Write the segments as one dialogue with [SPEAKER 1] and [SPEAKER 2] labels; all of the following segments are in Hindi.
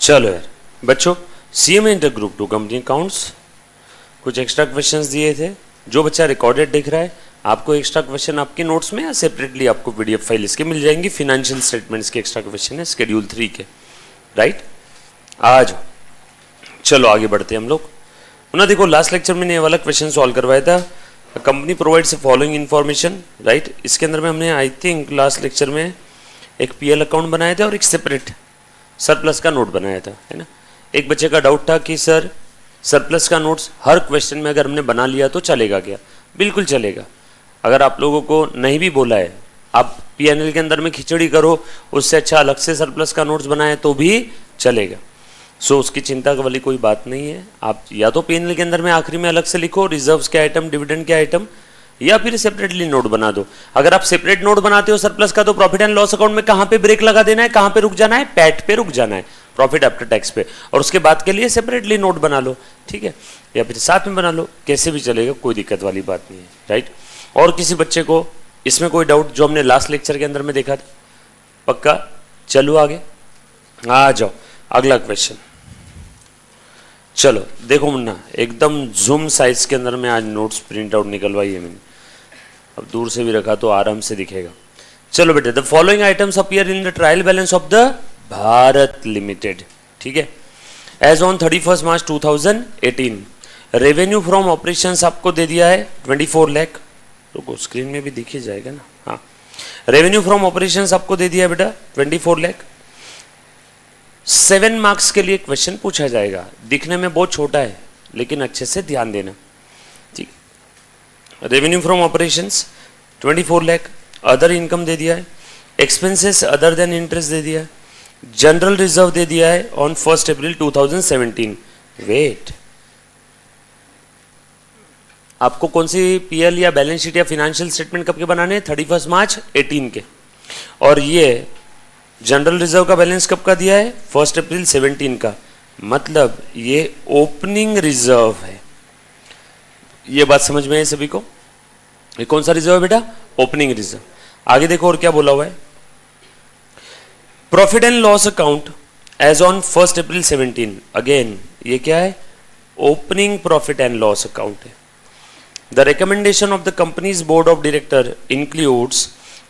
[SPEAKER 1] चलो यार बच्चों, CMA inter group 2 company accounts कुछ एक्स्ट्रा क्वेश्चंस दिए थे। जो बच्चा रिकॉर्डेड देख रहा है, आपको एक्स्ट्रा क्वेश्चन आपके नोट्स में या सेपरेटली आपको पीडीएफ फाइल इसके मिल जाएंगी। फिनेंशियल स्टेटमेंट्स के एक्स्ट्रा क्वेश्चन है शेड्यूल 3 के, राइट। आज चलो आगे बढ़ते हैं हम लोग ना। देखो लास्ट लेक्चर में ये वाला क्वेश्चन सॉल्व करवाया था, company provides following information, right. इसके अंदर में हमने आई थिंक लास्ट लेक्चर में एक पीएल अकाउंट बनाया था और एक सेपरेट सरप्लस का नोट बनाया था, है ना। एक बच्चे का डाउट था कि सर सरप्लस का नोट्स हर क्वेश्चन में अगर हमने बना लिया तो चलेगा क्या? बिल्कुल चलेगा। अगर आप लोगों को नहीं भी बोला है, आप पीएनएल के अंदर में खिचड़ी करो, उससे अच्छा अलग से सरप्लस का नोट्स बनाए तो भी चलेगा। सो उसकी चिंता वाली कोई बात नहीं है। आप या तो पीएनएल के अंदर में आखिरी में अलग से लिखो रिजर्व्स के आइटम, डिविडेंड के आइटम, या फिर सेपरेटली नोट बना दो। अगर आप सेपरेट नोट बनाते हो सरप्लस का, तो प्रॉफिट एंड लॉस अकाउंट में कहां पे ब्रेक लगा देना है, कहां पे रुक जाना है? पैट पे रुक जाना है, प्रॉफिट आफ्टर टैक्स पे, और उसके बाद के लिए सेपरेटली नोट बना लो, ठीक है, या फिर साथ में बना लो, कैसे भी चलेगा, कोई दिक्कत वाली बात नहीं है, राइट। और किसी बच्चे को इसमें कोई डाउट जो हमने लास्ट लेक्चर के अंदर में देखा था? पक्का? चलो आगे आ जाओ, अगला क्वेश्चन। चलो देखो मुन्ना, एकदम जूम साइज के अंदर में आज नोट्स प्रिंट आउट निकलवाई है मैंने, अब दूर से भी रखा तो आराम से दिखेगा। चलो बेटे, the following items appear in the trial balance of the Bharat limited, ठीक है, as on 31 March 2018। Revenue from operations आपको दे दिया है 24 लाख, तो स्क्रीन में भी दिख ही जाएगा ना। हाँ, रेवेन्यू फ्रॉम ऑपरेशंस आपको दे दिया है बेटा 24 लाख। 7 मार्क्स के लिए क्वेश्चन पूछा जाएगा, दिखने में बहुत छोटा है लेकिन अच्छे से ध्यान देना, ठीक। Revenue from operations 24 lakh, other income दे दिया है, एक्सपेंसेस अदर देन इंटरेस्ट दे दिया है, जनरल रिजर्व दे दिया है ऑन 1 अप्रैल 2017। वेट, आपको कौन सी पीएल या बैलेंस शीट या फाइनेंशियल स्टेटमेंट कब के बनाने हैं? 31 मार्च 18 के। और ये जनरल रिजर्व का बैलेंस कब का दिया है? 1 अप्रैल 17 का, मतलब ये ओपनिंग रिजर्व है। ये बात समझ में है सभी को? ये कौन सा रिजर्व है बेटा? Opening reserve. आगे देखो और क्या बोला हुआ है, profit and loss account as on 1 April 17। Again ये क्या है? Opening profit and loss account है। The recommendation of the company's board of director includes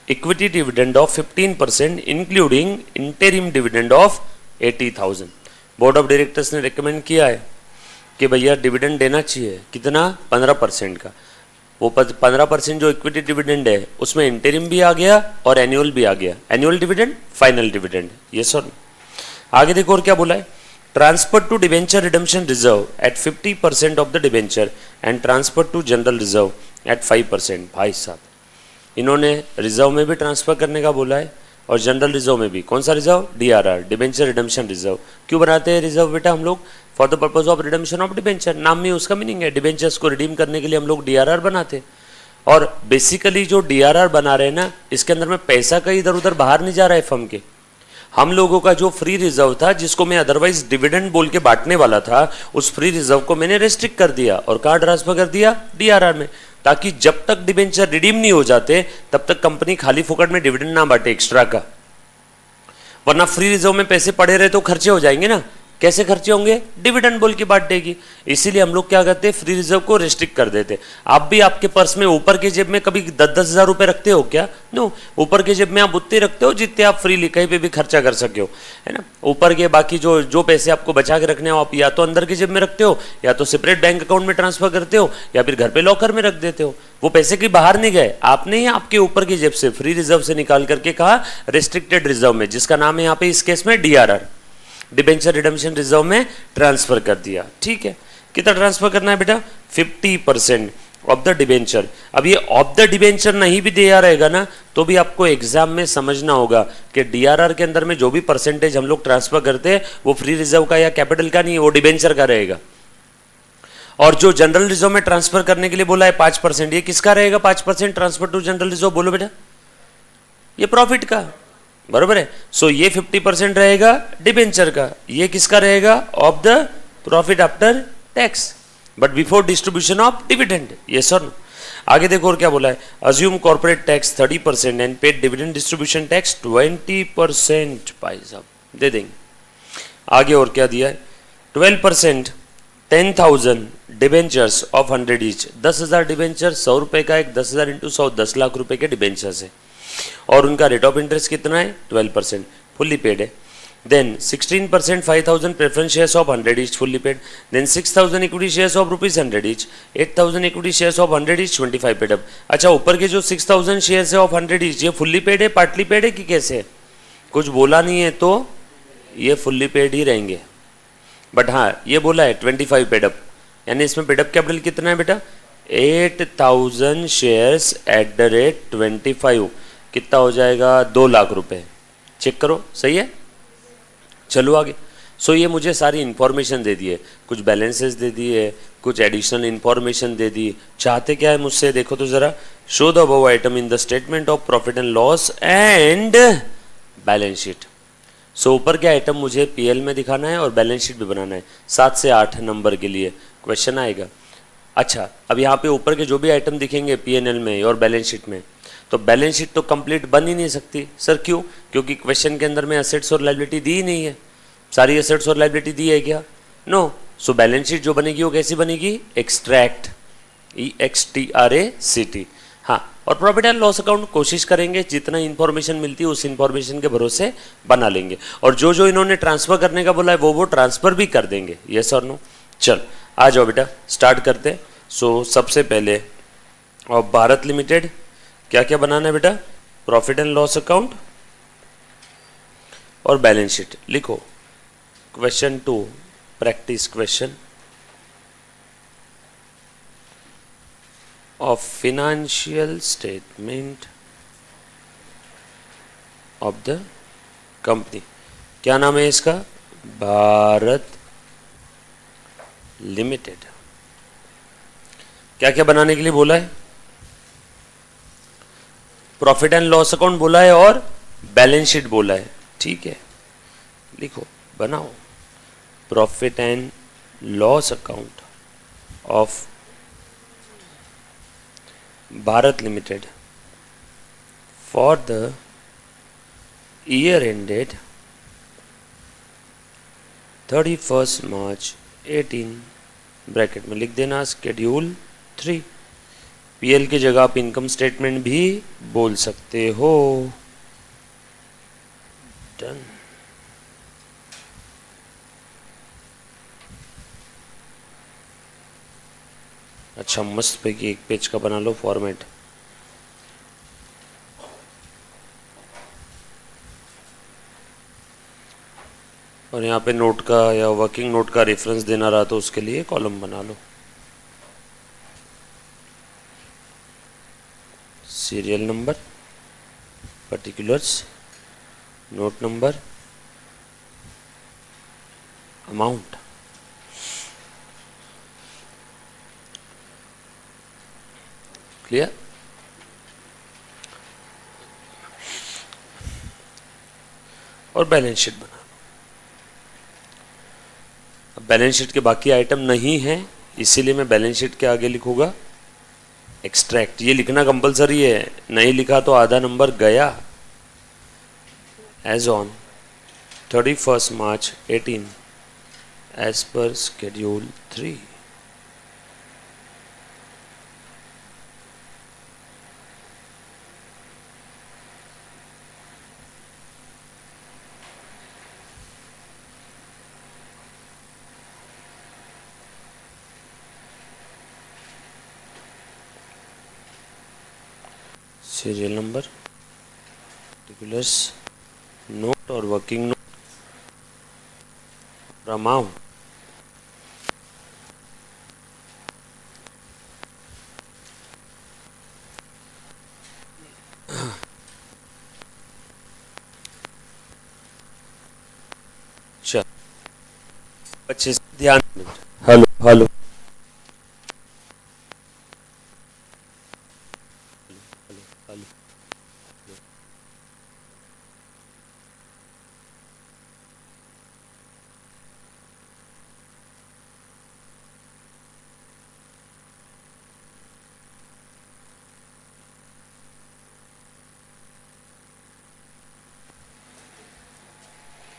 [SPEAKER 1] equity dividend of 15% including interim dividend of 80,000। Board of directors ने रिकमेंड किया है कि भैया डिविडेंड देना चाहिए, कितना? 15% का। वो 15% जो इक्विटी डिविडेंड है उसमें इंटरिम भी आ गया और एनुअल भी आ गया। एनुअल डिविडेंड, फाइनल डिविडेंड, ये सर। आगे देखो और क्या बोला है, transfer to debenture redemption reserve at 50% of the debenture and transfer to general reserve at 5%। भाई साहब, इन्होंने रिजर्व में भी ट्रांसफर करने का बोला है और जनरल रिजर्व में भी। कौन सा reserve? DRR, debenture redemption reserve. क्यों बनाते हैं रिजर्व बेटा हम लोग? For the purpose of redemption of debenture, नाम में उसका मीनिंग है। डिवेंचर्स को रिडीम करने के लिए हम लोग डीआरआर बनाते हैं। और बेसिकली जो डीआरआर बना रहे हैं ना, इसके अंदर में पैसा कहीं इधर उधर बाहर नहीं जा रहा है फर्म के। हम लोगों का जो फ्री रिजर्व था, जिसको मैं अदरवाइज डिविडेंड बोल के बांटने वाला था, उस फ्री रिजर्व को मैंने रेस्ट्रिक्ट कर दिया और कहाँ ट्रांसफर कर दिया? डीआरआर में, ताकि जब तक डिवेंचर रिडीम नहीं हो जाते तब तक कंपनी खाली फुकट में डिविडेंड ना बांटे एक्स्ट्रा का। वरना फ्री रिजर्व में पैसे पड़े रहे तो खर्चे हो जाएंगे ना। कैसे खर्चे होंगे? डिविडेंड बोल के बांट देगी। इसीलिए हम लोग क्या करते हैं, फ्री रिजर्व को रिस्ट्रिक्ट कर देते। आप भी आपके पर्स में ऊपर के जेब में कभी 10-10 हज़ार रुपए रखते हो क्या? नो, ऊपर के जेब में आप उतने रखते हो जितने आप फ्रीली कहीं पे भी खर्चा कर सके हो, है ना। ऊपर के बाकी जो पैसे आपको बचा के रखने हो, आप या तो अंदर के जेब में रखते हो, या तो सेपरेट बैंक अकाउंट में ट्रांसफर करते हो, या फिर घर पे लॉकर में रख देते हो। वो पैसे कहीं बाहर नहीं गए, आपने ही आपके ऊपर की जेब से फ्री रिजर्व से निकाल करके कहा रिस्ट्रिक्टेड रिजर्व में, जिसका नाम है यहाँ पे इस केस में डीआरआर, डिबेंचर रिडम्पशन रिजर्व में ट्रांसफर कर दिया, ठीक है। कितना ट्रांसफर करना है बेटा? 50% ऑफ द डिबेंचर। अब ये ऑफ द डिबेंचर नहीं भी दिया रहेगा ना, तो भी आपको एग्जाम में समझना होगा कि डीआरआर के अंदर में जो भी परसेंटेज हम लोग ट्रांसफर करते हैं वो फ्री रिजर्व का या कैपिटल का नहीं, वो डिबेंचर का रहेगा। और जो जनरल रिजर्व में ट्रांसफर करने के लिए बोला है 5%, ये किसका रहेगा? 5% ट्रांसफर टू जनरल रिजर्व, बोलो बेटा। ये प्रॉफिट का, बरोबर है। सो ये 50% रहेगा डिबेंचर का, ये किसका रहेगा? Of the profit after tax but before distribution of dividend, ये सर। आगे देखो और क्या बोला है, assume corporate tax 30% and paid dividend distribution tax 20%। भाई साहब दे देंगे। आगे और क्या दिया है, 12%, 10,000 डिबेंचर्स ऑफ 100 ईच, 10,000 डिबेंचर, 100 रुपये का एक, 10,000 इंटू 100, 10 लाख रुपए के डिबेंचर्स है, और उनका रेट ऑफ इंटरेस्ट कितना है, 12%, फुल्ली पेड है. Then 16%, 5,000 preference shares of 100 each, fully paid. Then 6,000 equity shares of rupees 100 each, 8,000 equity shares of 100 each, 25 paid up. अच्छा, ऊपर के जो 6,000 शेयर्स है ऑफ 100 each, ये फुल्ली पेड है, पार्टली पेड है कि कैसे है? कुछ बोला नहीं है तो ये फुल्ली पेड ही रहेंगे. बट हाँ, ये बोला है 25 पेड अप, यानी इसमें पेड अप कैपिटल कितना है बेटा, 8,000 शेयर्स एट द रेट 25, कितना हो जाएगा, 2 लाख रुपए. चेक करो, सही है. चलो आगे. सो ये मुझे सारी इन्फॉर्मेशन दे दी है, कुछ बैलेंसेस दे दिए, कुछ एडिशनल इन्फॉर्मेशन दे दी. चाहते क्या है मुझसे, देखो तो ज़रा, show the above item in the statement of profit and loss and balance sheet. So ऊपर के आइटम मुझे पीएल में दिखाना है और बैलेंस शीट भी बनाना है. 7 से 8 नंबर के लिए क्वेश्चन आएगा. अच्छा, अब यहाँ पे ऊपर के जो भी आइटम दिखेंगे पीएनएल में और बैलेंस शीट में, तो बैलेंस शीट तो कंप्लीट बन ही नहीं सकती. सर क्यों? क्योंकि क्वेश्चन के अंदर में एसेट्स और लायबिलिटी दी ही नहीं है. सारी एसेट्स और लायबिलिटी दी है क्या? नो. सो बैलेंस शीट जो बनेगी वो कैसी बनेगी, एक्सट्रैक्ट, EXTRACT. हाँ, और प्रॉफिट एंड लॉस अकाउंट कोशिश करेंगे जितना इन्फॉर्मेशन मिलती है उस इन्फॉर्मेशन के भरोसे बना लेंगे, और जो जो इन्होंने ट्रांसफर करने का बोला है वो ट्रांसफर भी कर देंगे. यस और नो? चल आ जाओ बेटा, स्टार्ट करते हैं. सो सबसे पहले और भारत लिमिटेड, क्या क्या बनाना है बेटा, प्रॉफिट एंड लॉस अकाउंट और बैलेंस शीट. लिखो question 2, practice question of financial statement of the company. क्या नाम है इसका, भारत लिमिटेड. क्या क्या बनाने के लिए बोला है, प्रॉफिट एंड लॉस अकाउंट बोला है और बैलेंस शीट बोला है. ठीक है, लिखो, बनाओ profit and loss account of Bharat limited for the year ended 31 March 18, bracket में लिख देना शेड्यूल 3. पीएल की जगह आप इनकम स्टेटमेंट भी बोल सकते हो. डन. अच्छा, मस्त पैकी एक पेज का बना लो फॉर्मेट. और यहाँ पे नोट का या वर्किंग नोट का रेफरेंस देना रहा तो उसके लिए कॉलम बना लो. Serial number, particulars, note number, amount. Clear? और बैलेंस शीट बना. अब बैलेंस शीट के बाकी आइटम नहीं है, इसीलिए मैं बैलेंस शीट के आगे लिखूंगा एक्सट्रैक्ट. ये लिखना कंपलसरी है, नहीं लिखा तो आधा नंबर गया. As on 31 March 18 as per schedule 3. Serial number, particulars, note और वर्किंग नोट, अमाउंट. चल अच्छे से ध्यान. Hello hello,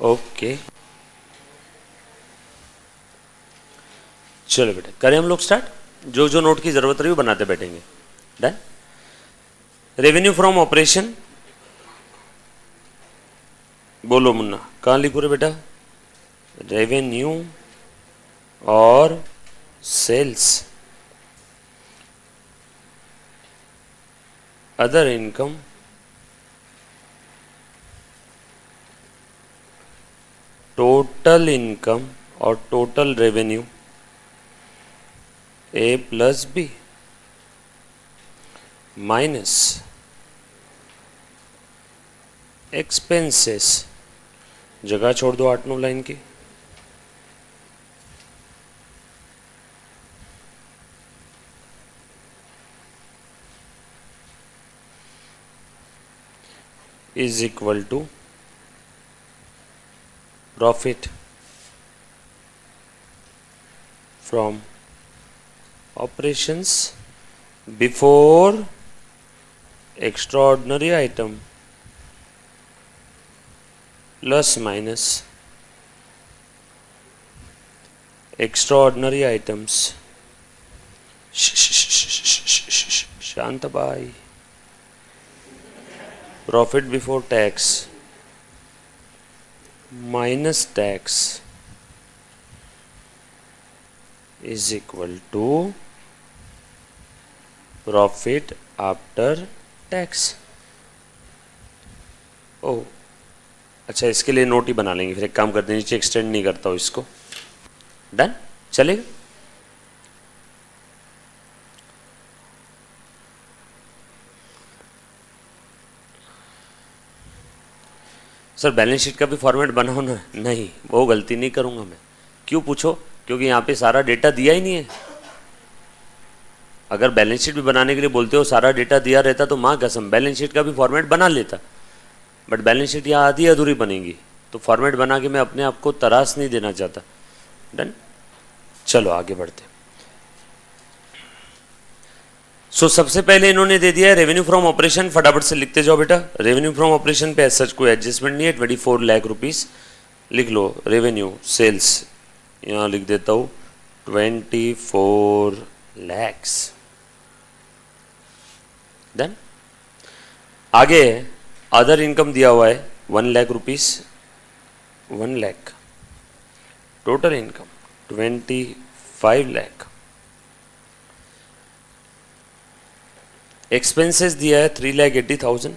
[SPEAKER 1] okay. चलो बेटा करें हम लोग स्टार्ट, जो जो नोट की जरूरत रही वो बनाते बैठेंगे। डन। रेवेन्यू फ्रॉम ऑपरेशन, बोलो मुन्ना कहाँ लिखो रे बेटा, रेवेन्यू और sales, other income, total income और total revenue A plus B minus expenses, जगह छोड़ दो 8-9 लाइन की, is equal to profit from operations before extraordinary item plus minus extraordinary items, शांत भाई, profit before tax minus tax is equal to profit after tax. ओ अच्छा, इसके लिए नोट ही बना लेंगे, फिर एक काम करते हैं नीचे एक्सटेंड नहीं करता हूँ इसको। डन, चलेगा। सर बैलेंस शीट का भी फॉर्मेट बनाओ ना, नहीं वो गलती नहीं करूँगा मैं। क्यों पूछो, क्योंकि यहाँ पे सारा डेटा दिया ही नहीं है। अगर बैलेंस शीट भी बनाने के लिए बोलते हो सारा डेटा दिया रहता तो माँ कसम बैलेंस शीट का भी फॉर्मेट बना लेता, बट बैलेंस शीट यहाँ आधी अधूरी बनेगी, तो फॉर्मेट बना के मैं अपने आप को तरास नहीं देना चाहता। डन, चलो आगे बढ़ते। सो सबसे पहले इन्होंने दे दिया है रेवेन्यू फ्रॉम ऑपरेशन, फटाफट से लिखते जाओ बेटा। रेवेन्यू फ्रॉम ऑपरेशन पे एज सच कोई एडजस्टमेंट नहीं है, 24 लाख रुपीस लिख लो। रेवेन्यू सेल्स यहाँ लिख देता हूँ 24 लैक्स। डन। आगे अदर इनकम दिया हुआ है 1 lakh rupees, 1 lakh. Total income 25 lakh. Expenses दिया है 3,80,000।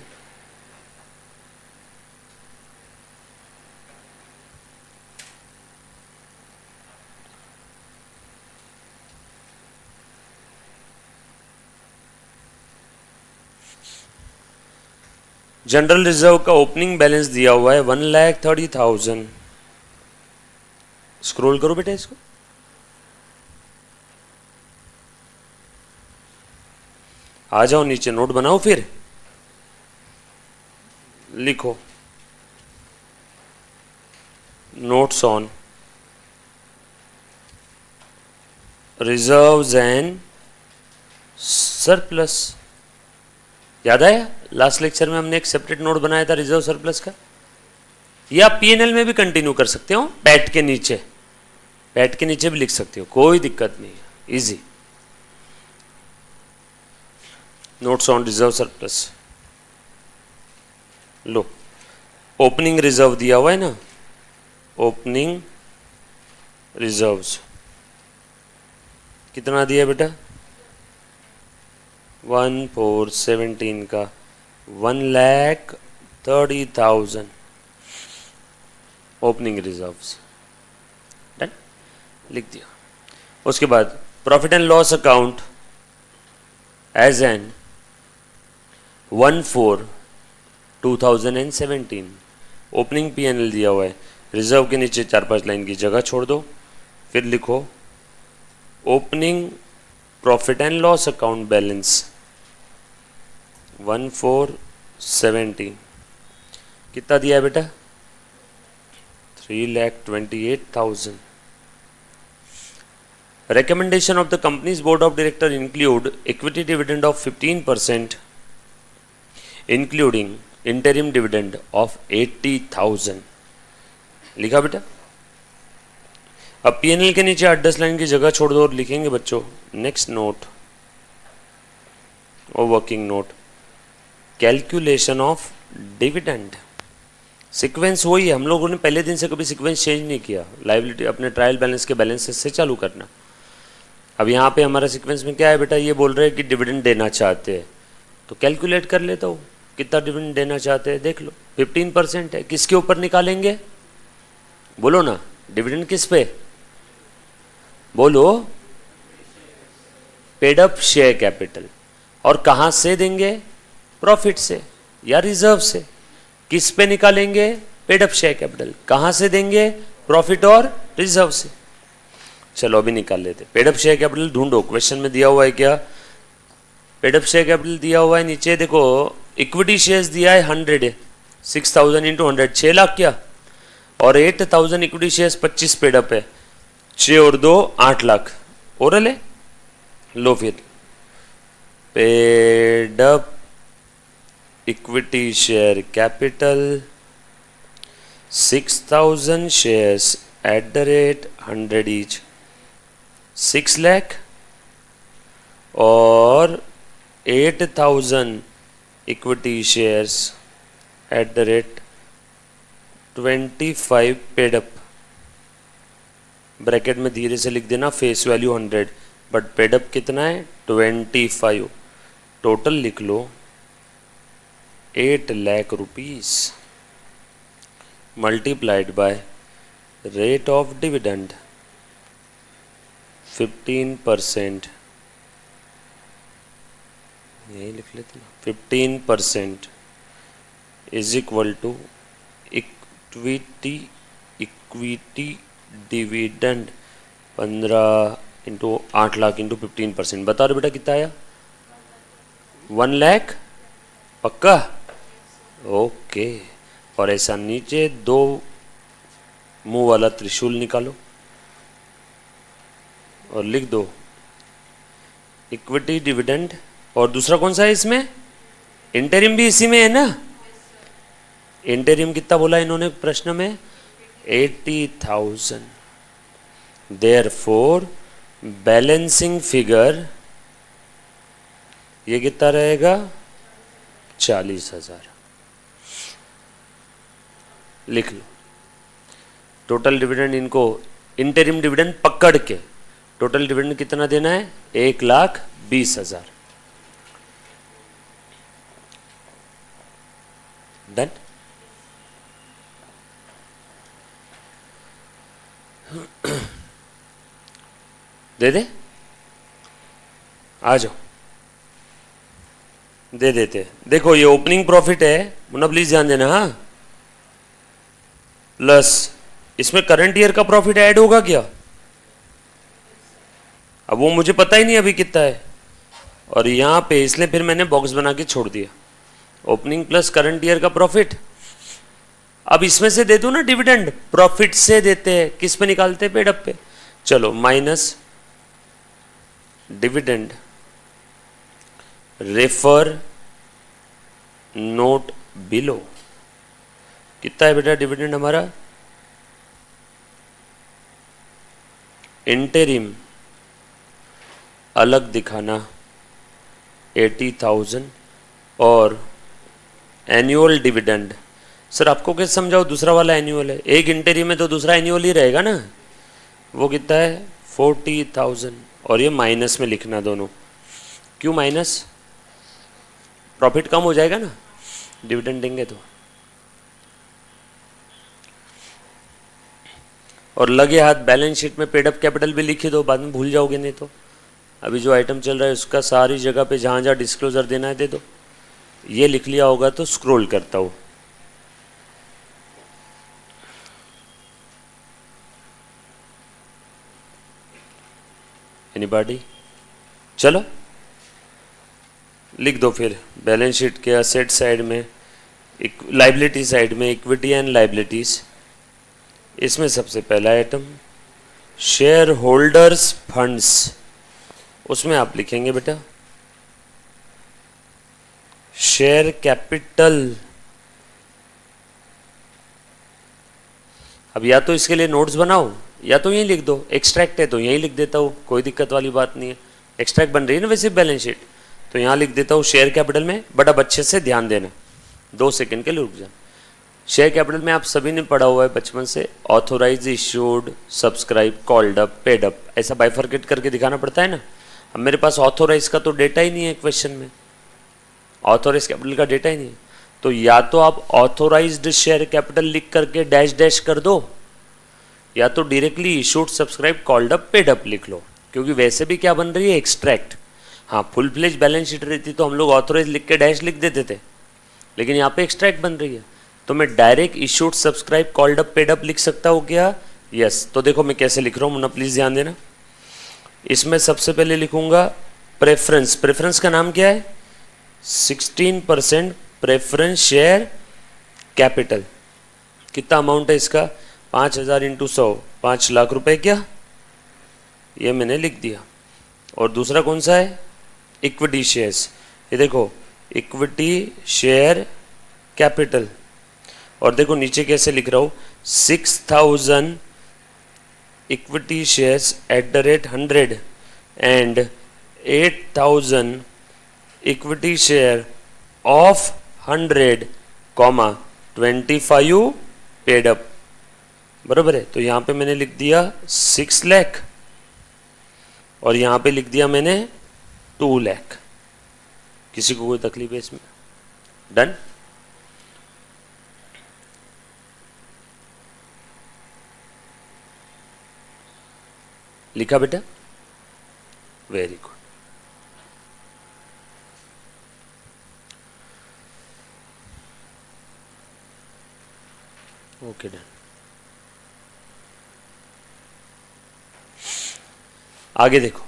[SPEAKER 1] जनरल रिजर्व का ओपनिंग बैलेंस दिया हुआ है 1,30,000। स्क्रॉल करो बेटा इसको, आ जाओ नीचे, नोट बनाओ, फिर लिखो notes on reserves and surplus. याद आया लास्ट लेक्चर में हमने एक सेपरेट नोट बनाया था रिजर्व सरप्लस का, या पीएनएल में भी कंटिन्यू कर सकते हो, पैट के नीचे, पैट के नीचे भी लिख सकते हो, कोई दिक्कत नहीं है, easy. Notes on reserve surplus. Low opening reserve दिया हुआ है ना, ओपनिंग रिजर्व्स कितना दिया बेटा, 1,417 का 1,30,000 ओपनिंग रिजर्व्स। डन, लिख दिया। उसके बाद profit and loss account as on 1/4/2017 opening PNL दिया हुआ है, रिजर्व के नीचे 4-5 लाइन की जगह छोड़ दो, फिर लिखो opening profit and loss account balance 1/4/17 कितना दिया है बेटा, 3,28,000। Recommendation of the company's board of directors include equity dividend of 15%, including interim dividend of 80,000। लिखा बेटा। अब पीएनएल के नीचे 8-10 लाइन की जगह छोड़ दो और लिखेंगे बच्चों नेक्स्ट नोट और working note, calculation of dividend. Sequence वही है, हम लोगों ने पहले दिन से कभी सीक्वेंस चेंज नहीं किया, लायबिलिटी अपने ट्रायल बैलेंस के बैलेंसेस से चालू करना। अब यहाँ पे हमारा सीक्वेंस में क्या है बेटा, ये बोल रहे हैं कि डिविडेंड देना चाहते हैं, तो कैलकुलेट कर लेता हूँ कितना डिविडेंड देना चाहते हैं, देख लो 15% है। किसके ऊपर निकालेंगे बोलो ना, डिविडेंड किस पे, बोलो पेड अप शेयर कैपिटल। और कहाँ से देंगे, प्रॉफिट से या रिजर्व से। किस पे निकालेंगे, पेड अप शेयर कैपिटल। कहाँ से देंगे, प्रॉफिट और रिजर्व से। चलो अभी निकाल लेते। पेड अप शेयर कैपिटल ढूंढो, क्वेश्चन में दिया हुआ है क्या, पेड अप शेयर कैपिटल दिया हुआ है नीचे देखो, इक्विटी शेयर्स दिया है 100 है, 6000 इंटू 100 6 लाख क्या, और 8000 इक्विटी शेयर्स 25 पेड अप है, 6 और 2 8 लाख। ओरल है, लो फिर paid up equity share capital 6000 shares at the rate 100 each 6 lakh, और 8000 equity shares at the rate 25 paid up. Bracket में धीरे से लिख देना, face value 100 but paid up कितना है 25, टोटल लिख लो 8 lakh rupees multiplied by rate of dividend 15%, यही लिख लेते ना, 15% is equal to equity dividend 15 into 8 lakh into 15%। बता रहे बेटा कितना आया, 1 लाख पक्का, ओके। और ऐसा नीचे 2 मुंह वाला त्रिशूल निकालो और लिख दो इक्विटी डिविडेंड, और दूसरा कौन सा है इसमें, इंटरिम भी इसी में है ना। इंटरिम कितना बोला इन्होंने प्रश्न में, 80,000। देयरफॉर बैलेंसिंग फिगर ये कितना रहेगा, 40,000। लिख लो टोटल डिविडेंड, इनको इंटरिम डिविडेंड पकड़ के टोटल डिविडेंड कितना देना है, 1,20,000। डन। दे दे, आ जाओ दे देते। देखो ये ओपनिंग प्रॉफिट है, मुन्ना प्लीज ध्यान देना, हाँ। प्लस इसमें करंट ईयर का प्रॉफिट ऐड होगा क्या, अब वो मुझे पता ही नहीं अभी कितना है, और यहां पे इसलिए फिर मैंने बॉक्स बना के छोड़ दिया, ओपनिंग प्लस करंट ईयर का प्रॉफिट। अब इसमें से दे दो ना डिविडेंड, प्रॉफिट से देते हैं, किस पे निकालते हैं, पेड अप पे। चलो minus dividend, refer note below. कितना है बेटा डिविडेंड हमारा, इंटरिम अलग दिखाना 80,000, और एनुअल डिविडेंड, सर आपको कैसे समझाओ, दूसरा वाला एनुअल है, एक इंटरिम है तो दूसरा एनुअल ही रहेगा ना, वो कितना है 40,000, और ये माइनस में लिखना दोनों। क्यों माइनस, प्रॉफिट कम हो जाएगा ना डिविडेंड देंगे तो। और लगे हाथ बैलेंस शीट में पेड अप कैपिटल भी लिखी दो, बाद में भूल जाओगे नहीं तो। अभी जो आइटम चल रहा है उसका सारी जगह पे जहाँ जहाँ डिस्क्लोजर देना है दे दो। ये लिख लिया होगा तो स्क्रॉल करता हूँ, एनीबॉडी, चलो लिख दो फिर। बैलेंस शीट के असेट साइड में, लाइबिलिटी साइड में इक्विटी एंड लाइबिलिटीज, इसमें सबसे पहला आइटम शेयर होल्डर्स फंड्स, उसमें आप लिखेंगे बेटा शेयर कैपिटल। अब या तो इसके लिए नोट्स बनाओ या तो यहीं लिख दो, एक्सट्रैक्ट है तो यहीं लिख देता हूँ, कोई दिक्कत वाली बात नहीं है। एक्सट्रैक्ट बन रही है ना वैसे बैलेंस शीट, तो यहाँ लिख देता हूँ शेयर कैपिटल में। बड़ा अच्छे से ध्यान देना, 2 सेकंड के लिए रुक जा। शेयर कैपिटल में आप सभी ने पढ़ा हुआ है बचपन से, authorise, issued, subscribe, called up, paid up, ऐसा बाइफरकेट करके दिखाना पड़ता है ना। अब मेरे पास ऑथोराइज का तो डेटा ही नहीं है क्वेश्चन में, ऑथोराइज कैपिटल का डेटा ही नहीं है, तो या तो आप ऑथोराइज्ड शेयर कैपिटल लिख करके डैश डैश कर दो, या तो directly issued, subscribe, called up, paid up लिख लो, क्योंकि वैसे भी क्या बन रही है, एक्सट्रैक्ट। हाँ, फुल फ्लेज बैलेंस शीट रहती तो हम लोग ऑथोराइज लिख के डैश लिख देते थे, लेकिन यहाँ पे एक्सट्रैक्ट बन रही है, तो मैं direct issued, subscribe, called up, paid up लिख सकता हूँ क्या? यस। तो देखो मैं कैसे लिख रहा हूँ मुन्ना, प्लीज ध्यान देना। इसमें सबसे पहले लिखूंगा प्रेफरेंस। प्रेफरेंस का नाम क्या है? 16% प्रेफरेंस शेयर कैपिटल। कितना अमाउंट है इसका? 5000 इंटू 100, 5 लाख रुपए क्या? ये मैंने लिख दिया। और दूसरा कौन सा है? Equity shares. ये देखो, इक्विटी शेयर कैपिटल। और देखो नीचे कैसे लिख रहा हूँ, 6000 equity shares at the rate 100 and 8000 equity share of 100, 25 paid up. बराबर है। तो यहाँ पे मैंने लिख दिया 6 लाख और यहाँ पे लिख दिया मैंने 2 लाख। किसी को कोई तकलीफ है इसमें? डन। लिखा बेटा? Very good. Okay done. आगे देखो,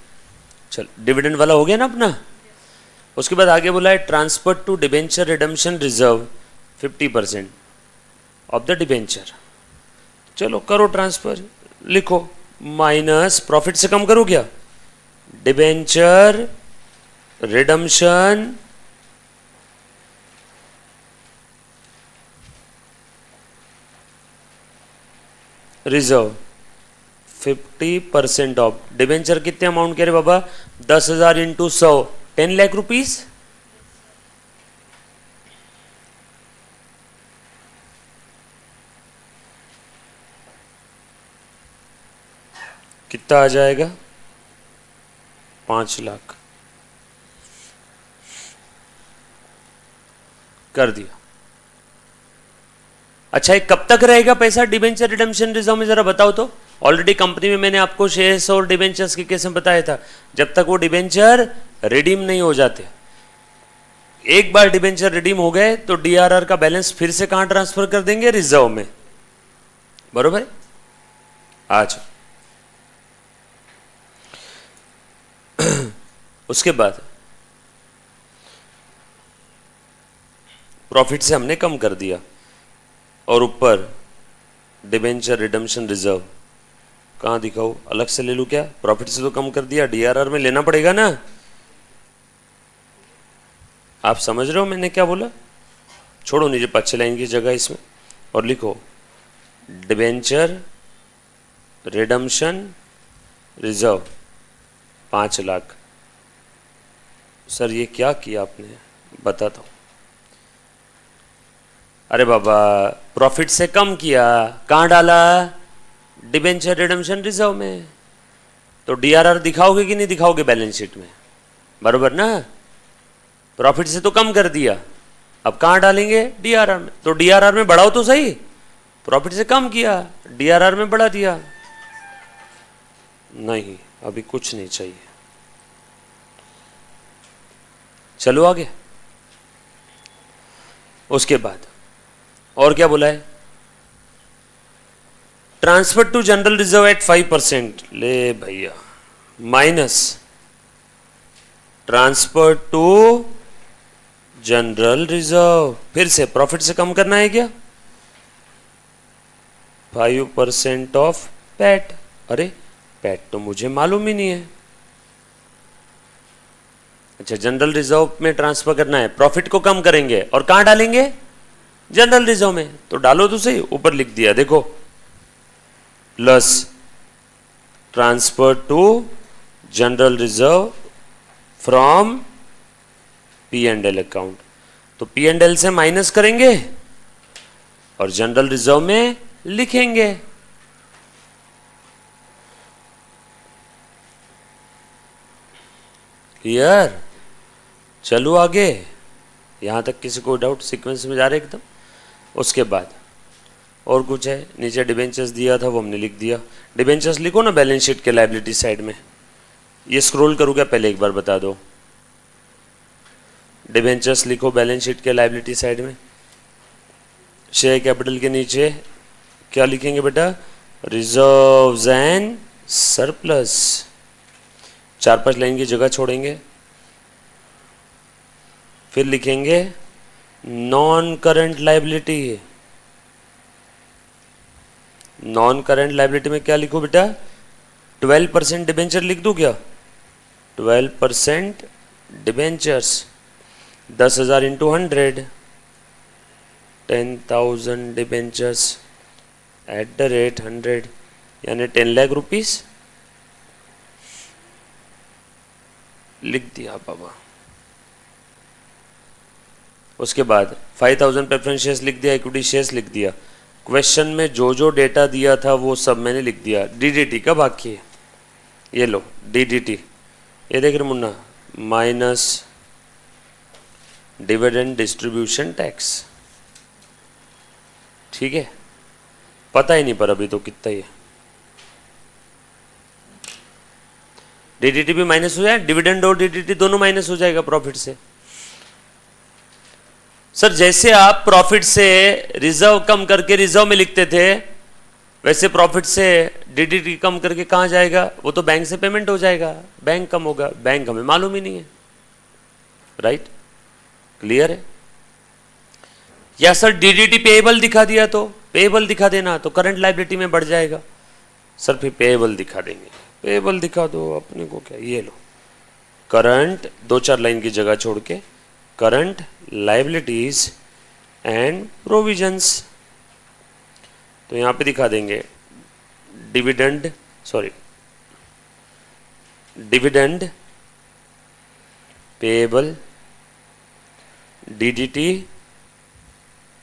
[SPEAKER 1] चल डिविडेंड वाला हो गया ना अपना। उसके बाद आगे बोला है transfer to debenture redemption reserve 50% of the debenture. चलो करो ट्रांसफर, लिखो माइनस प्रॉफिट से कम करो क्या? Debenture redemption reserve 50% of debenture. कितने अमाउंट कह रहे बाबा? 10,000 इंटू 100, 10 लाख रुपीज। कितना आ जाएगा? 5 लाख। कर दिया। अच्छा, ये कब तक रहेगा पैसा डिबेंचर रिडम्पशन रिजर्व में, जरा बताओ तो। ऑलरेडी कंपनी में मैंने आपको शेयर्स और डिबेंचर्स के केस में बताया था, जब तक वो डिबेंचर रिडीम नहीं हो जाते। एक बार डिबेंचर रिडीम हो गए तो डीआरआर का बैलेंस फिर से कहां ट्रांसफर कर देंगे? रिजर्व में। बरोबर? अच्छा, उसके बाद प्रॉफिट से हमने कम कर दिया और ऊपर डिबेंचर रिडम्पशन रिजर्व कहां दिखाऊं? अलग से ले लूं क्या? प्रॉफिट से तो कम कर दिया, डीआरआर में लेना पड़ेगा ना। आप समझ रहे हो मैंने क्या बोला? छोड़ो नीचे 5 लाइन की जगह इसमें और लिखो debenture redemption reserve 5 lakh. Sir ये क्या किया आपने? बताता हूं। अरे बाबा, प्रॉफिट से कम किया, कहां डाला? डिबेंचर रिडम्पशन रिजर्व में। तो डीआरआर दिखाओगे कि नहीं दिखाओगे बैलेंस शीट में? बरोबर ना? प्रॉफिट से तो कम कर दिया, अब कहां डालेंगे? डीआरआर में। तो डीआरआर में बढ़ाओ तो सही। प्रॉफिट से कम किया, डीआरआर में बढ़ा दिया। नहीं, अभी कुछ नहीं चाहिए। चलो आगे। उसके बाद और क्या बोला है? Transfer to general reserve at 5%। ले भैया, minus transfer to general reserve. फिर से प्रॉफिट से कम करना है क्या? 5% ऑफ पैट। अरे पैट तो मुझे मालूम ही नहीं है। अच्छा, जनरल रिजर्व में ट्रांसफर करना है, प्रॉफिट को कम करेंगे और कहां डालेंगे? जनरल रिजर्व में। तो डालो तो सही, ऊपर लिख दिया देखो, plus transfer to general reserve from P and L account. तो पी एंड एल से माइनस करेंगे और जनरल रिजर्व में लिखेंगे। क्लियर? चलो आगे, यहां तक किसी को डाउट? सीक्वेंस में जा रहे एकदम। उसके बाद और कुछ है, नीचे डिबेंचर्स दिया था वो हमने लिख दिया। डिबेंचर्स लिखो ना बैलेंस शीट के लायबिलिटी साइड में। ये स्क्रॉल करूँ क्या पहले एक बार बता दो। डिबेंचर्स लिखो बैलेंस शीट के लायबिलिटी साइड में। शेयर कैपिटल के नीचे क्या लिखेंगे बेटा? Reserves and surplus. 4-5 लाइन की जगह छोड़ेंगे, फिर लिखेंगे non current liability. Non current liability में क्या लिखो बेटा? 12% डिबेंचर लिख दूं क्या? 12% debentures, 10,000 into 100, 10,000 debentures eight the rate 100, यानी 10 लाख रुपीस लिख दिया बाबा। उसके बाद 5,000 प्रेफरेंस शेयर्स लिख दिया, इक्विटी शेयर्स लिख दिया। क्वेश्चन में जो जो डेटा दिया था वो सब मैंने लिख दिया। डीडीटी का बाकी है, ये लो डीडीटी, ये देख रहे Munna, minus dividend distribution tax. ठीक है, पता ही नहीं पर अभी तो कितना ही है। डीडीटी भी माइनस हो जाए, डिविडेंड और डीडीटी दोनों माइनस हो जाएगा प्रॉफिट से। सर जैसे आप प्रॉफिट से रिजर्व कम करके रिजर्व में लिखते थे, वैसे प्रॉफिट से डीडीटी कम करके कहां जाएगा? वो तो बैंक से पेमेंट हो जाएगा, बैंक कम होगा, बैंक हमें मालूम ही नहीं है। राइट? क्लियर है? या सर डीडीटी पेएबल दिखा दिया तो पेएबल दिखा देना, तो करंट लायबिलिटी में बढ़ जाएगा। सर फिर पेएबल दिखा देंगे, पेएबल दिखा दो, अपने को क्या, ये लो करंट, 2-4 लाइन की जगह छोड़ के करंट लायबिलिटीज एंड प्रोविजंस। तो यहां पे दिखा देंगे dividend, sorry dividend payable, DDT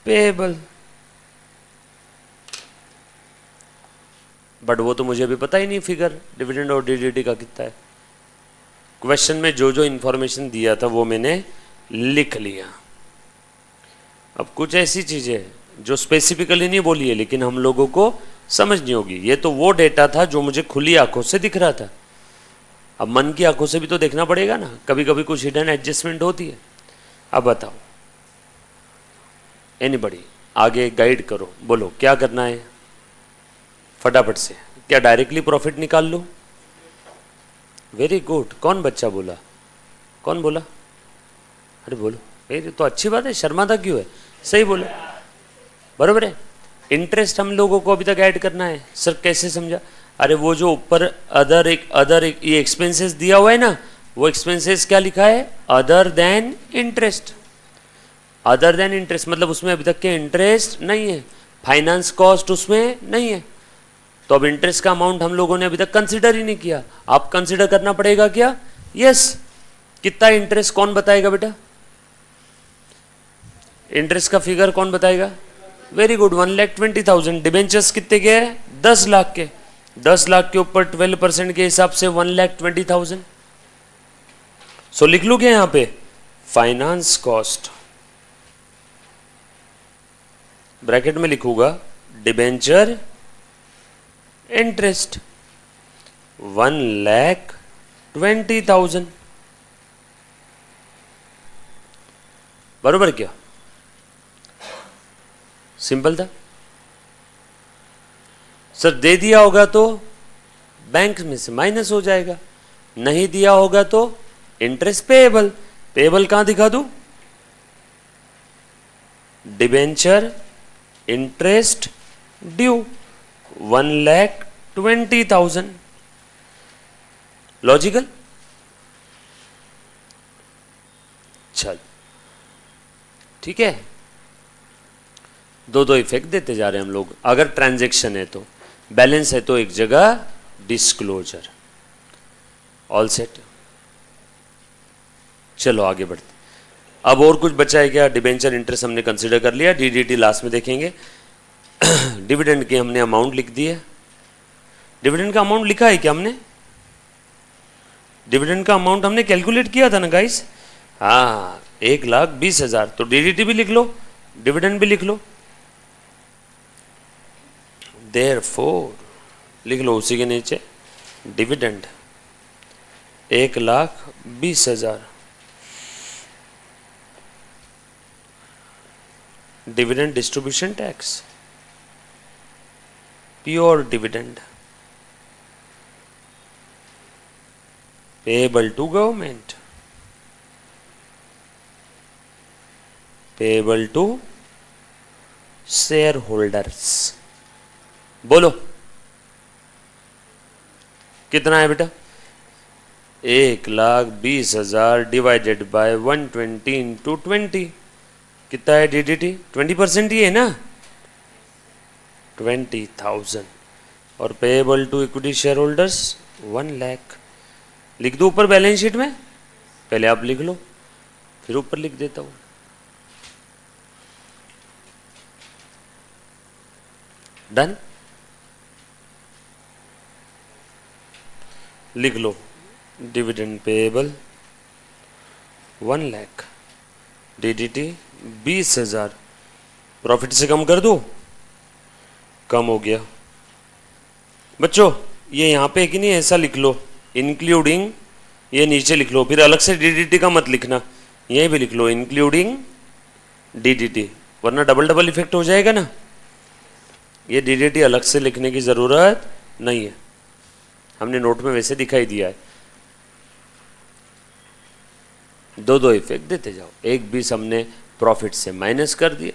[SPEAKER 1] payable. But वो तो मुझे अभी पता ही नहीं फिगर डिविडेंड और डीडीटी का कितना है। क्वेश्चन में जो जो इंफॉर्मेशन दिया था वो मैंने लिख लिया। अब कुछ ऐसी चीजें जो स्पेसिफिकली नहीं बोली है लेकिन हम लोगों को समझनी होगी। ये तो वो डेटा था जो मुझे खुली आंखों से दिख रहा था, अब मन की आंखों से भी तो देखना पड़ेगा ना, कभी कभी कुछ हिडन एडजस्टमेंट होती है। अब बताओ एनीबॉडी, आगे गाइड करो, बोलो क्या करना है फटाफट से। क्या डायरेक्टली प्रॉफिट निकाल लो? Very good. कौन बच्चा बोला? कौन बोला? अरे बोलो, ये तो अच्छी बात है, शर्माता क्यों है? सही बोलो, बरोबर है। इंटरेस्ट हम लोगों को अभी तक ऐड करना है। सर कैसे समझा? अरे वो जो ऊपर अदर एक ये एक्सपेंसेस दिया हुआ है ना, वो एक्सपेंसेस क्या लिखा है? Other than interest. Other than interest मतलब उसमें अभी तक के इंटरेस्ट नहीं है, फाइनेंस कॉस्ट उसमें नहीं है। तो अब इंटरेस्ट का अमाउंट हम लोगों ने अभी तक कंसिडर ही नहीं किया। आप कंसिडर करना पड़ेगा क्या? यस। कितना इंटरेस्ट कौन बताएगा बेटा? इंटरेस्ट का फिगर कौन बताएगा? Very good, 1,20,000। डिबेंचर्स कितने के हैं? 10 लाख के। 10 लाख के ऊपर 12% के हिसाब से 1,20,000। सो लिख लू क्या यहां पे? फाइनेंस कॉस्ट, ब्रैकेट में लिखूंगा डिबेंचर इंटरेस्ट 1,20,000। बरोबर क्या? सिंपल था। सर दे दिया होगा तो बैंक में से माइनस हो जाएगा, नहीं दिया होगा तो इंटरेस्ट पेएबल। पेएबल कहां दिखा दूं? Debenture interest due 1,20,000। लॉजिकल? चल ठीक है, दो दो इफेक्ट देते जा रहे हैं हम लोग। अगर ट्रांजैक्शन है तो, बैलेंस है तो एक जगह डिस्क्लोजर। All set. चलो आगे बढ़ते। अब और कुछ बचा है क्या? डिबेंचर इंटरेस्ट हमने कंसिडर कर लिया, डीडीटी लास्ट में देखेंगे। डिविडेंड की हमने अमाउंट लिख दी है। डिविडेंड का अमाउंट लिखा है क्या हमने? डिविडेंड का अमाउंट हमने कैलकुलेट किया था ना गाइस? हाँ, 1,20,000। तो डीडीटी भी लिख लो, डिविडेंड भी लिख लो। देयरफॉर लिख लो उसी के नीचे dividend 1,20,000। Dividend distribution tax, pure dividend payable to government, payable to shareholders. बोलो कितना है बेटा? 1,20,000 डिवाइडेड बाय 120 इंटू 20 कितना है डीडीटी? 20% ही है ना, 20,000। और payable to equity shareholders 1 lakh. लिख दो ऊपर बैलेंस शीट में? पहले आप लिख लो, फिर ऊपर लिख देता हूं। डन। लिख लो डिविडेंड पेएबल 1 लाख, डीडीटी 20,000। प्रॉफिट से कम कर दो, कम हो गया। बच्चों ये यहाँ पे कि नहीं, ऐसा लिख लो इंक्लूडिंग, ये नीचे लिख लो, फिर अलग से डीडीटी का मत लिखना, यहीं भी लिख लो इंक्लूडिंग डीडीटी, वरना डबल डबल इफेक्ट हो जाएगा ना। ये डीडीटी अलग से लिखने की ज़रूरत नहीं है, हमने नोट में वैसे दिखाई दिया है। दो दो इफेक्ट देते जाओ। 1,20 हमने प्रॉफिट से माइनस कर दिया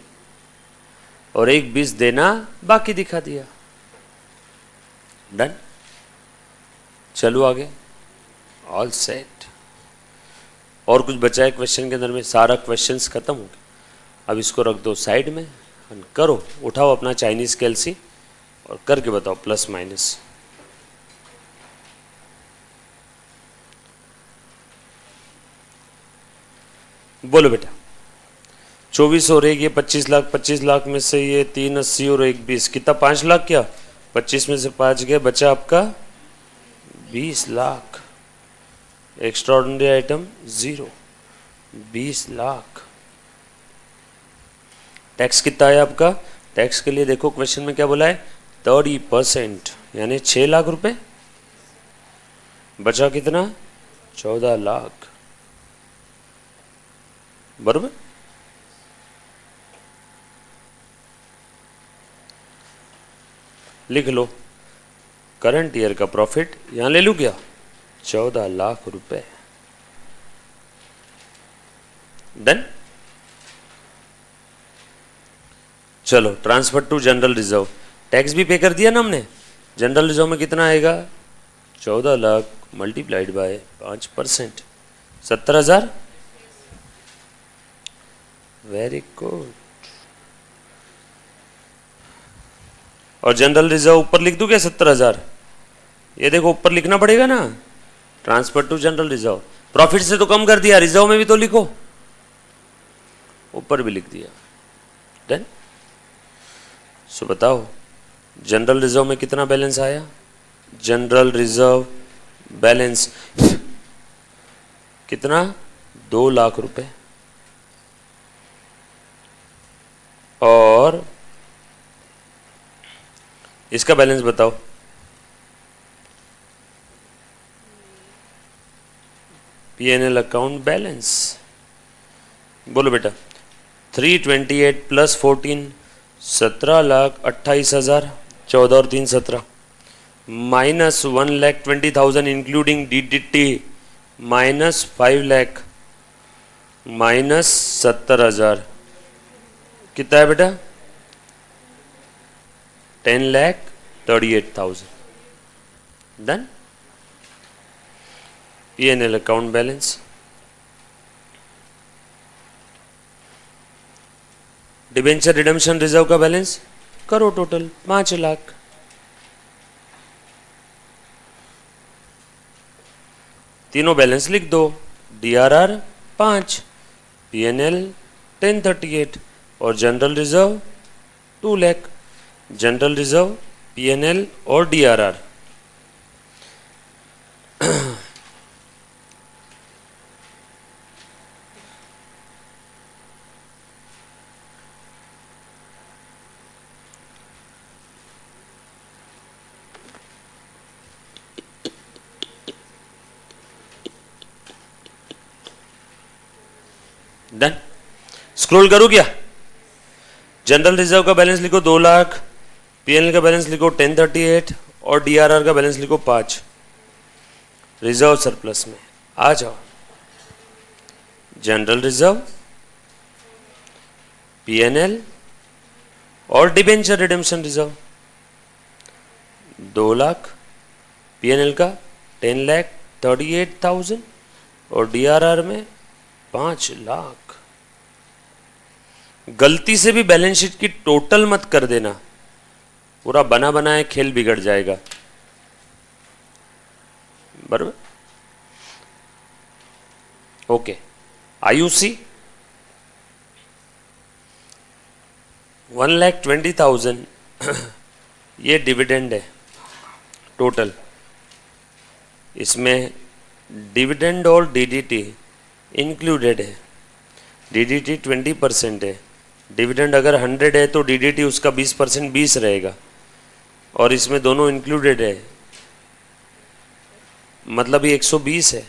[SPEAKER 1] और 1,20 देना बाकी दिखा दिया। डन। चलो आगे। All set. और कुछ बचा है क्वेश्चन के अंदर में? सारा क्वेश्चंस खत्म हो गए। अब इसको रख दो साइड में, करो, उठाओ अपना चाइनीज कैलसी और करके बताओ प्लस माइनस। बोलो बेटा। 24 और 1 ये 25 लाख, 25 लाख में से ये 380 और 1 20 कितना? 5 लाख। क्या 25 में से 5 गए, बचा आपका 20 lakh. Extraordinary item 0, 20 lakh. Tax कितना है आपका? टैक्स के लिए देखो क्वेश्चन में क्या बोला है, 30%, यानी 6 लाख रुपए। बचा कितना? 14 लाख। बराबर। लिख लो करंट ईयर का प्रॉफिट, यहां ले लू क्या? 14 लाख रुपए। डन। चलो transfer to general reserve, tax भी पे कर दिया ना हमने। जनरल रिजर्व में कितना आएगा? 14 lakh multiplied by 5%, 70,000। Very good. और जनरल रिजर्व ऊपर लिख दूं क्या? 70,000। ये देखो ऊपर लिखना पड़ेगा ना, transfer to general reserve. Profit से तो कम कर दिया, रिजर्व में भी तो लिखो, ऊपर भी लिख दिया। डन। सो बताओ जनरल रिजर्व में कितना बैलेंस आया? जनरल रिजर्व बैलेंस कितना? 2 लाख रुपए। और इसका बैलेंस बताओ। पीएनएल अकाउंट बैलेंस बोलो बेटा। 328 प्लस 14 17,28,000, 14 और 3 17, minus 1,20,000 including DDT, minus 5 lakh, minus 70,000। कितना है बेटा? 10,38,000। Done. PNL account balance. Debenture redemption reserve का बैलेंस करो टोटल 5 लाख। तीनों बैलेंस लिख दो। DRR 5, PNL 1038 और general reserve 2 lakh. General reserve, PNL और DRR। डन। स्क्रॉल करूं क्या? जनरल रिजर्व का बैलेंस लिखो 2 लाख, PNL का बैलेंस लिखो 1038 और DRR का बैलेंस लिखो 5। रिजर्व सरप्लस में आ जाओ। जनरल रिजर्व, PNL और debenture redemption reserve 2 lakh, PNL का 10,38,000 और DRR में 5 लाख। गलती से भी बैलेंस शीट की टोटल मत कर देना, पूरा बना बनाए खेल बिगड़ जाएगा। बराबर? ओके। IUC 1,20,000 ये डिविडेंड है टोटल। इसमें डिविडेंड और DDT इंक्लूडेड है। DDT 20% है। डिविडेंड अगर 100 है तो DDT उसका 20% 20 रहेगा, और इसमें दोनों इंक्लूडेड है, मतलब ये 120 है।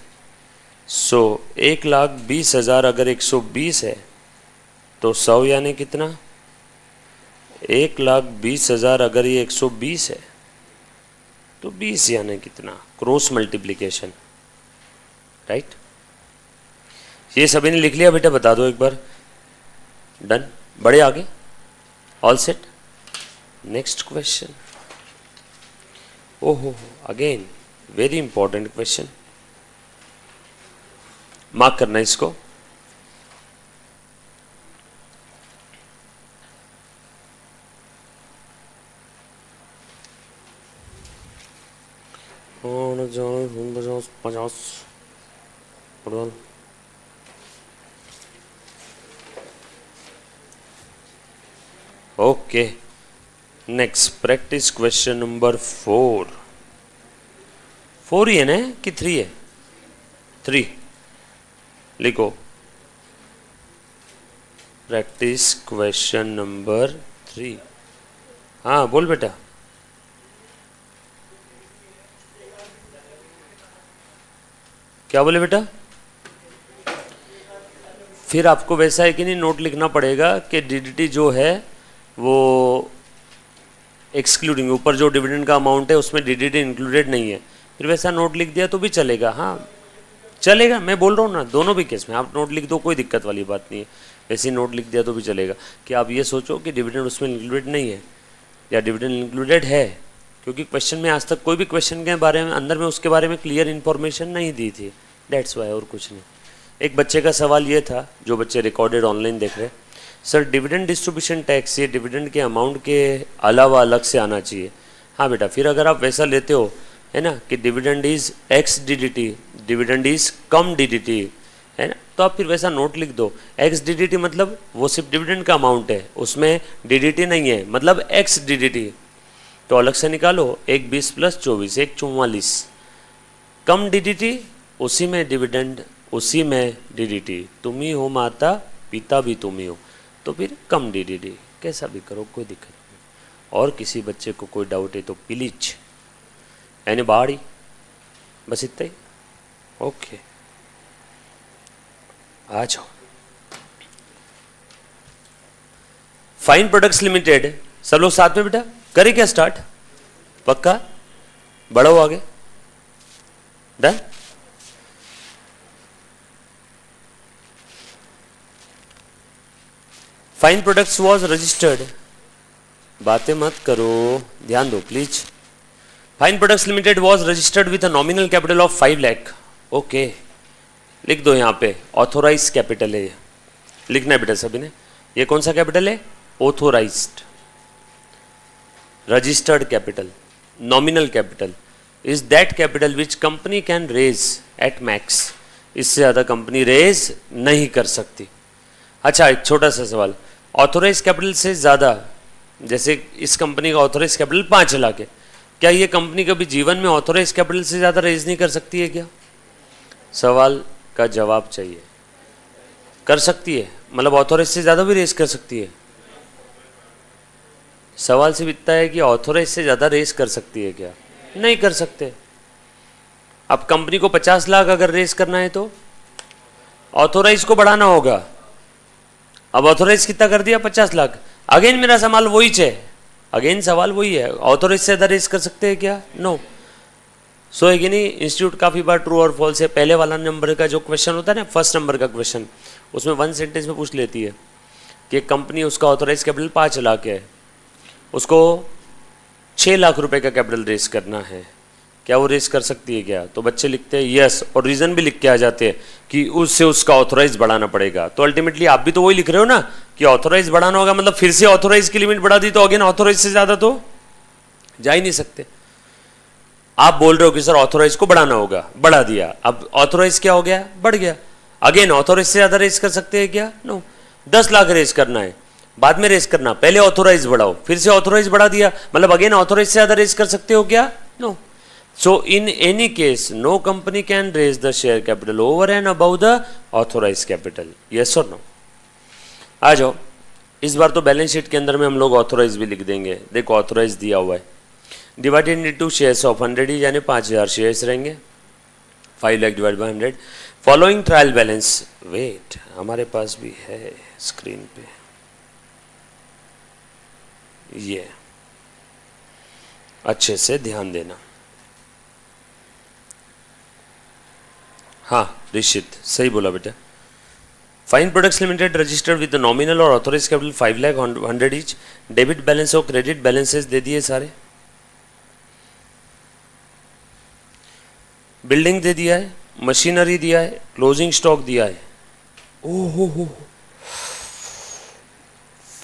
[SPEAKER 1] सो 1,20,000 अगर 120 है तो 100 यानी कितना? 1,20,000 अगर ये 120 है तो 20 यानी कितना? Cross multiplication, right? ये सभी ने लिख लिया बेटा? बता दो एक बार। डन। बड़े आगे। All set. Next question. ओहो, again very important question, mark करना इसको। Okay, next practice question number 4। 4 ही है ना कि 3 है? 3 लिखो। Practice question number 3। हाँ बोल बेटा। क्या बोले बेटा? फिर आपको वैसा है कि नहीं, नोट लिखना पड़ेगा कि DDT जो है वो एक्सक्लूडिंग, ऊपर जो डिविडेंड का अमाउंट है उसमें DDT इंक्लूडेड नहीं है। फिर वैसा नोट लिख दिया तो भी चलेगा। हाँ चलेगा, मैं बोल रहा हूँ ना, दोनों भी केस में आप नोट लिख दो, कोई दिक्कत वाली बात नहीं है। वैसे ही नोट लिख दिया तो भी चलेगा कि आप ये सोचो कि डिविडेंड उसमें इंक्लूडेड नहीं है या डिविडेंड इंक्लूडेड है, क्योंकि क्वेश्चन में आज तक कोई भी क्वेश्चन के बारे में अंदर में उसके बारे में क्लियर इन्फॉर्मेशन नहीं दी थी, डेट्स वाई, और कुछ नहीं। एक बच्चे का सवाल ये था, जो बच्चे रिकॉर्डेड ऑनलाइन देख रहे हैं, सर डिविडेंड डिस्ट्रीब्यूशन टैक्स ये डिविडेंड के अमाउंट के अलावा अलग से आना चाहिए। हाँ बेटा, फिर अगर आप वैसा लेते हो है ना कि dividend is x DDT, dividend is come DDT, है ना, तो आप फिर वैसा नोट लिख दो। एक्स DDT मतलब वो सिर्फ डिविडेंड का अमाउंट है, उसमें DDT नहीं है, मतलब एक्स DDT। तो अलग से निकालो, 1 20 + 24 1 44। कम DDT उसी में डिविडेंड, उसी में DDT। तुम ही हो माता, पिता भी तुम ही हो, तो फिर कम DDT। कैसा भी करो, कोई दिक्कत नहीं। और किसी बच्चे को कोई डाउट है तो प्लीज, एनीबॉडी, बस इतना ही। ओके, आ जाओ। फाइन प्रोडक्ट्स लिमिटेड, सब लोग साथ में बेटा, करें क्या स्टार्ट? पक्का? बढ़ो आगे। Done. Fine products was registered, बातें मत करो, ध्यान दो please. Fine products limited was registered with a nominal capital of 5 lakh. Okay, लिख दो यहाँ पे, ऑथोराइज कैपिटल है ये, लिखना है बेटा सभी ने। ये कौन सा कैपिटल है? Authorised. Registered capital, nominal capital, is that capital which company can raise at max. इससे ज़्यादा कंपनी रेज नहीं कर सकती। अच्छा, एक छोटा सा सवाल, ऑथोराइज कैपिटल से ज़्यादा, जैसे इस कंपनी का ऑथोराइज कैपिटल 5 लाख है, क्या ये कंपनी कभी जीवन में ऑथोराइज कैपिटल से ज़्यादा रेज नहीं कर सकती है क्या? सवाल का जवाब चाहिए। कर सकती है, मतलब ऑथोराइज से ज़्यादा भी रेज कर सकती है। सवाल सिर्फ इतना है कि ऑथोराइज से ज़्यादा रेज कर सकती है क्या? नहीं कर सकते। अब कंपनी को 50 लाख अगर रेज करना है तो ऑथोराइज को बढ़ाना होगा। अब ऑथोराइज कितना कर दिया? 50 लाख। अगेन मेरा सवाल वही है, अगेन सवाल वही है, ऑथोराइज से ज़्यादा रेज कर सकते हैं क्या? नो। सो है कि नहीं, इंस्टीट्यूट काफ़ी बार ट्रू और फॉल्स है। पहले वाला नंबर का जो क्वेश्चन होता है ना, फर्स्ट नंबर का क्वेश्चन, उसमें 1 सेंटेंस में पूछ लेती है कि एक कंपनी, उसका ऑथोराइज कैपिटल 5 लाख है, उसको 6 लाख रुपए का कैपिटल रेस करना है, क्या वो रेस कर सकती है क्या? तो बच्चे लिखते हैं यस, और रीज़न भी लिख के आ जाते हैं कि उससे उसका ऑथोराइज बढ़ाना पड़ेगा। तो अल्टीमेटली आप भी तो वही लिख रहे हो ना कि ऑथोराइज बढ़ाना होगा, मतलब फिर से ऑथोराइज की लिमिट बढ़ा दी, तो अगेन ऑथोराइज से ज़्यादा तो जा ही नहीं सकते। आप बोल रहे हो कि सर ऑथोराइज को बढ़ाना होगा, बढ़ा दिया, अब ऑथोराइज क्या हो गया? बढ़ गया। अगेन ऑथोराइज से ज़्यादा रेस कर सकते हैं क्या? नो। 10 लाख रेस करना है, बाद में रेस करना, पहले ऑथोराइज बढ़ाओ, फिर से ऑथोराइज बढ़ा दिया, मतलब अगेन ऑथोराइज से ज़्यादा रेस कर सकते हो क्या? No. So in any case, no company can raise the share capital over and above the authorized capital. Yes or no? आ जाओ, इस बार तो बैलेंस शीट के अंदर में हम लोग ऑथोराइज भी लिख देंगे। देखो ऑथोराइज दिया हुआ है, डिवाइडेड इनटू शेयर्स ऑफ 100 ही, यानी 5000 शेयर्स रहेंगे। 5 लाख divide by 100। Following trial balance, wait हमारे पास भी है स्क्रीन पे, ये अच्छे से ध्यान देना। हाँ रिशित सही बोला बेटा। Fine products limited registered with the nominal और authorise capital 5 lakh 100 each. Debit balance और क्रेडिट बैलेंसेस दे दिए सारे। बिल्डिंग दे दिया है, मशीनरी दिया है, क्लोजिंग स्टॉक दिया है। ओहो,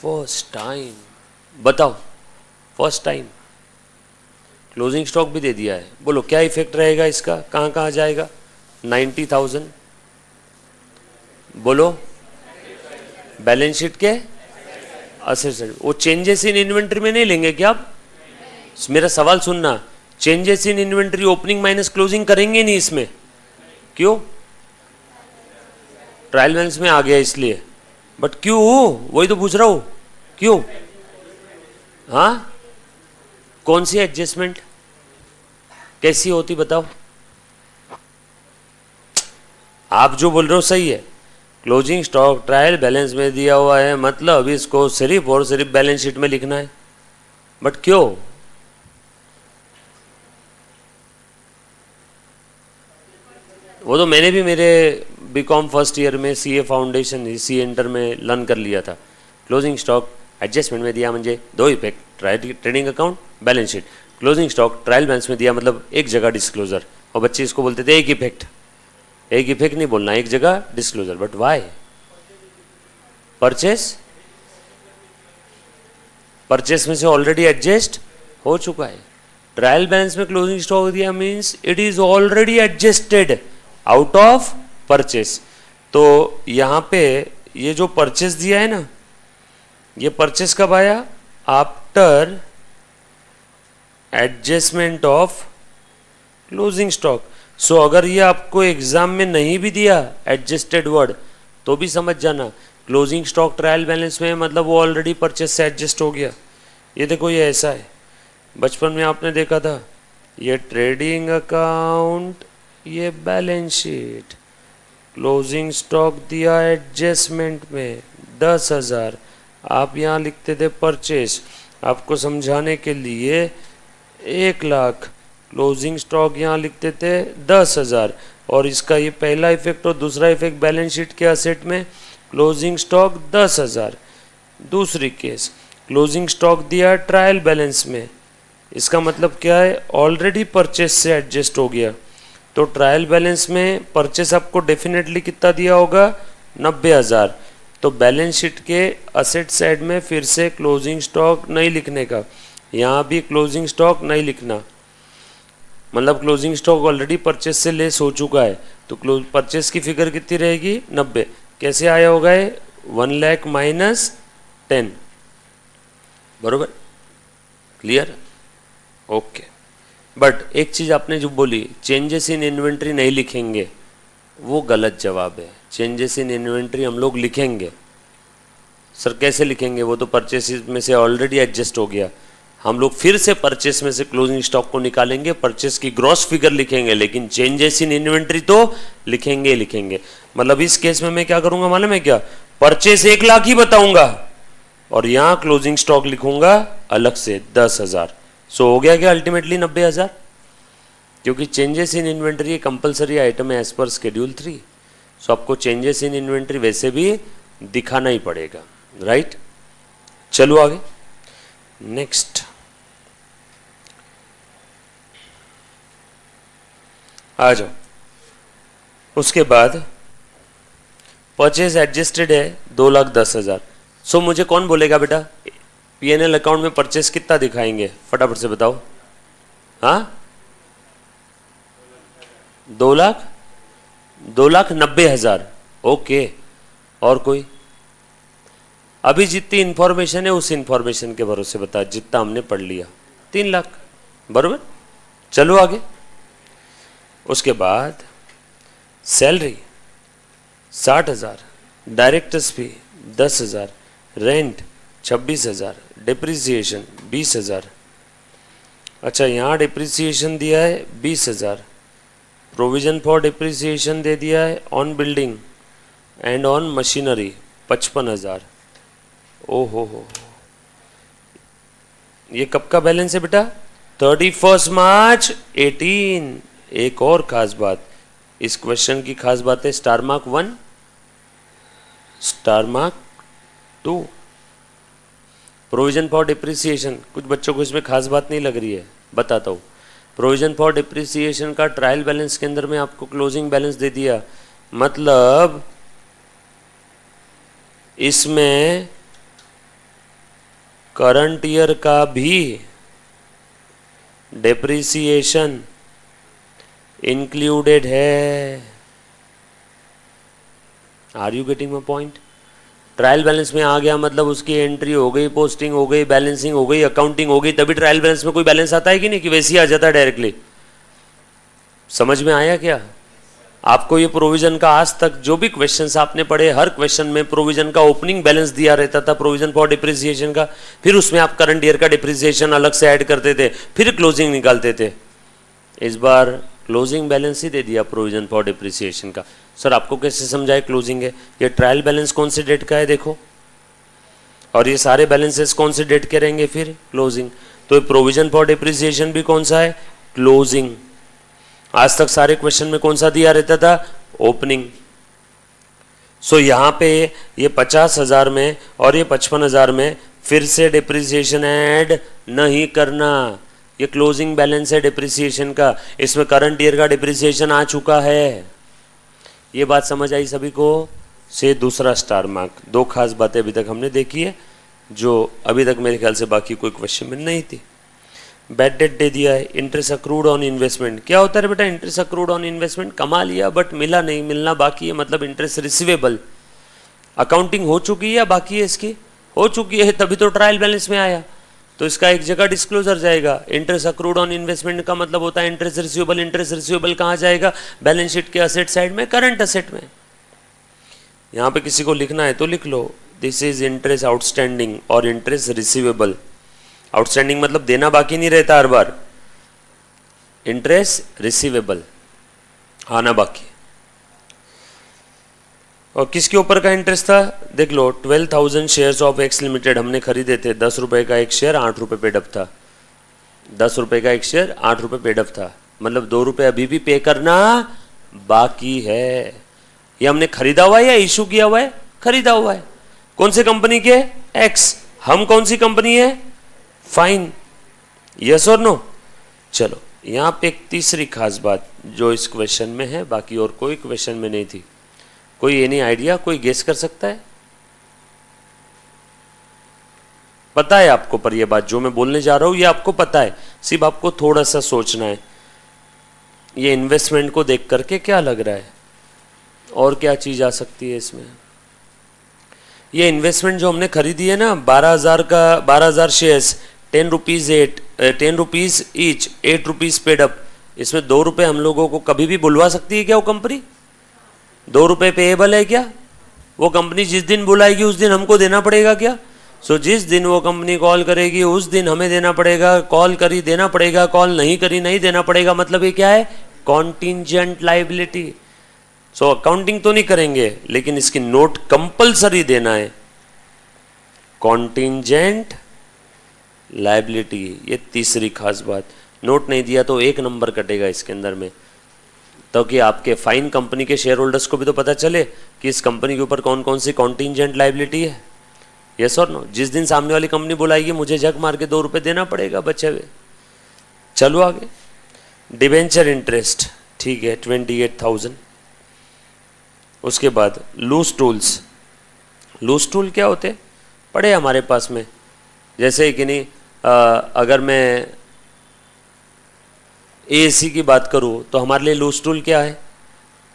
[SPEAKER 1] फर्स्ट टाइम, बताओ फर्स्ट टाइम क्लोजिंग स्टॉक भी दे दिया है। बोलो क्या इफेक्ट रहेगा इसका, कहाँ कहाँ जाएगा? 90,000। बोलो बैलेंस शीट के असेट। वो चेंजेस इन इन्वेंट्री में नहीं लेंगे क्या आप? मेरा सवाल सुनना, changes in inventory opening minus closing करेंगे नहीं इसमें, क्यों? ट्रायल बैलेंस में आ गया इसलिए, बट क्यों? वही तो पूछ रहा हूं, क्यों? हाँ, कौन सी एडजस्टमेंट कैसी होती बताओ? आप जो बोल रहे हो सही है, क्लोजिंग स्टॉक ट्रायल बैलेंस में दिया हुआ है, मतलब इसको सिर्फ और सिर्फ बैलेंस शीट में लिखना है, बट क्यों? वो तो मैंने भी मेरे बीकॉम फर्स्ट ईयर में सीए फाउंडेशन सी इंटर में लर्न कर लिया था। क्लोजिंग स्टॉक एडजस्टमेंट में दिया म्हणजे 2 effect, trading account, balance sheet. Closing stock trial balance में दिया मतलब एक जगह डिस्क्लोजर, और बच्चे इसको बोलते थे एक इफेक्ट। एक इफेक्ट नहीं बोलना, एक जगह डिस्क्लोजर। But why? परचेस में से ऑलरेडी एडजस्ट हो चुका है। ट्रायल बैलेंस में क्लोजिंग स्टॉक दिया means it is already adjusted out of purchase. तो यहां पे ये जो परचेस दिया है ना, ये परचेस कब आया? After adjustment of closing stock. So अगर ये आपको एग्जाम में नहीं भी दिया एडजस्टेड वर्ड, तो भी समझ जाना क्लोजिंग स्टॉक ट्रायल बैलेंस में मतलब वो ऑलरेडी परचेस से एडजस्ट हो गया। ये देखो ये ऐसा है, बचपन में आपने देखा था, ये ट्रेडिंग अकाउंट, ये बैलेंस शीट, क्लोजिंग स्टॉक दिया एडजस्टमेंट में 10,000, आप यहाँ लिखते थे परचेस, आपको समझाने के लिए 1 लाख, क्लोजिंग स्टॉक यहाँ लिखते थे 10,000, और इसका ये पहला इफेक्ट और दूसरा इफेक्ट बैलेंस शीट के असेट में क्लोजिंग स्टॉक 10,000। दूसरी केस क्लोजिंग स्टॉक दिया ट्रायल बैलेंस में, इसका मतलब क्या है? ऑलरेडी परचेस से एडजस्ट हो गया। तो ट्रायल बैलेंस में परचेस आपको डेफिनेटली कितना दिया होगा? 90,000। तो बैलेंस शीट के असेट साइड में फिर से क्लोजिंग स्टॉक नहीं लिखने का, यहाँ भी क्लोजिंग स्टॉक नहीं लिखना। 90,000 मतलब क्लोजिंग स्टॉक ऑलरेडी परचेस से लेस हो चुका है, तो परचेस की फिगर कितनी रहेगी 90। कैसे आया होगा ये 1 लाख माइनस 10, बरोबर, क्लियर, ओके। बट एक चीज़ आपने जो बोली चेंजेस इन इन्वेंट्री नहीं लिखेंगे, वो गलत जवाब है। चेंजेस इन इन्वेंट्री हम लोग लिखेंगे। सर कैसे लिखेंगे, वो तो परचेस में से ऑलरेडी एडजस्ट हो गया। हम लोग फिर से परचेस में से क्लोजिंग स्टॉक को निकालेंगे, परचेस की ग्रॉस फिगर लिखेंगे, लेकिन चेंजेस इन इन्वेंट्री तो लिखेंगे लिखेंगे। मतलब इस केस में मैं क्या करूंगा मालूम है क्या, परचेस 1 लाख ही बताऊंगा और यहां क्लोजिंग स्टॉक लिखूंगा अलग से 10,000। सो हो गया क्या अल्टीमेटली 90,000, क्योंकि changes in inventory compulsory item है एज पर शेड्यूल 3। सो आपको चेंजेस इन इन्वेंट्री वैसे भी दिखाना ही पड़ेगा, राइट। चलो आगे नेक्स्ट, आ जाओ। उसके बाद परचेज एडजस्टेड है 2,10,000। सो मुझे कौन बोलेगा बेटा पीएनएल अकाउंट में परचेज कितना दिखाएंगे, फटाफट से बताओ। हाँ 2,90,000, ओके। और कोई अभी जितनी इंफॉर्मेशन है उस इंफॉर्मेशन के भरोसे बता, जितना हमने पढ़ लिया 3 लाख, बरोबर। चलो आगे। उसके बाद सैलरी 60,000, डायरेक्टर्स फी 10,000, रेंट 26,000, डिप्रिसिएशन 20,000। अच्छा यहाँ डिप्रिसिएशन दिया है 20,000, प्रोविजन फॉर डिप्रिसिएशन दे दिया है on building and on machinery 55,000। ओहो हो, ये कब का बैलेंस है बेटा 31 मार्च 18। एक और खास बात, इस क्वेश्चन की खास बात है star mark 1, star mark 2, provision for depreciation. कुछ बच्चों को इसमें खास बात नहीं लग रही है, बताता हूँ। प्रोविजन फॉर डिप्रिसिएशन का ट्रायल बैलेंस के अंदर में आपको क्लोजिंग बैलेंस दे दिया, मतलब इसमें करंट ईयर का भी डिप्रिसिएशन इंक्लूडेड है। Are you getting my point. Trial balance में आ गया मतलब उसकी एंट्री हो गई, पोस्टिंग हो गई, बैलेंसिंग हो गई, अकाउंटिंग हो गई, तभी ट्रायल बैलेंस में कोई बैलेंस आता है कि नहीं, कि वैसे ही आ जाता है डायरेक्टली। समझ में आया क्या आपको। ये प्रोविजन का आज तक जो भी क्वेश्चंस आपने पढ़े, हर क्वेश्चन में प्रोविजन का ओपनिंग बैलेंस दिया रहता था, प्रोविजन फॉर डिप्रिसिएशन का, फिर उसमें आप करंट ईयर का डिप्रिसिएशन अलग से ऐड करते थे, फिर क्लोजिंग निकालते थे। इस बार क्लोजिंग बैलेंस ही दे दिया प्रोविजन फॉर डिप्रिसिएशन का। सर आपको कैसे समझाए क्लोजिंग है, ये ट्रायल बैलेंस कौन से डेट का है देखो, और ये सारे बैलेंसेस कौन से डेट के रहेंगे फिर क्लोजिंग। तो ये प्रोविजन फॉर डिप्रिसिएशन भी कौन सा है, क्लोजिंग। आज तक सारे क्वेश्चन में कौन सा दिया रहता था, ओपनिंग। सो यहाँ पे ये 50,000 में और ये 55,000 में फिर से डिप्रिसिएशन ऐड नहीं करना, ये क्लोजिंग बैलेंस है डिप्रिसिएशन का, इसमें करंट ईयर का डिप्रिसिएशन आ चुका है। ये बात समझ आई सभी को। से दूसरा स्टार मार्क, दो खास बातें अभी तक हमने देखी है जो अभी तक मेरे ख्याल से बाकी कोई क्वेश्चन में नहीं थी। बैड डेट दे दिया है, इंटरेस्ट अक्रूड ऑन इन्वेस्टमेंट। क्या होता है बेटा इंटरेस्ट अक्रूड ऑन इन्वेस्टमेंट, कमा लिया बट मिला नहीं, मिलना बाकी है, मतलब इंटरेस्ट रिसीवेबल। अकाउंटिंग हो चुकी है या बाकी है इसकी, हो चुकी है, तभी तो ट्रायल बैलेंस में आया। तो इसका एक जगह डिस्क्लोजर जाएगा। इंटरेस्ट अक्रूड ऑन इन्वेस्टमेंट का मतलब होता है इंटरेस्ट रिसीवेबल। इंटरेस्ट रिसीवेबल कहाँ जाएगा, बैलेंस शीट के असेट साइड में, करंट असेट में। यहाँ पे किसी को लिखना है तो लिख लो, दिस इज इंटरेस्ट आउटस्टैंडिंग और इंटरेस्ट रिसीवेबल। आउटस्टैंडिंग मतलब देना बाकी नहीं रहता हर बार, इंटरेस्ट रिसीवेबल आना बाकी। और किसके ऊपर का इंटरेस्ट था देख लो, 12,000 शेयर्स ऑफ एक्स लिमिटेड हमने खरीदे थे, 10 रुपए का एक शेयर 8 रुपए पेड अप था। 10 रुपए का एक शेयर 8 रुपए पेड अप था, मतलब 2 रुपए अभी भी पे करना बाकी है। ये हमने खरीदा हुआ है या इशू किया हुआ है, खरीदा हुआ है। कौन सी कंपनी के, एक्स। हम कौन सी कंपनी है, फाइन। यस और नो। चलो यहां पे एक तीसरी खास बात जो इस क्वेश्चन में है, बाकी और कोई क्वेश्चन में नहीं थी। कोई एनी आइडिया, कोई गेस कर सकता है, पता है आपको, पर ये बात जो मैं बोलने जा रहा हूं ये आपको पता है, सिर्फ आपको थोड़ा सा सोचना है। ये इन्वेस्टमेंट को देख करके क्या लग रहा है, और क्या चीज़ आ सकती है इसमें? ये इन्वेस्टमेंट जो हमने खरीदी है ना 12,000 का, 12,000 shares, 10 rupees each, 8 rupees paid up, इसमें 2 रुपये हम लोगों को कभी भी बुलवा सकती है क्या वो कंपनी? 2 रुपये पेएबल है क्या? वो कंपनी जिस दिन बुलाएगी उस दिन हमको देना पड़ेगा क्या? जिस दिन वो कंपनी कॉल करेगी उस दिन हमें देना पड़ेगा, कॉल करी देना पड़ेगा, कॉल नहीं करी नहीं देना पड़ेगा, मतलब ये क्या है? Contingent liability. अकाउंटिंग तो नहीं करेंगे लेकिन इसकी नोट कंपलसरी देना है, कॉन्टिंजेंट लाइबिलिटी। ये तीसरी खास बात, नोट नहीं दिया तो 1 नंबर कटेगा इसके अंदर में, तो कि आपके फाइन कंपनी के शेयर होल्डर्स को भी तो पता चले कि इस कंपनी के ऊपर कौन कौन सी कॉन्टिंजेंट लाइबिलिटी है। यस और नो? जिस दिन सामने वाली कंपनी बुलाएगी मुझे झक मार के 2 रुपये देना पड़ेगा बचे हुए। चलो आगे, डिबेंचर इंटरेस्ट, ठीक है 28,000। उसके बाद लूज टूल्स। लूज टूल क्या होते? पड़े हमारे पास में, जैसे कि नहीं अगर मैं एसी की बात करूँ तो हमारे लिए लूज टूल क्या है?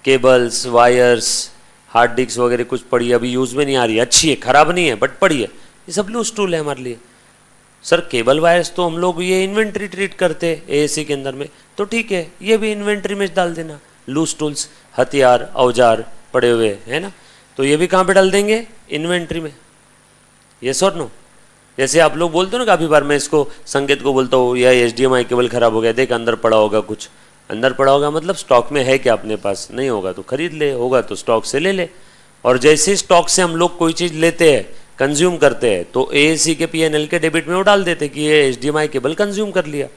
[SPEAKER 1] केबल्स, वायर्स, हार्ड डिस्क वगैरह कुछ पड़ी है, अभी यूज़ में नहीं आ रही है, अच्छी है, ख़राब नहीं है बट पड़ी है, ये सब लूज टूल है हमारे लिए। सर केबल वायर्स तो हम लोग ये इन्वेंट्री ट्रीट करते हैं एसी के अंदर में, तो ठीक है ये भी इन्वेंट्री में डाल देना। लूज टूल्स, हथियार, औजार पड़े हुए है ना, तो ये भी कहाँ पे डाल देंगे? इन्वेंट्री में। यस और नो? जैसे आप लोग बोलते हो ना, काफ़ी बार मैं इसको संकेत को बोलता हूँ, या HDMI केबल खराब हो गया, देख अंदर पड़ा होगा कुछ, अंदर पड़ा होगा मतलब स्टॉक में है क्या अपने पास? नहीं होगा तो खरीद ले, होगा तो स्टॉक से ले ले। और जैसे स्टॉक से हम लोग कोई चीज़ लेते हैं, कंज्यूम करते हैं, तो AAC के P&L के डेबिट में वो डाल देते कि ये HDMI केबल कंज्यूम कर लिया।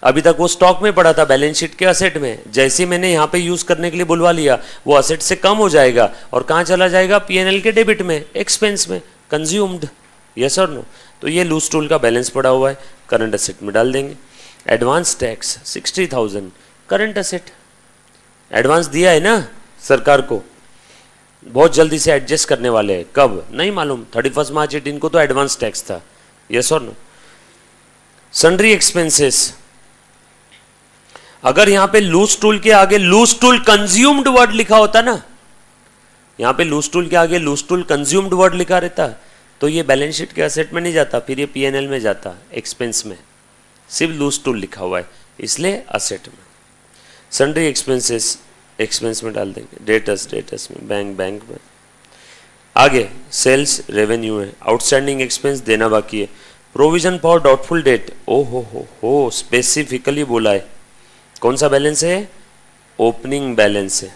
[SPEAKER 1] अभी तक वो स्टॉक में पड़ा था, बैलेंस शीट के असेट में, जैसे ही मैंने यहाँ पे यूज़ करने के लिए बुलवा लिया वो असेट से कम हो जाएगा और कहाँ चला जाएगा? P&L के डेबिट में, एक्सपेंस में, कंज्यूम्ड। यस और नो? तो ये लूज टूल का बैलेंस पड़ा हुआ है, करंट असेट में डाल देंगे। Advance tax 60,000, current asset, advance दिया है ना सरकार को, बहुत जल्दी से एडजस्ट करने वाले हैं, कब नहीं मालूम, 31 मार्च 18 को तो एडवांस टैक्स था। यस और नो? सन्ड्री एक्सपेंसेस, अगर यहां पे लूज टूल के आगे लूज टूल कंज्यूम्ड वर्ड लिखा होता ना, यहां पे लूज टूल के आगे लूज टूल कंज्यूम्ड वर्ड लिखा रहता तो ये बैलेंस शीट के असेट में नहीं जाता, फिर ये P&L में जाता, एक्सपेंस में। सिर्फ लूज टूल लिखा हुआ है इसलिए असेट में। सन्ड्री एक्सपेंसेस एक्सपेंस में डाल देंगे, डेटर्स में, बैंक में। आगे सेल्स रेवेन्यू है, आउटस्टैंडिंग एक्सपेंस देना बाकी है, प्रोविजन फॉर डाउटफुल डेट, ओ हो स्पेसिफिकली बोला है, कौन सा बैलेंस है? ओपनिंग बैलेंस है।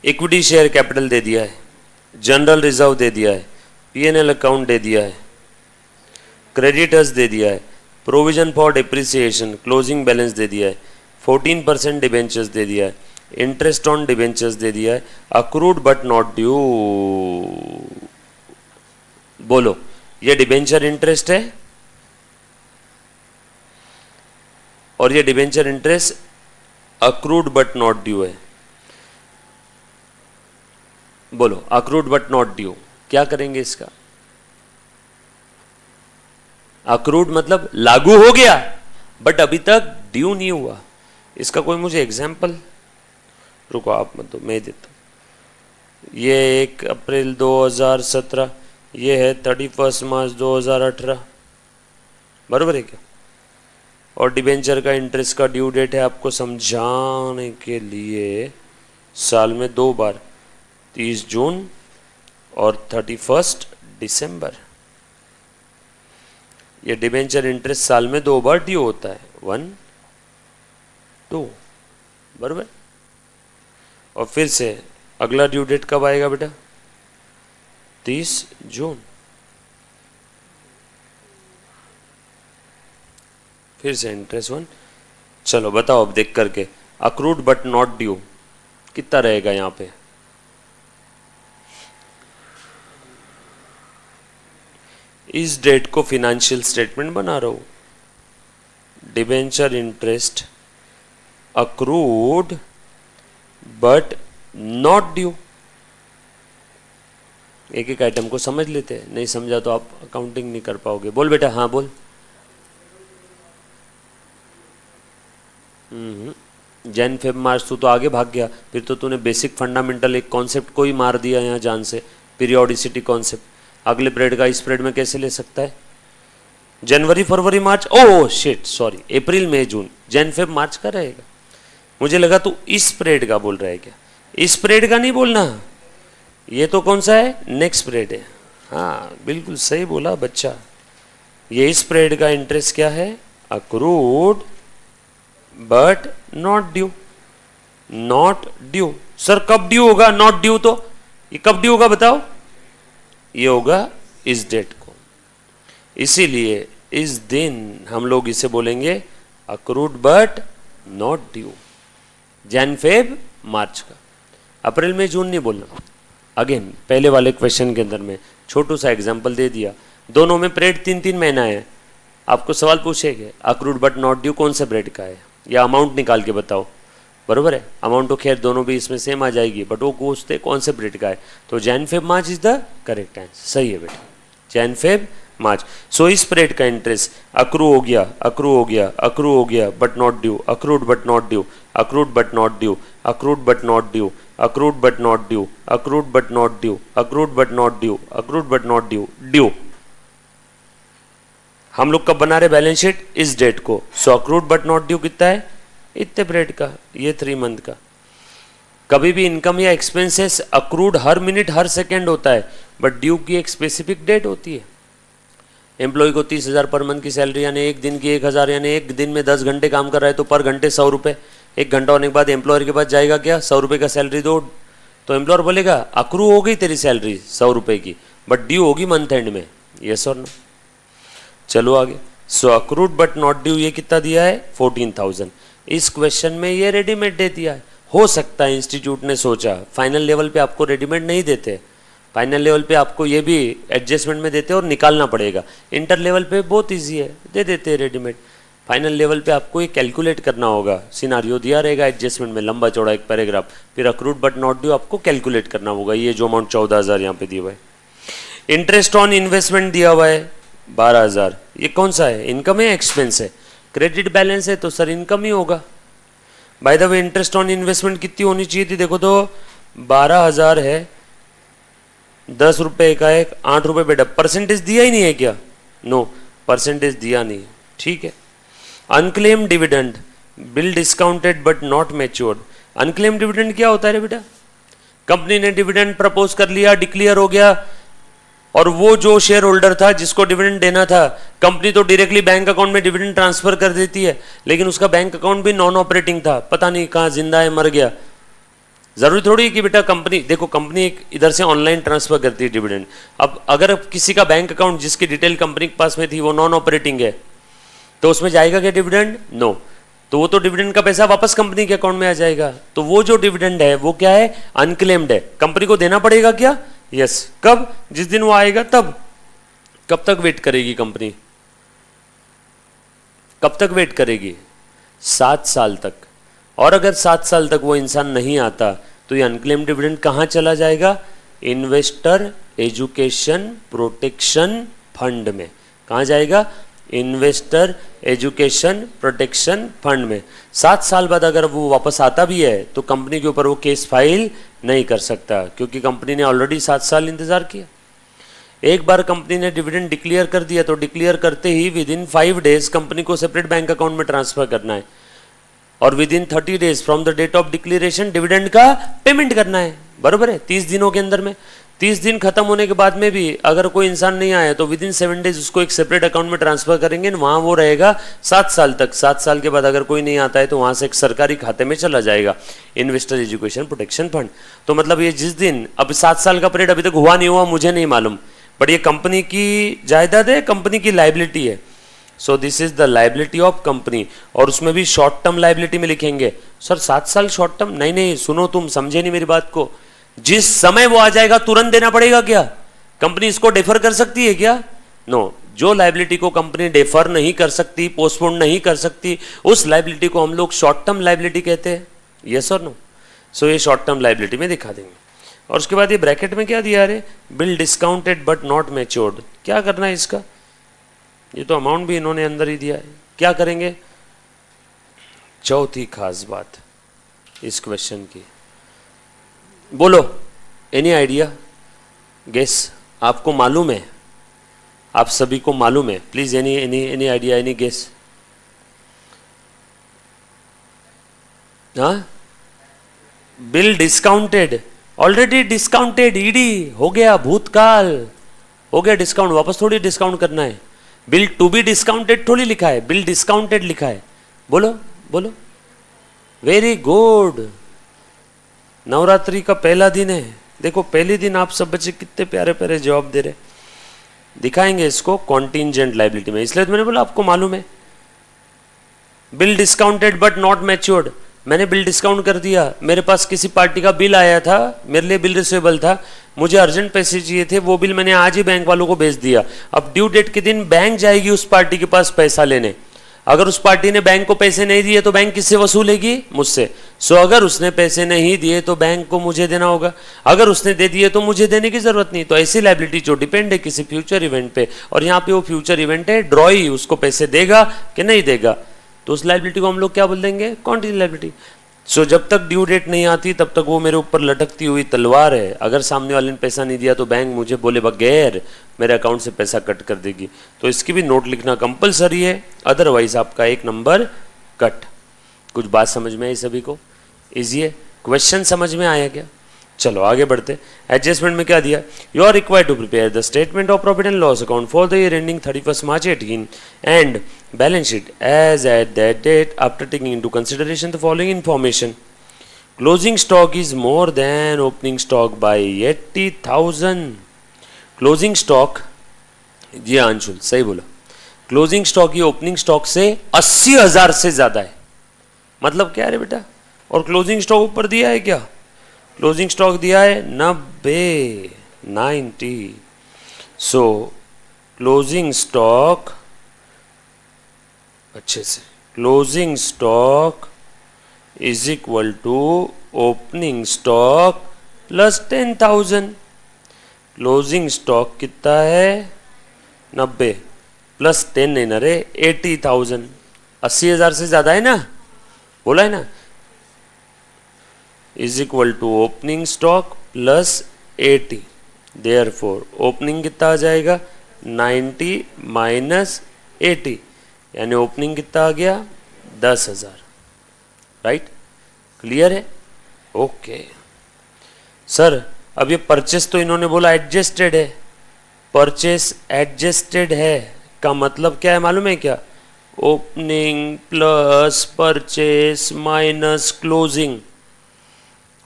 [SPEAKER 1] इक्विटी शेयर कैपिटल दे दिया है, जनरल रिजर्व दे दिया है, P&L अकाउंट दे दिया है, क्रेडिटर्स दे दिया है, provision for depreciation, closing balance दे दिया है, 14% डिबेंचर्स दे दिया है, इंटरेस्ट ऑन डिबेंचर्स दे दिया है, अक्रूड बट नॉट ड्यू। बोलो, ये डिबेंचर इंटरेस्ट है और ये debenture interest accrued but not due है। बोलो, अक्रूड बट नॉट ड्यू, क्या करेंगे इसका? अक्रूड मतलब लागू हो गया बट अभी तक ड्यू नहीं हुआ। इसका कोई मुझे एग्जाम्पल, रुको आप मत दो, मैं देता हूं। ये 1 अप्रैल 2017, ये है 31 मार्च 2018, बराबर है क्या? और डिबेंचर का इंटरेस्ट का ड्यू डेट है आपको समझाने के लिए साल में 2 बार, 30 जून और 31 दिसंबर। ये डिबेंचर इंटरेस्ट साल में 2 बार ड्यू होता है, 1, 2, बराबर। और फिर से अगला ड्यू डेट कब आएगा बेटा? 30 जून। फिर से इंटरेस्ट 1। चलो बताओ अब देख करके, अक्रूड बट नॉट ड्यू कितना रहेगा यहां पे? इस डेट को फिनेंशियल स्टेटमेंट बना रहा हूं, debenture interest accrued but not due. एक एक आइटम को समझ लेते हैं, नहीं समझा तो आप अकाउंटिंग नहीं कर पाओगे। बोल बेटा, हाँ बोल। जैन फेब मार्च तू तो आगे भाग गया, फिर तो तूने बेसिक फंडामेंटल एक कॉन्सेप्ट को ही मार दिया यहाँ जान से, पीरियोडिसिटी कॉन्सेप्ट। अगले पीरियड का इस पीरियड में कैसे ले सकता है? जनवरी फरवरी मार्च, ओह शिट सॉरी, अप्रैल मई जून, जैन फेब मार्च का रहेगा। मुझे लगा तू इस पीरियड का बोल रहा है क्या? इस पीरियड का नहीं बोलना, ये तो कौन सा है? नेक्स्ट पीरियड है। हाँ बिल्कुल सही बोला बच्चा, ये इस पीरियड का इंटरेस्ट क्या है? Accrued but not due. Not due sir कब ड्यू होगा? नॉट ड्यू तो ये कब ड्यू होगा बताओ? ये होगा इस डेट को, इसीलिए इस दिन हम लोग इसे बोलेंगे accrued but not due. Jan Feb March का, अप्रैल में जून नहीं बोलना। अगेन पहले वाले क्वेश्चन के अंदर में छोटू सा एग्जांपल दे दिया, दोनों में पीरियड 3-3 महीना है। आपको सवाल पूछेंगे अक्रूड बट नॉट ड्यू कौन से पीरियड का है, या अमाउंट निकाल के बताओ, बरोबर है। अमाउंट तो खैर दोनों भी इसमें सेम आ जाएगी, बट वो पूछते कौन से पीरियड का है, तो Jan Feb March is the correct answer. सही है बेटा, जैन फेब मार्च। सो इस पीरियड का इंटरेस्ट अक्रू हो गया, अक्रू हो गया, अक्रू हो गया but not due, accrued but not due, accrued but not due, accrued but not due, accrued but not due, accrued but not due, accrued but not due, accrued but not due, due. हम लोग कब बना रहे बैलेंस शीट? इस डेट को। सो अक्रूड बट नॉट ड्यू कितना है? इतने पीरियड का, ये 3 मंथ का। कभी भी इनकम या एक्सपेंसेस अक्रूड हर मिनट हर सेकेंड होता है, बट ड्यू की एक स्पेसिफिक डेट होती है। एम्प्लॉय को 30,000 पर मंथ की सैलरी, यानी एक दिन की 1,000, यानी एक दिन में 10 घंटे काम कर रहा है तो पर घंटे 100 रुपये। 1 घंटा होने के बाद एम्प्लॉयर के पास जाएगा क्या? 100 रुपये का सैलरी दो, तो एम्प्लॉयर बोलेगा अक्रू हो गई तेरी सैलरी 100 रुपये की, बट ड्यू होगी मंथ एंड में। यस और नो? चलो आगे। सो अक्रूड बट नॉट ड्यू ये कितना दिया है? 14,000। इस क्वेश्चन में ये रेडीमेड दे दिया है। हो सकता है इंस्टीट्यूट ने सोचा फाइनल लेवल पे आपको रेडीमेड नहीं देते, फाइनल लेवल पे आपको ये भी एडजस्टमेंट में देते और निकालना पड़ेगा। इंटर लेवल पे बहुत इजी है, दे देते हैं रेडीमेड। फाइनल लेवल पे आपको ये कैलकुलेट करना होगा, सिनारियो दिया रहेगा एडजस्टमेंट में, लंबा चौड़ा एक पैराग्राफ, फिर अक्रूड बट नॉट ड्यू आपको कैलकुलेट करना होगा। ये जो अमाउंट 14,000 यहाँ पे दिया हुआ है। इंटरेस्ट ऑन इन्वेस्टमेंट दिया हुआ है 12,000, ये कौन सा है? इनकम है एक्सपेंस है? क्रेडिट बैलेंस है तो सर इनकम ही होगा। By the way interest on investment कितनी होनी चाहिए थी? देखो तो 12,000 है, 10 रुपये का एक, 8 रुपये बेटा। परसेंटेज दिया ही नहीं है क्या? नो, परसेंटेज दिया नहीं, ठीक है। Unclaim dividend, bill discounted but not matured. Unclaim dividend क्या होता है रे बेटा? कंपनी ने डिविडेंड प्रपोज कर लिया, डिक्लेयर हो गया, और वो जो शेयर होल्डर था जिसको डिविडेंड देना था, कंपनी तो डायरेक्टली बैंक अकाउंट में डिविडेंड ट्रांसफर कर देती है, लेकिन उसका बैंक अकाउंट भी नॉन ऑपरेटिंग था, पता नहीं कहाँ जिंदा है मर गया। जरूरी थोड़ी कि बेटा कंपनी, देखो कंपनी एक इधर से ऑनलाइन ट्रांसफर करती है डिविडेंड। अब अगर किसी का बैंक अकाउंट जिसकी डिटेल कंपनी के पास में थी वो नॉन ऑपरेटिंग है, तो उसमें जाएगा क्या डिविडेंड? नो। तो वो तो डिविडेंड का पैसा वापस कंपनी के अकाउंट में आ जाएगा। तो वो जो डिविडेंड है वो क्या है? अनक्लेम्ड है, कंपनी को देना पड़ेगा क्या? यस। कब? जिस दिन वो आएगा तब। कब तक वेट करेगी कंपनी? कब तक वेट करेगी? 7 साल तक। और अगर 7 साल तक वो इंसान नहीं आता तो ये अनक्लेम डिविडेंड कहाँ चला जाएगा? इन्वेस्टर एजुकेशन प्रोटेक्शन फंड में। कहाँ जाएगा? इन्वेस्टर एजुकेशन प्रोटेक्शन फंड में। 7 साल बाद अगर वो वापस आता भी है तो कंपनी के ऊपर वो केस फाइल नहीं कर सकता, क्योंकि कंपनी ने ऑलरेडी 7 साल इंतजार किया। एक बार कंपनी ने डिविडेंड डिक्लेयर कर दिया तो डिक्लेयर करते ही विद इन 5 डेज कंपनी को सेपरेट बैंक अकाउंट में ट्रांसफर करना है, और within 30 days from the date of declaration dividend का पेमेंट करना है। बराबर है? 30 दिनों के अंदर में। 30 दिन खत्म होने के बाद में भी अगर कोई इंसान नहीं आया तो विद इन 7 डेज उसको एक सेपरेट अकाउंट में ट्रांसफर करेंगे, वहां वो रहेगा 7 साल तक। 7 साल के बाद अगर कोई नहीं आता है तो वहां से एक सरकारी खाते में चला जाएगा, इन्वेस्टर एजुकेशन प्रोटेक्शन फंड। तो मतलब ये जिस दिन, अब 7 साल का पीरियड अभी तक हुआ नहीं हुआ मुझे नहीं मालूम, बट ये कंपनी की जायदाद है, कंपनी की लाइबिलिटी है। So this is the liability of company. और उसमें भी शॉर्ट टर्म लाइबिलिटी में लिखेंगे। सर 7 साल शॉर्ट टर्म? नहीं नहीं, सुनो, तुम समझे नहीं मेरी बात को। जिस समय वो आ जाएगा तुरंत देना पड़ेगा क्या? कंपनी इसको डेफर कर सकती है क्या? नो। जो लाइबिलिटी को कंपनी डेफर नहीं कर सकती, पोस्टपोन नहीं कर सकती, उस लाइबिलिटी को हम लोग शॉर्ट टर्म लाइबिलिटी कहते हैं। यस और नो? सो ये शॉर्ट टर्म लाइबिलिटी में दिखा देंगे। और उसके बाद ये ब्रैकेट में क्या दिया है? Bill discounted but not matured. क्या करना है इसका? ये तो अमाउंट भी इन्होंने अंदर ही दिया है, क्या करेंगे? चौथी खास बात इस क्वेश्चन की, बोलो, एनी आइडिया, गेस? आपको मालूम है, आप सभी को मालूम है, please any any any idea, any guess? हाँ, bill discounted, already discounted, ED हो गया, भूतकाल हो गया डिस्काउंट, वापस थोड़ी डिस्काउंट करना है। बिल टू बी डिस्काउंटेड थोड़ी लिखा है, बिल डिस्काउंटेड लिखा है। बोलो बोलो, वेरी गुड। नवरात्रि का पहला दिन है, देखो पहले दिन आप सब बच्चे कितने प्यारे प्यारे जवाब दे रहे। दिखाएंगे इसको कॉन्टिंजेंट लायबिलिटी में, इसलिए तो मैंने बोला आपको मालूम है। Bill discounted but not matured, मैंने बिल डिस्काउंट कर दिया, मेरे पास किसी पार्टी का बिल आया था, मेरे लिए बिल रिसीवेबल था, मुझे अर्जेंट पैसे चाहिए थे, वो बिल मैंने आज ही बैंक वालों को भेज दिया। अब ड्यू डेट के दिन बैंक जाएगी उस पार्टी के पास पैसा लेने, अगर उस पार्टी ने बैंक को पैसे नहीं दिए तो बैंक किससे वसूलेगी? मुझसे। सो अगर उसने पैसे नहीं दिए तो बैंक को मुझे देना होगा, अगर उसने दे दिए तो मुझे देने की जरूरत नहीं। तो ऐसी लायबिलिटी जो डिपेंड है किसी फ्यूचर इवेंट पे, और यहाँ पे वो फ्यूचर इवेंट है ड्रॉई, उसको पैसे देगा कि नहीं देगा, तो उस लायबिलिटी को हम लोग क्या बोल देंगे? Contingent liability. सो जब तक ड्यू डेट नहीं आती तब तक वो मेरे ऊपर लटकती हुई तलवार है, अगर सामने वाले ने पैसा नहीं दिया तो बैंक मुझे बोले बगैर मेरे अकाउंट से पैसा कट कर देगी। तो इसकी भी नोट लिखना कंपलसरी है, अदरवाइज आपका 1 नंबर कट। कुछ बात समझ में आई सभी को? इजी है, क्वेश्चन समझ में आया क्या? चलो आगे बढ़ते। एडजस्टमेंट में क्या दिया? You are required to prepare the statement of profit and loss account for the year ending 31 March 18 and balance sheet as at that date after taking into consideration the following information. Closing stock is more than opening stock by 80,000। Closing stock, जी अंशुल सही बोला, क्लोजिंग स्टॉक ही ओपनिंग स्टॉक से 80,000 से ज्यादा है। मतलब क्या है बेटा? और क्लोजिंग स्टॉक ऊपर दिया है क्या? क्लोजिंग स्टॉक दिया है 90। सो क्लोजिंग स्टॉक, अच्छे से, closing stock is equal to opening stock plus 10,000। Closing stock कितना है? 90 प्लस 10 नहीं ना रे, 80,000। 80,000 से ज्यादा है ना, बोला है ना, is equal to opening stock plus 80। Therefore opening कितना आ जाएगा? 90 माइनस 80, यानी ओपनिंग कितना आ गया? 10,000। राइट, क्लियर है? ओके सर, अब ये परचेस तो इन्होंने बोला एडजस्टेड है, परचेस एडजस्टेड है का मतलब क्या है मालूम है क्या? Opening plus purchase minus closing.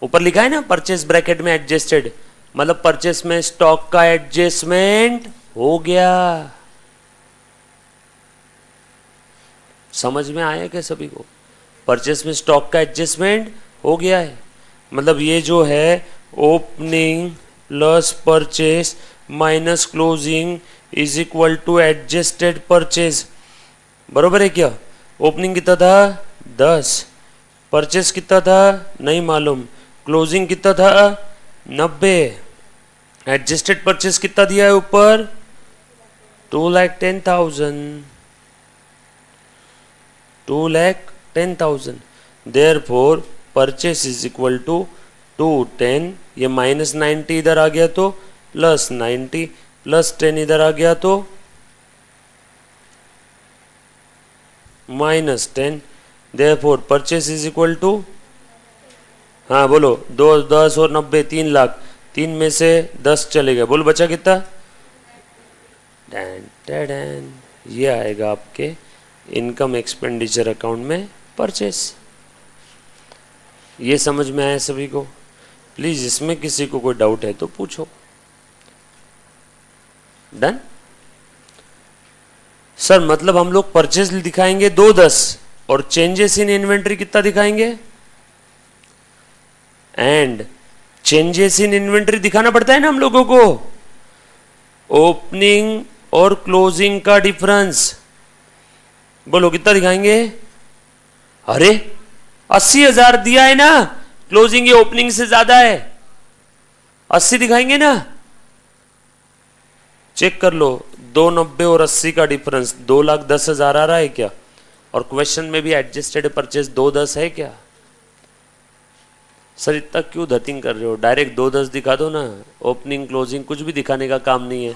[SPEAKER 1] ऊपर लिखा है ना परचेस ब्रैकेट में एडजस्टेड, मतलब परचेस में स्टॉक का एडजस्टमेंट हो गया। समझ में आया क्या सभी को? परचेस में स्टॉक का एडजस्टमेंट हो गया है, मतलब ये जो है opening plus purchase minus closing is equal to adjusted purchase. बरोबर है क्या? ओपनिंग कितना था? 10, परचेस कितना था? नहीं मालूम, क्लोजिंग कितना था? 90। एडजस्टेड परचेस कितना दिया है ऊपर? 2,10,000। 2,10,000। Therefore purchase is equal to 210, ये माइनस 90 इधर आ गया तो प्लस 90, प्लस 10 इधर आ गया तो minus 10। Therefore purchase is equal to, हाँ बोलो, 10 और 90, 3 लाख, 3 में से 10 चले गए, बोलो बचा कितना? डैन डैन, ये आएगा आपके इनकम एक्सपेंडिचर अकाउंट में परचेस। ये समझ में आया सभी को? प्लीज इसमें किसी को कोई डाउट है तो पूछो। डन सर, मतलब हम लोग परचेस दिखाएंगे 210 और चेंजेस इन इन्वेंट्री कितना दिखाएंगे? एंड चेंजेस इन इन्वेंट्री दिखाना पड़ता है ना हम लोगों को, ओपनिंग और क्लोजिंग का डिफरेंस। बोलो कितना दिखाएंगे? अरे 80,000 दिया है ना, क्लोजिंग ये ओपनिंग से ज्यादा है, 80 दिखाएंगे ना। चेक कर लो, 290 और 80 का डिफरेंस 2,10,000 आ रहा है क्या? और क्वेश्चन में भी एडजस्टेड परचेज 210 है क्या? सर इतना क्यों धतिंग कर रहे हो, डायरेक्ट 210 दिखा दो ना, ओपनिंग क्लोजिंग कुछ भी दिखाने का काम नहीं है।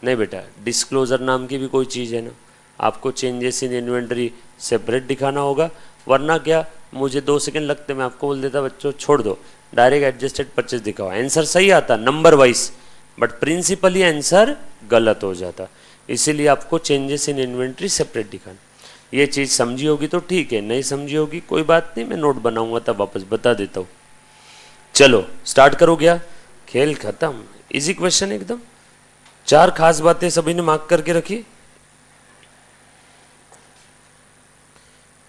[SPEAKER 1] नहीं बेटा, डिस्क्लोजर नाम की भी कोई चीज़ है ना, आपको चेंजेस इन इन्वेंटरी सेपरेट दिखाना होगा, वरना क्या मुझे 2 सेकंड लगते मैं आपको बोल देता बच्चों छोड़ दो, डायरेक्ट एडजस्टेड परचेज दिखाओ, आंसर सही आता number wise, but principally answer गलत हो जाता। इसीलिए आपको चेंजेस इन इन्वेंट्री सेपरेट दिखाना। ये चीज़ समझी होगी तो ठीक है, नहीं समझी होगी कोई बात नहीं, मैं नोट बनाऊंगा तब वापस बता देता हूँ। चलो स्टार्ट करो, गया खेल खत्म, इजी क्वेश्चन एकदम। 4 खास बातें सभी ने मार्क करके रखी,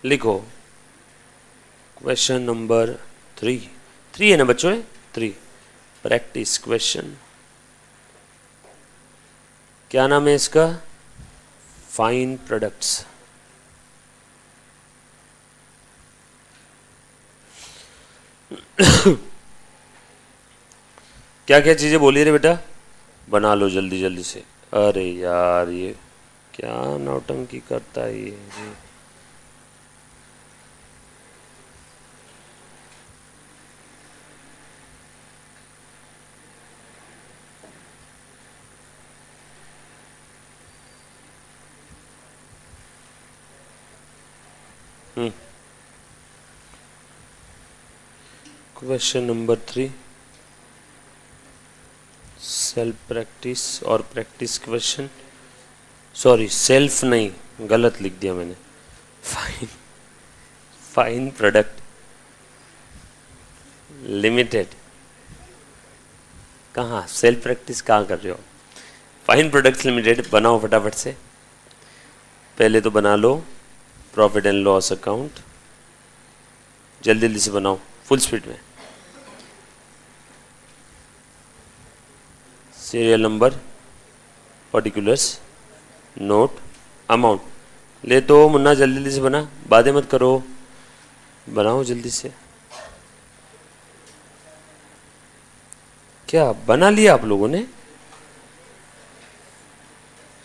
[SPEAKER 1] लिखो क्वेश्चन नंबर 3 है ना बच्चों, है 3 प्रैक्टिस क्वेश्चन। क्या नाम है इसका? Fine products. क्या क्या चीजें बोली रे बेटा, बना लो जल्दी जल्दी से। अरे यार ये क्या नौटंकी करता है ये। क्वेश्चन नंबर 3 सेल्फ प्रैक्टिस और प्रैक्टिस क्वेश्चन, सॉरी सेल्फ नहीं, गलत लिख दिया मैंने, फाइन फाइन प्रोडक्ट लिमिटेड। कहाँ सेल्फ प्रैक्टिस कहाँ कर रहे हो? फाइन प्रोडक्ट्स लिमिटेड बनाओ फटाफट से। पहले तो बना लो प्रॉफिट एंड लॉस अकाउंट, जल्दी जल्दी से बनाओ फुल स्पीड में। Serial number, particulars, note, amount. ले तो मुन्ना जल्दी जल्दी से बना, बातें मत करो, बनाओ जल्दी से। क्या बना लिया आप लोगों ने?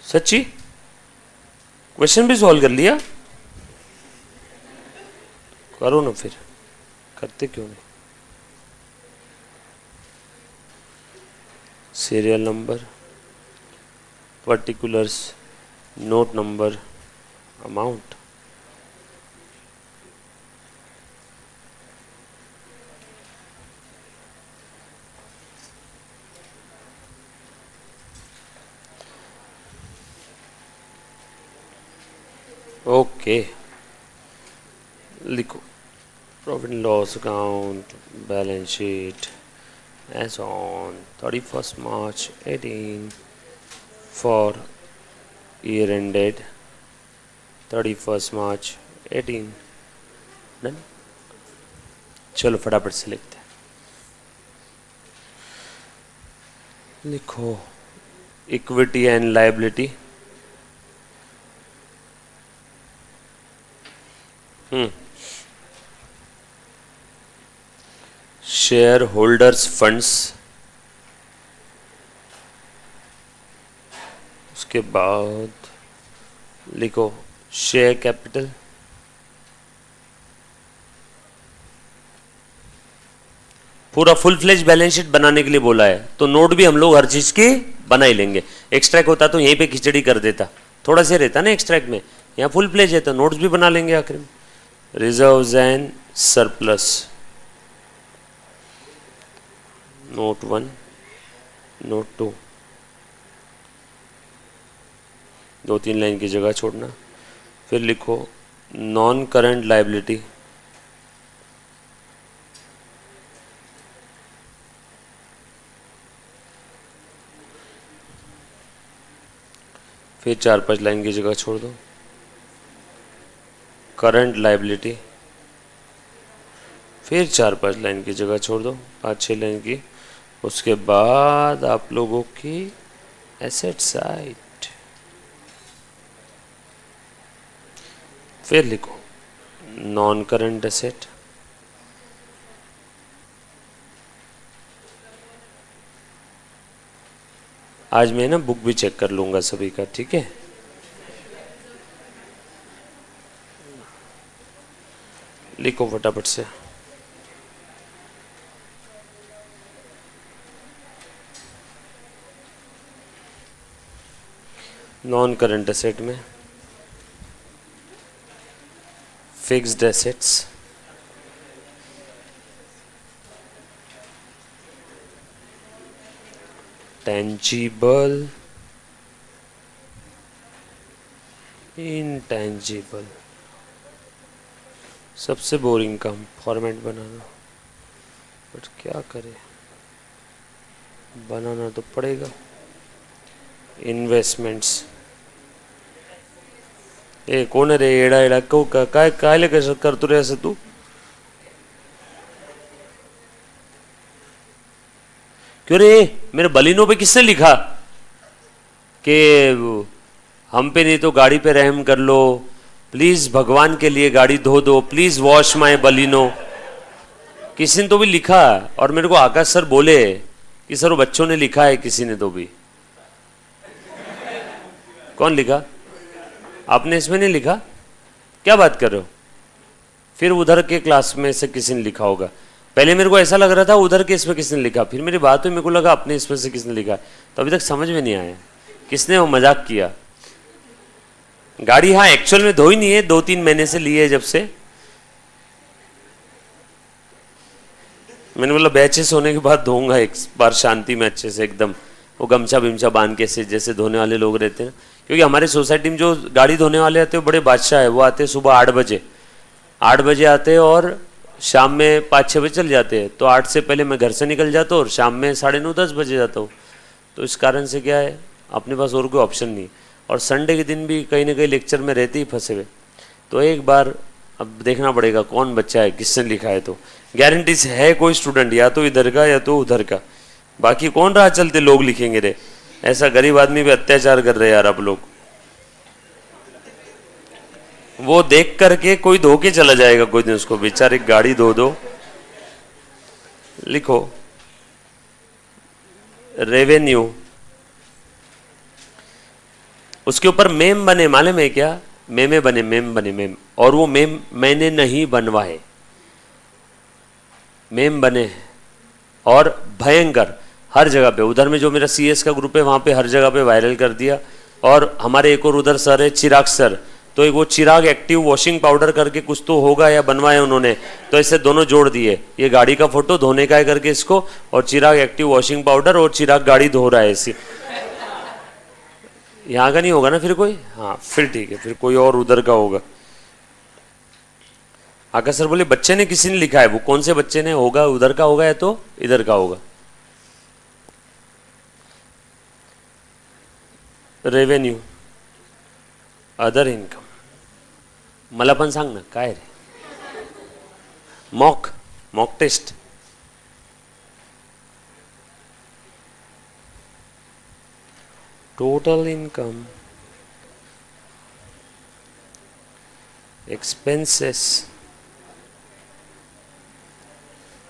[SPEAKER 1] सच्ची क्वेश्चन भी सॉल्व कर लिया? करो ना फिर, करते क्यों नहीं? Serial number, particulars, note number, amount. Okay लिखो profit and loss account, balance sheet as on 31st March 18 for year ended 31st March 18। Done. चलो फटाफट से लिखते हैं, लिखो equity and liability. Share holders funds, उसके बाद लिखो शेयर कैपिटल, पूरा फुल फ्लेज बैलेंस शीट बनाने के लिए बोला है, तो नोट भी हम लोग हर चीज की बना ही लेंगे। एक्सट्रैक्ट होता तो यहीं पे खिचड़ी कर देता, थोड़ा सा रहता ना एक्सट्रैक्ट में, यहाँ फुल फ्लेज है तो नोट्स भी बना लेंगे आखिर में। Reserves and surplus, note 1, note 2, 2-3 line की जगह छोड़ना। फिर लिखो नॉन करंट लायबिलिटी, फिर 4-5 लाइन की जगह छोड़ दो करंट लायबिलिटी, फिर 4-5 लाइन की जगह छोड़ दो 5-6 लाइन की। उसके बाद आप लोगों की एसेट साइड, फिर लिखो नॉन करंट एसेट, आज मैं ना बुक भी चेक कर लूंगा सभी का, ठीक है? लिखो फटाफट से। नॉन करंट एसेट में फिक्स्ड एसेट्स, टेंजिबल, इंटेंजिबल, सबसे बोरिंग काम फॉर्मेट बनाना, बट क्या करें, बनाना तो पड़ेगा। इन्वेस्टमेंट्स, ए कौन है रे एड़ा एड़ा को काय काय ले कर तू रे ऐसे तू? क्यों रे, मेरे बलिनों पे किसने लिखा कि हम पे नहीं तो गाड़ी पे रहम कर लो, प्लीज भगवान के लिए गाड़ी धो दो, प्लीज वॉश माय बलिनो। किसी ने तो भी लिखा, और मेरे को आकाश सर बोले कि सर वो बच्चों ने लिखा है, किसी ने तो भी। कौन लिखा? आपने इसमें नहीं लिखा? क्या बात कर रहे हो? फिर उधर के क्लास में से किसी ने लिखा होगा। पहले मेरे को ऐसा लग रहा था उधर के इसमें किसने लिखा, फिर मेरी बात हुई, मेरे को लगा अपने इसमें से किसने लिखा, तो अभी तक समझ में नहीं आया किसने वो मजाक किया। गाड़ी हाँ एक्चुअल में धोई नहीं है, 2-3 महीने से ली है जब से। मैंने बोला बैचेस होने के बाद धोऊंगा एक बार शांति में अच्छे से, एकदम वो गमछा बिमछा बांध के से जैसे धोने वाले लोग रहते हैं। क्योंकि हमारे सोसाइटी में जो गाड़ी धोने वाले आते हैं बड़े बादशाह है, वो आते हैं सुबह 8 बजे आते हैं और शाम में 5-6 बजे चल जाते हैं। तो 8 से पहले मैं घर से निकल जाता हूँ और शाम में 9:30-10 बजे जाता हूँ। तो इस कारण से क्या है, अपने पास और कोई ऑप्शन नहीं। और संडे के दिन भी कहीं ना कहीं लेक्चर में रहते ही फंसे हुए। तो एक बार अब देखना पड़ेगा कौन बच्चा है, किसने लिखा है। तो गारंटी से है कोई स्टूडेंट, या तो इधर का या तो उधर का, बाकी कौन राह चलते लोग लिखेंगे रे। ऐसा गरीब आदमी पे अत्याचार कर रहे यार आप लोग। वो देख करके कोई धो के चला जाएगा कोई दिन, उसको बेचारे गाड़ी धो दो। लिखो रेवेन्यू, उसके ऊपर मेम बने, मालूम है क्या? मेम बने, और वो मेम मैंने नहीं बनवाए, मेम बने हैं और भयंकर हर जगह पे। उधर में जो मेरा सीएस का ग्रुप है वहां पे हर जगह पे वायरल कर दिया। और हमारे एक और उधर सर है चिराग सर, तो एक वो चिराग एक्टिव वॉशिंग पाउडर करके कुछ तो होगा या बनवाया उन्होंने, तो ऐसे दोनों जोड़ दिए, ये गाड़ी का फोटो धोने का है करके इसको, और चिराग एक्टिव वॉशिंग पाउडर, और चिराग गाड़ी धो रहा है ऐसी। यहाँ का नहीं होगा ना फिर कोई? हाँ फिर ठीक है, फिर कोई और उधर का होगा। आकाश सर बोले बच्चे ने, किसी ने लिखा है, वो कौन से बच्चे ने होगा? उधर का होगा या तो इधर का होगा। रेवेन्यू, अदर इनकम, मला पण सांग ना काय रे? Mock test, total income, expenses,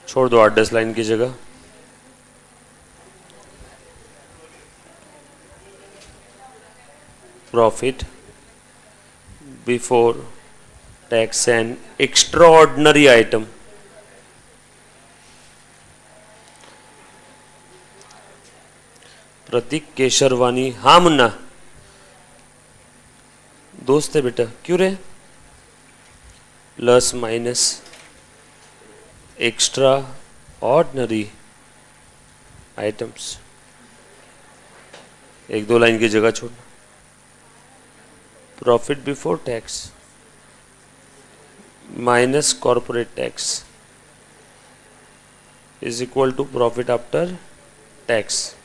[SPEAKER 1] छोड़ दो 8-10 लाइन की जगह। Profit before tax and extraordinary item, Pratik Kesharwani. हाँ मुन्ना, दोस्त है बेटा, क्यों रे? Plus minus extra ordinary items, 1-2 line की जगह छोड़ना। Profit before tax minus corporate tax is equal to profit after tax.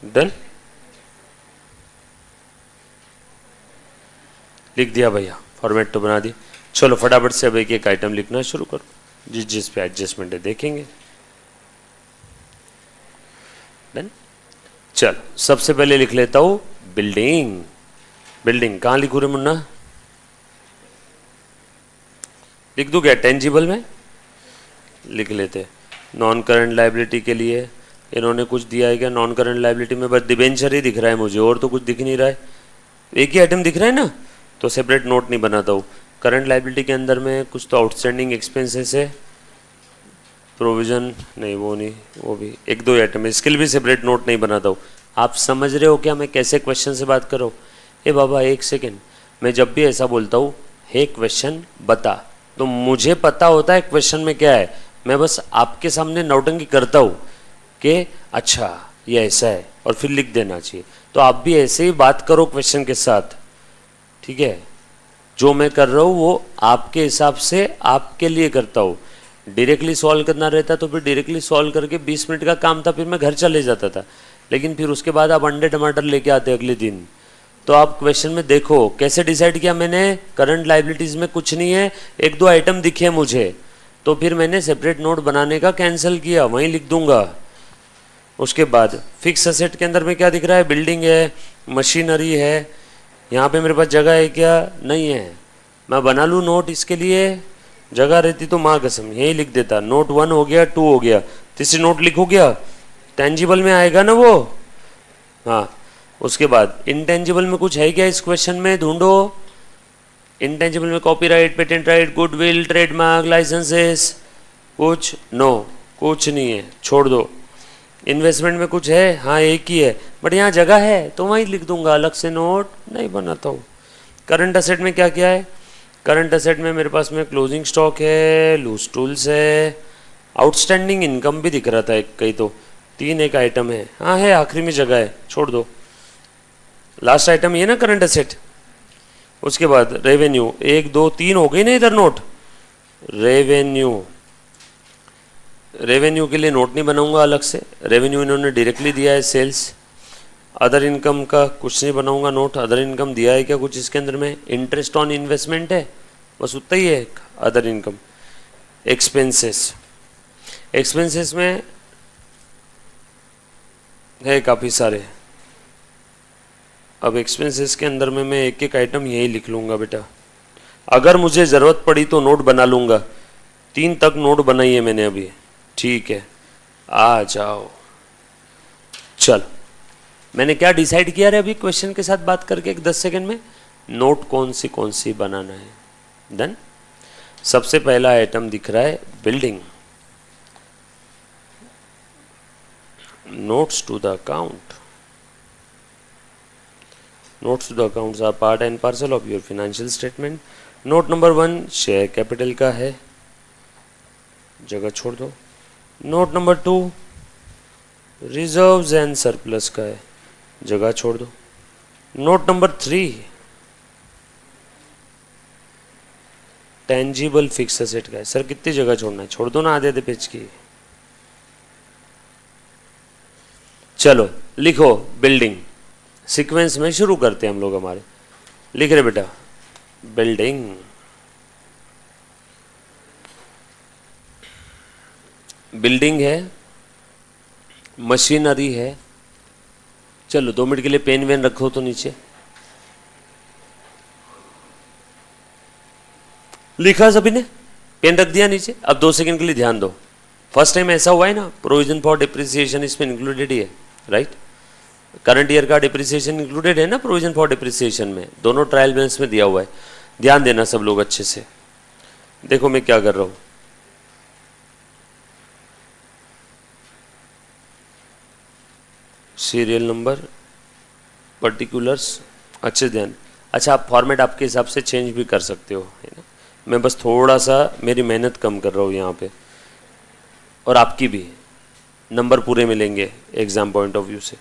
[SPEAKER 1] Done, लिख दिया भैया, फॉर्मेट तो बना दी। चलो फटाफट से अब एक एक आइटम लिखना शुरू करो, जिस पे एडजस्टमेंट है देखेंगे। डन, चलो सबसे पहले लिख लेता हूं बिल्डिंग। बिल्डिंग कहाँ लिखूं रे मुन्ना? लिख दूं क्या टेंजिबल में? लिख लेते। नॉन करंट लायबिलिटी के लिए इन्होंने कुछ दिया है क्या नॉन करंट लाइबिलिटी में? बस डिबेंचर ही दिख रहा है मुझे, और तो कुछ दिख नहीं रहा है। एक ही आइटम दिख रहा है ना, तो सेपरेट नोट नहीं बनाता हूँ। करंट लाइबिलिटी के अंदर में कुछ तो आउटस्टैंडिंग एक्सपेंसेस है, प्रोविजन नहीं, वो नहीं, वो भी एक दो आइटम है, इसके लिए भी सेपरेट नोट नहीं बनाता हूँ। आप समझ रहे हो क्या मैं कैसे क्वेश्चन से बात कर रहा हूँ? ए बाबा एक सेकेंड, मैं जब भी ऐसा बोलता हूँ हे क्वेश्चन बता, तो मुझे पता होता है क्वेश्चन में क्या है, मैं बस आपके सामने नौटंकी करता हूँ कि अच्छा ये ऐसा है और फिर लिख देना चाहिए। तो आप भी ऐसे ही बात करो क्वेश्चन के साथ, ठीक है? जो मैं कर रहा हूँ वो आपके हिसाब से आपके लिए करता हूँ। डायरेक्टली सॉल्व करना रहता तो फिर डायरेक्टली सॉल्व करके 20 मिनट का काम था, फिर मैं घर चले जाता था। लेकिन फिर उसके बाद आप अंडे टमाटर लेके आते अगले दिन। तो आप क्वेश्चन में देखो कैसे डिसाइड किया मैंने, करंट लाइबिलिटीज़ में कुछ नहीं है, एक दो आइटम दिखे मुझे, तो फिर मैंने सेपरेट नोट बनाने का कैंसिल किया, वहीं लिख दूंगा। उसके बाद फिक्स असेट के अंदर में क्या दिख रहा है? बिल्डिंग है, मशीनरी है। यहाँ पे मेरे पास जगह है क्या? नहीं है। मैं बना लूँ नोट इसके लिए? जगह रहती तो माँ कसम यही लिख देता। नोट 1 हो गया, 2 हो गया, तीसरी नोट लिखो क्या? टेंजिबल में आएगा ना वो। हाँ, उसके बाद इनटेंजिबल में कुछ है क्या इस क्वेश्चन में? ढूंढो। इनटेंजिबल में copyright, patent right, goodwill, trademark, licences, कुछ नो, कुछ नहीं है, छोड़ दो। इन्वेस्टमेंट में कुछ है? हाँ एक ही है, बट यहाँ जगह है तो वहीं लिख दूंगा, अलग से नोट नहीं बनाता हूँ। करंट असेट में क्या क्या है? करंट असेट में मेरे पास में क्लोजिंग स्टॉक है, लूज टूल्स है, आउटस्टैंडिंग इनकम भी दिख रहा था एक, कहीं तो 3 एक आइटम है। हाँ है, आखिरी में जगह है, छोड़ दो। लास्ट आइटम ये ना करंट असेट। उसके बाद रेवेन्यू, 1 2 3 हो गई ना इधर नोट। रेवेन्यू, रेवेन्यू के लिए नोट नहीं बनाऊंगा अलग से, रेवेन्यू इन्होंने डायरेक्टली दिया है सेल्स। अदर इनकम का कुछ नहीं बनाऊंगा नोट, अदर इनकम दिया है क्या कुछ इसके अंदर में? इंटरेस्ट ऑन इन्वेस्टमेंट है, बस उतना ही है अदर इनकम। एक्सपेंसेस, एक्सपेंसेस में है काफ़ी सारे। अब एक्सपेंसेस के अंदर में मैं एक एक आइटम यही लिख लूँगा बेटा, अगर मुझे ज़रूरत पड़ी तो नोट बना लूँगा। 3 तक नोट बनाई है मैंने अभी, ठीक है? आ जाओ। चल, मैंने क्या डिसाइड किया रे अभी क्वेश्चन के साथ बात करके एक 10 सेकंड में? नोट कौन सी बनाना है। डन। सबसे पहला आइटम दिख रहा है building, notes to the account. Notes to the accounts are part and parcel of your financial statement. Note number 1 share capital का है, जगह छोड़ दो। Note number 2 reserves and surplus का है, जगह छोड़ दो। Note number 3 tangible fixed asset का है। सर कितनी जगह छोड़ना है? छोड़ दो ना आधे आधे पेज की। चलो लिखो बिल्डिंग, सीक्वेंस में शुरू करते हैं हम लोग हमारे। लिख रहे बेटा बिल्डिंग, बिल्डिंग है, मशीनरी है। चलो 2 मिनट के लिए पेन वेन रखो तो नीचे। लिखा सभी ने? पेन रख दिया नीचे? अब 2 सेकंड के लिए ध्यान दो। फर्स्ट टाइम ऐसा हुआ है ना, प्रोविजन फॉर डिप्रिसिएशन इसमें इंक्लूडेड ही है, राइट? करंट ईयर का डिप्रिसिएशन इंक्लूडेड है ना प्रोविजन फॉर डिप्रिसिएशन में, दोनों ट्रायल बैलेंस में दिया हुआ है। ध्यान देना सब लोग अच्छे से। देखो मैं क्या कर रहा हूं, सीरियल नंबर, पर्टिकुलर्स, अच्छे ध्यान। अच्छा, आप फॉर्मेट आपके हिसाब से चेंज भी कर सकते हो, है ना? मैं बस थोड़ा सा मेरी मेहनत कम कर रहा हूँ यहाँ पे, और आपकी भी नंबर पूरे मिलेंगे एग्जाम पॉइंट ऑफ व्यू से,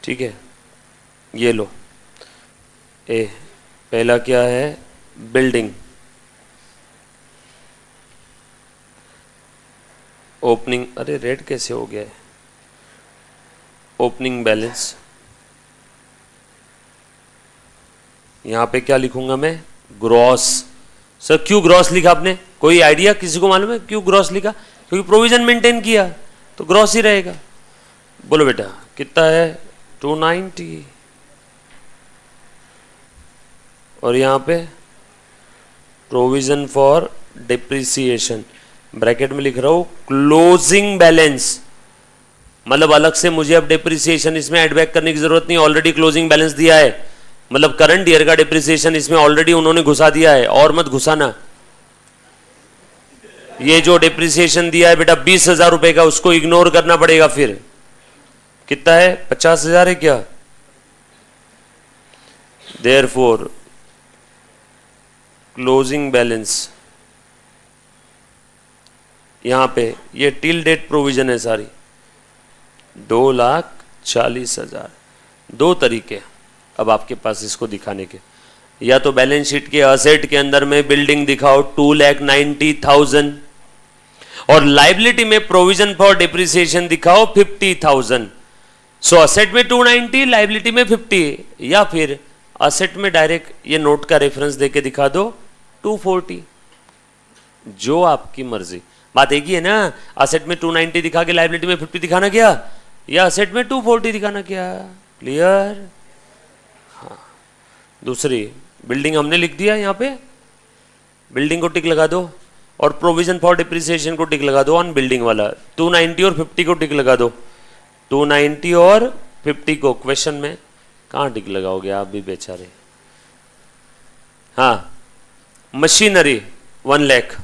[SPEAKER 1] ठीक है? ये लो, ए पहला क्या है? बिल्डिंग, ओपनिंग, अरे रेड कैसे हो गया है? Opening balance. यहाँ पे क्या लिखूंगा मैं? ग्रॉस। सर क्यों ग्रॉस लिखा आपने? कोई आइडिया किसी को मालूम है क्यों ग्रॉस लिखा? क्योंकि प्रोविजन मेंटेन किया तो ग्रॉस ही रहेगा। बोलो बेटा कितना है? 290। और यहाँ पे प्रोविजन फॉर डिप्रिसिएशन, ब्रैकेट में लिख रहा हूँ क्लोजिंग बैलेंस। मतलब अलग से मुझे अब डिप्रिसिएशन इसमें ऐड बैक करने की जरूरत नहीं, ऑलरेडी क्लोजिंग बैलेंस दिया है, मतलब करंट ईयर का डिप्रिसिएशन इसमें ऑलरेडी उन्होंने घुसा दिया है, और मत घुसाना। ये जो डिप्रिसिएशन दिया है बेटा 20,000 रुपए का, उसको इग्नोर करना पड़ेगा। फिर कितना है, 50,000 है क्या? देयरफॉर क्लोजिंग बैलेंस यहां पे ये टिल डेट प्रोविजन है सारी, 2,40,000। दो तरीके अब आपके पास इसको दिखाने के, या तो बैलेंस शीट के असेट के अंदर में बिल्डिंग दिखाओ 2,90,000 और लाइबिलिटी में प्रोविजन फॉर डिप्रिसिएशन दिखाओ 50,000। सो असेट में 290, लाइबिलिटी में 50, या फिर असेट में डायरेक्ट ये नोट का रेफरेंस देके दिखा दो 240, जो आपकी मर्जी। बात एक ही है ना, असेट में 290 दिखा के लाइबिलिटी में 50 दिखाना क्या, या असेट में 240 दिखाना क्या? क्लियर? हाँ। दूसरी बिल्डिंग हमने लिख दिया यहां पे, बिल्डिंग को टिक लगा दो, और प्रोविजन फॉर डिप्रिसिएशन को टिक लगा दो ऑन बिल्डिंग वाला। 290 और 50 को टिक लगा दो, 290 और 50 को। क्वेश्चन में कहां टिक लगाओगे आप भी बेचारे। हाँ, मशीनरी 1 लाख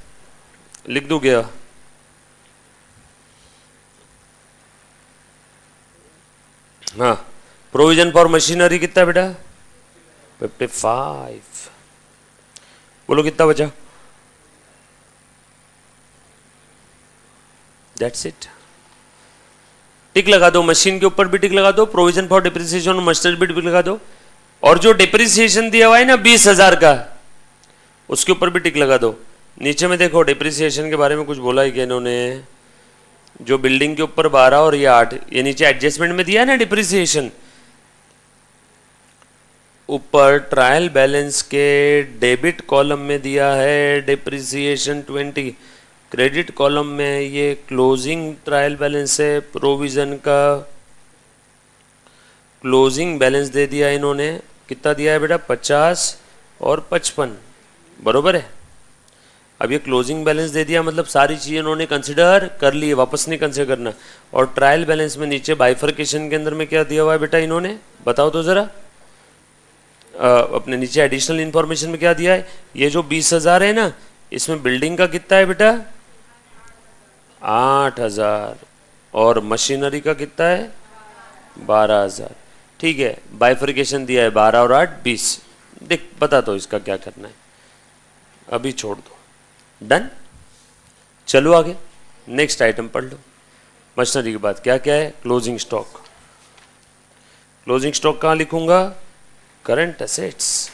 [SPEAKER 1] लिख दो क्या? हाँ, प्रोविजन फॉर मशीनरी कितना बेटा? 55। बोलो कितना बचा? That's it. टिक लगा दो, मशीन के ऊपर भी टिक लगा दो, प्रोविजन फॉर डिप्रिसिएशन और मशीनरी भी टिक लगा दो, और जो डिप्रिसिएशन दिया हुआ है ना 20,000 का, उसके ऊपर भी टिक लगा दो। नीचे में देखो डिप्रिसिएशन के बारे में कुछ बोला है क्या इन्होंने? जो बिल्डिंग के ऊपर 12 और ये 8, ये नीचे एडजस्टमेंट में दिया है ना डिप्रिसिएशन, ऊपर ट्रायल बैलेंस के डेबिट कॉलम में दिया है डिप्रिसिएशन 20, क्रेडिट कॉलम में ये क्लोजिंग ट्रायल बैलेंस है, प्रोविजन का क्लोजिंग बैलेंस दे दिया इन्होंने। कितना दिया है बेटा? 50 और 55, बरोबर है। अब ये क्लोजिंग बैलेंस दे दिया, मतलब सारी चीज़ें इन्होंने कंसिडर कर ली है, वापस नहीं कंसिडर करना। और ट्रायल बैलेंस में नीचे बाइफर्केशन के अंदर में क्या दिया हुआ है बेटा इन्होंने, बताओ तो ज़रा। अपने नीचे एडिशनल इंफॉर्मेशन में क्या दिया है? ये जो 20,000 है ना, इसमें बिल्डिंग का कितना है बेटा? 8,000, और मशीनरी का कितना है? 12,000। ठीक है, बाइफर्केशन दिया है 12 और 8 20। देख बता दो इसका क्या करना है, अभी छोड़ दो। डन, चलो आगे नेक्स्ट आइटम पढ़ लो। मशीनरी के बाद क्या क्या है? Closing stock. क्लोजिंग स्टॉक कहाँ लिखूंगा? Current assets.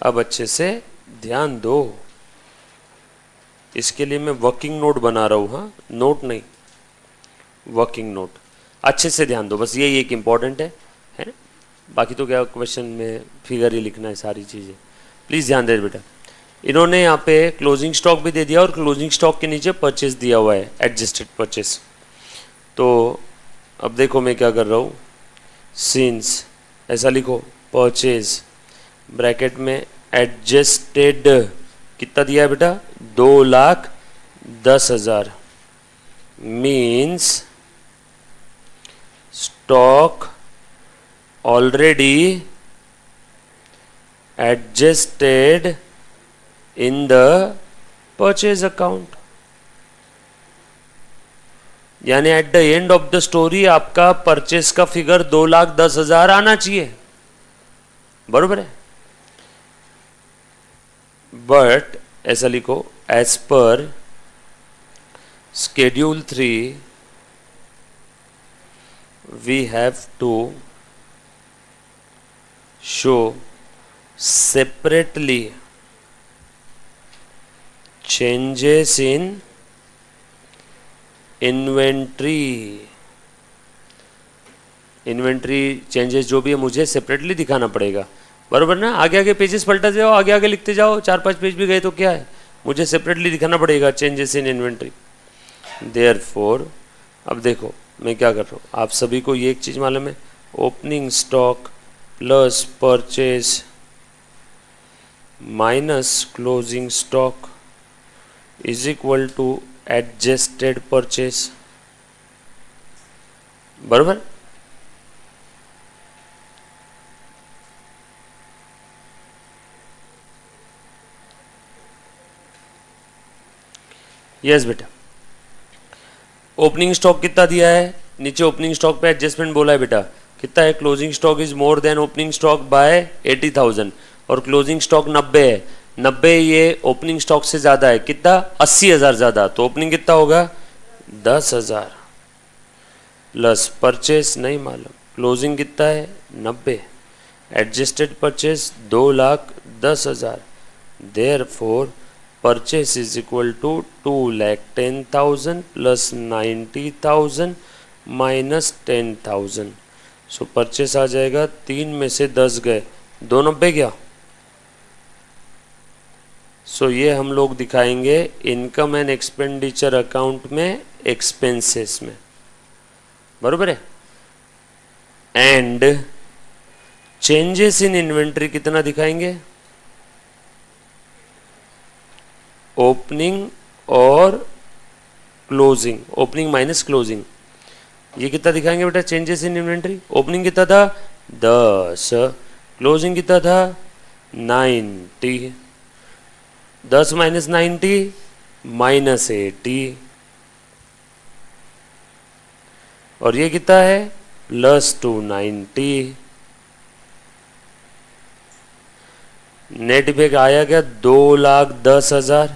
[SPEAKER 1] अब अच्छे से ध्यान दो, इसके लिए मैं वर्किंग नोट बना रहा हूं। हाँ, नोट नहीं, वर्किंग नोट। अच्छे से ध्यान दो, बस यही एक इंपॉर्टेंट है ना? बाकी तो क्या क्वेश्चन में फिगर ही लिखना है सारी चीज़ें। प्लीज़ ध्यान दे बेटा। इन्होंने यहाँ पे क्लोजिंग स्टॉक भी दे दिया और क्लोजिंग स्टॉक के नीचे परचेस दिया हुआ है, एडजस्टेड परचेस। तो अब देखो मैं क्या कर रहा हूँ, सिंस ऐसा लिखो, परचेज ब्रैकेट में एडजस्टेड कितना दिया है बेटा? 2,10,000 means stock already adjusted in the purchase account. यानी at the end of the story आपका परचेस का फिगर 2,10,000 आना चाहिए, बरोबर है। बट ऐसा लिखो, as per schedule 3 we have to show separately changes in inventory. Inventory changes जो भी है मुझे सेपरेटली दिखाना पड़ेगा, बरोबर ना। आगे आगे पेजेस पलटते जाओ, आगे आगे लिखते जाओ, 4-5 पेज भी गए तो क्या है, मुझे सेपरेटली दिखाना पड़ेगा चेंजेस इन इन्वेंट्री। देयरफॉर अब देखो मैं क्या कर रहा हूँ, आप सभी को ये एक चीज़ मालूम है, opening stock plus purchase minus closing stock is equal to adjusted purchase. बरोबर। यस बेटा, ओपनिंग स्टॉक कितना दिया है, नीचे ओपनिंग स्टॉक पे एडजस्टमेंट बोला है बेटा, कितना है, closing stock is more than opening stock by 80,000 और क्लोजिंग स्टॉक 90 है, 90 ये ओपनिंग स्टॉक से ज्यादा है, कितना, 80,000 ज्यादा, तो ओपनिंग कितना होगा 10,000 प्लस परचेस नहीं मालूम, क्लोजिंग कितना है 90, adjusted purchase 2,10,000, therefore purchase is equal to 2,10,000 plus 90,000 minus 10,000, so purchase आ जाएगा 3 में से 10 गए, 290 क्या, सो ये हम लोग दिखाएंगे इनकम एंड एक्सपेंडिचर अकाउंट में एक्सपेंसेस में, बरोबर है। एंड चेंजेस इन इन्वेंट्री कितना दिखाएंगे, ओपनिंग और क्लोजिंग, ओपनिंग माइनस क्लोजिंग, ये कितना दिखाएंगे बेटा चेंजेस इन इन्वेंट्री, ओपनिंग कितना था 10, क्लोजिंग कितना था 90, 10 माइनस 90 माइनस 80, और ये कितना है प्लस 290, नेट इफेक्ट आया क्या 2,10,000,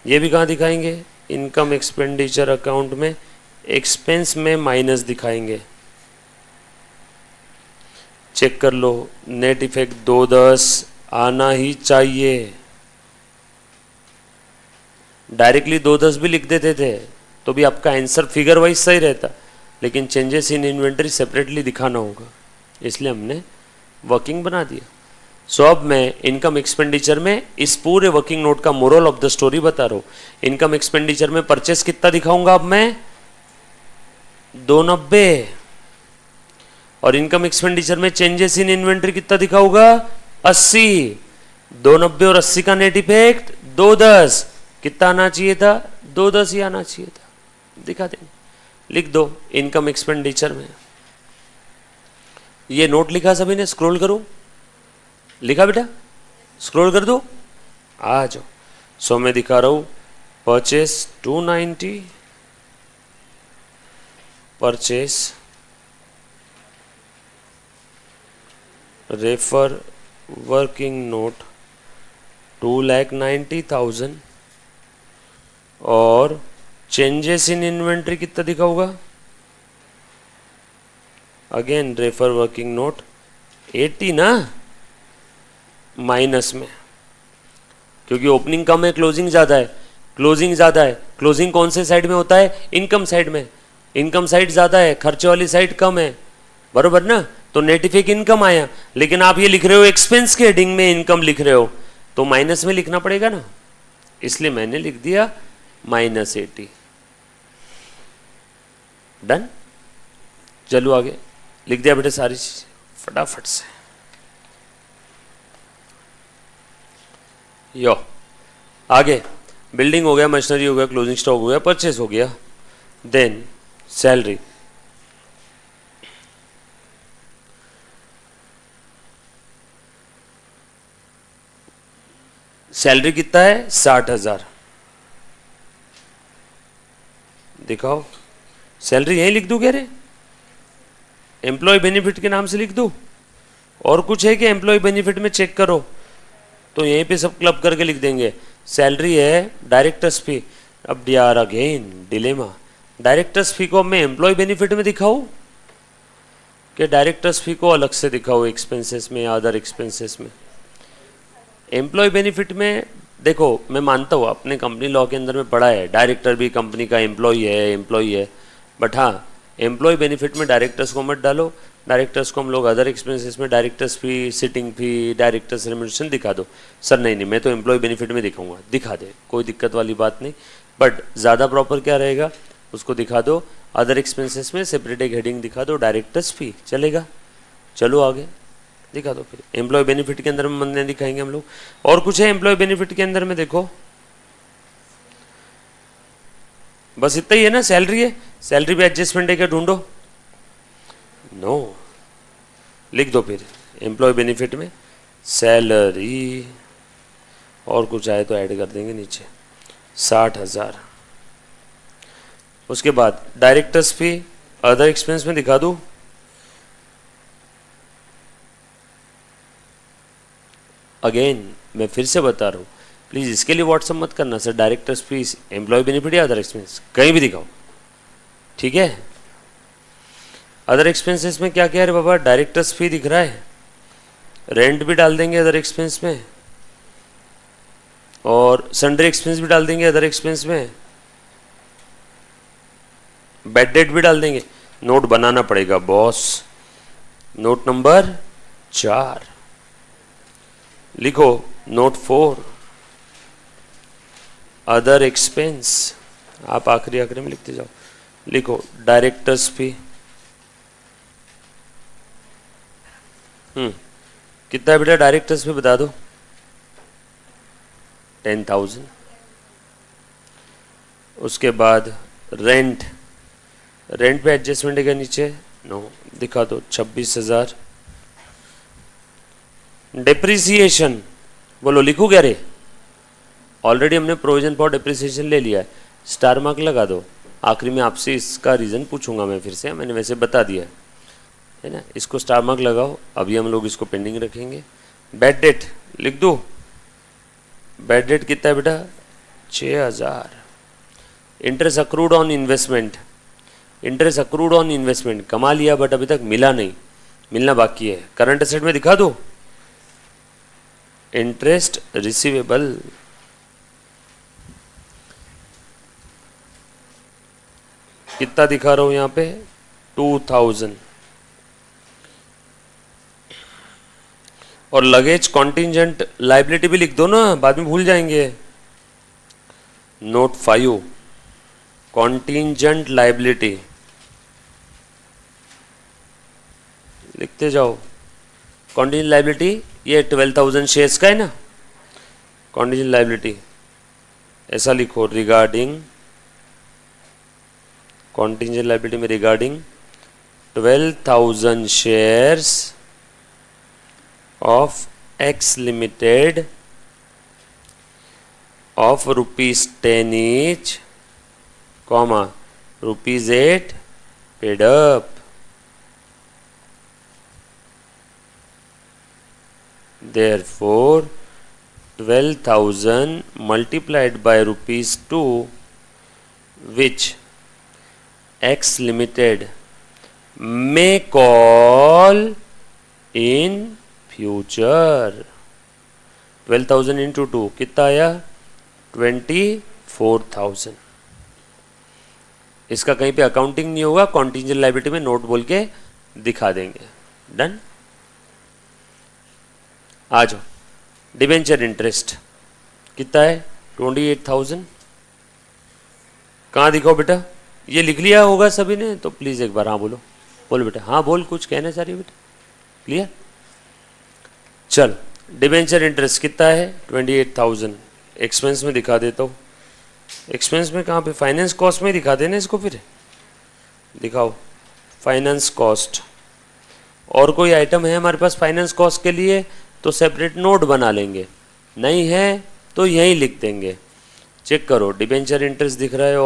[SPEAKER 1] ये भी कहाँ दिखाएंगे, इनकम एक्सपेंडिचर अकाउंट में एक्सपेंस में माइनस दिखाएंगे, चेक कर लो, नेट इफेक्ट 2,10 आना ही चाहिए, डायरेक्टली 2,10 भी लिख देते थे तो भी आपका आंसर फिगर वाइज सही रहता, लेकिन चेंजेस इन इन्वेंटरी सेपरेटली दिखाना होगा, इसलिए हमने वर्किंग बना दिया। सो अब मैं इनकम एक्सपेंडिचर में इस पूरे वर्किंग नोट का मोरल ऑफ द स्टोरी बता रहा हूं, इनकम एक्सपेंडिचर में परचेस कितना दिखाऊंगा अब मैं 290, और इनकम एक्सपेंडिचर में चेंजेस इन इन्वेंटरी कितना दिखाऊंगा 80, 290 और 80 का नेट इफेक्ट 2,10, कितना आना चाहिए था 2,10 ही आना चाहिए था, दिखा देंगे, लिख दो इनकम एक्सपेंडिचर में, ये नोट लिखा सभी ने, स्क्रॉल करो, लिखा बेटा, स्क्रॉल कर दो, आ जाओ, सो मैं दिखा रहा हूं purchase 290, purchase refer working note 2,90,000 और चेंजेस इन इन्वेंट्री कितना दिखाऊंगा, अगेन रेफर वर्किंग नोट 80 ना, माइनस में, क्योंकि ओपनिंग कम है क्लोजिंग ज्यादा है, क्लोजिंग ज्यादा है, क्लोजिंग कौन से साइड में होता है इनकम साइड में, इनकम साइड ज्यादा है खर्चे वाली साइड कम है, बरोबर ना, तो नेट इफेक्ट इनकम आया, लेकिन आप ये लिख रहे हो एक्सपेंस के हेडिंग में इनकम लिख रहे हो तो माइनस में लिखना पड़ेगा ना, इसलिए मैंने लिख दिया माइनस 80, डन, चलो आगे, लिख दिया बेटे सारी चीज फटाफट से, यो आगे, बिल्डिंग हो गया, मशीनरी हो गया, क्लोजिंग स्टॉक हो गया, परचेस हो गया, देन सैलरी, सैलरी कितना है 60,000, दिखाओ, सैलरी यही लिख दूं कह रहे, एम्प्लॉय बेनिफिट के नाम से लिख दूं, और कुछ है कि एम्प्लॉय बेनिफिट में चेक करो तो यहीं पे सब क्लब करके लिख देंगे, सैलरी है डायरेक्टर्स फी, अब यार अगेन डिलेमा, डायरेक्टर्स फी को मैं एम्प्लॉय बेनिफिट में दिखाऊं कि डायरेक्टर्स फी को अलग से दिखाऊं एक्सपेंसेस में या अदर एक्सपेंसेस में, एम्प्लॉय बेनिफिट में देखो मैं मानता हूँ अपने कंपनी लॉ के अंदर में पढ़ा है डायरेक्टर भी कंपनी का एम्प्लॉय है, बट हाँ एम्प्लॉय बेनिफिट में डायरेक्टर्स को मत डालो, डायरेक्टर्स को हम लोग अदर एक्सपेंसेस में डायरेक्टर्स फी, सिटिंग फी, डायरेक्टर्स रेम्युनरेशन दिखा दो, सर नहीं मैं तो एम्प्लॉय बेनिफिट में दिखाऊंगा, दिखा दे कोई दिक्कत वाली बात नहीं, बट ज़्यादा प्रॉपर क्या रहेगा उसको दिखा दो, अदर एक्सपेंसेस में सेपरेट एक हेडिंग दिखा दो डायरेक्टर्स फी, चलेगा, चलो आगे दिखा दो, फिर एम्प्लॉय बेनिफिट के अंदर में मंदे दिखाएंगे हम लोग, और कुछ है एम्प्लॉय बेनिफिट के अंदर में, देखो बस इतना ही है ना, सैलरी है, सैलरी पे एडजस्टमेंट है क्या ढूंढो, नो, लिख दो फिर एम्प्लॉय बेनिफिट में सैलरी और कुछ आए तो ऐड कर देंगे नीचे 60,000। उसके बाद डायरेक्टर्स फी अदर एक्सपेंस में दिखा दूँ, अगेन मैं फिर से बता रहा हूँ, प्लीज़ इसके लिए व्हाट्सअप मत करना sir directors fees employ benefit या अदर एक्सपेंस कहीं भी दिखाओ, ठीक है। अदर एक्सपेंसेस में क्या क्या है बाबा, डायरेक्टर्स फी दिख रहा है, रेंट भी डाल देंगे अदर एक्सपेंस में और सन्ड्री एक्सपेंस भी डाल देंगे अदर एक्सपेंस में, बेड डेट भी डाल देंगे। नोट बनाना पड़ेगा बॉस, नोट नंबर 4 लिखो, नोट 4 अदर एक्सपेंस, आप आखिरी में लिखते जाओ, लिखो डायरेक्टर्स फी कितना है बेटा, डायरेक्टर्स फी बता दो 10,000। उसके बाद रेंट, रेंट पे एडजस्टमेंट है क्या नीचे, नो दिखा दो 26,000। डेप्रिसिएशन बोलो लिखूं क्या रे, ऑलरेडी हमने प्रोविजन फॉर डेप्रिसिएशन ले लिया है, स्टार मार्क लगा दो। आखिरी में आपसे इसका रीज़न पूछूंगा मैं फिर से, मैंने वैसे बता दिया है ना, इसको स्टार मार्क लगाओ, अभी हम लोग इसको पेंडिंग रखेंगे। बेड डेट लिख दो, बेड डेट कितना है बेटा 6,000। Interest accrued on investment, interest accrued on investment कमा लिया बट अभी तक मिला नहीं, मिलना बाकी है, करंट एसेट में दिखा दो। इंटरेस्ट रिसीवेबल कितना दिखा रहा हूं यहां पे 2,000। और लगेज कॉन्टिंजेंट लाइबिलिटी भी लिख दो ना, बाद में भूल जाएंगे। नोट 5 कॉन्टिंजेंट लाइबिलिटी लिखते जाओ। कॉन्टिंजेंट लाइबिलिटी ये 12,000 शेयर्स का है ना, कॉन्टिंजेंट लाइबिलिटी ऐसा लिखो, रिगार्डिंग कॉन्टिंजेंट लाइबिलिटी में regarding 12,000 shares of X Limited of ₹10 each, comma ₹8 paid up. Therefore, 12,000 multiplied by ₹2, which X Limited may call in future. 12,000 into 2 कितना आया 24,000। इसका कहीं पे अकाउंटिंग नहीं होगा, कॉन्टिंजेंट लायबिलिटी में नोट बोल के दिखा देंगे। डन। आ जाओ, डिबेंचर इंटरेस्ट कितना है 28,000। कहाँ दिखाओ बेटा, ये लिख लिया होगा सभी ने, तो प्लीज़ एक बार हाँ बोलो, बोलो बेटा हाँ बोल, कुछ कहना चाह रही हो बेटा, क्लियर। चल डिबेंचर इंटरेस्ट कितना है 28,000। एक्सपेंस में दिखा देता हूँ, एक्सपेंस में कहाँ पे, फाइनेंस कॉस्ट में दिखा देना इसको, फिर दिखाओ फाइनेंस कॉस्ट। और कोई आइटम है हमारे पास फाइनेंस कॉस्ट के लिए तो सेपरेट नोट बना लेंगे, नहीं है तो यहीं लिख देंगे। चेक करो, डिबेंचर इंटरेस्ट दिख रहा है,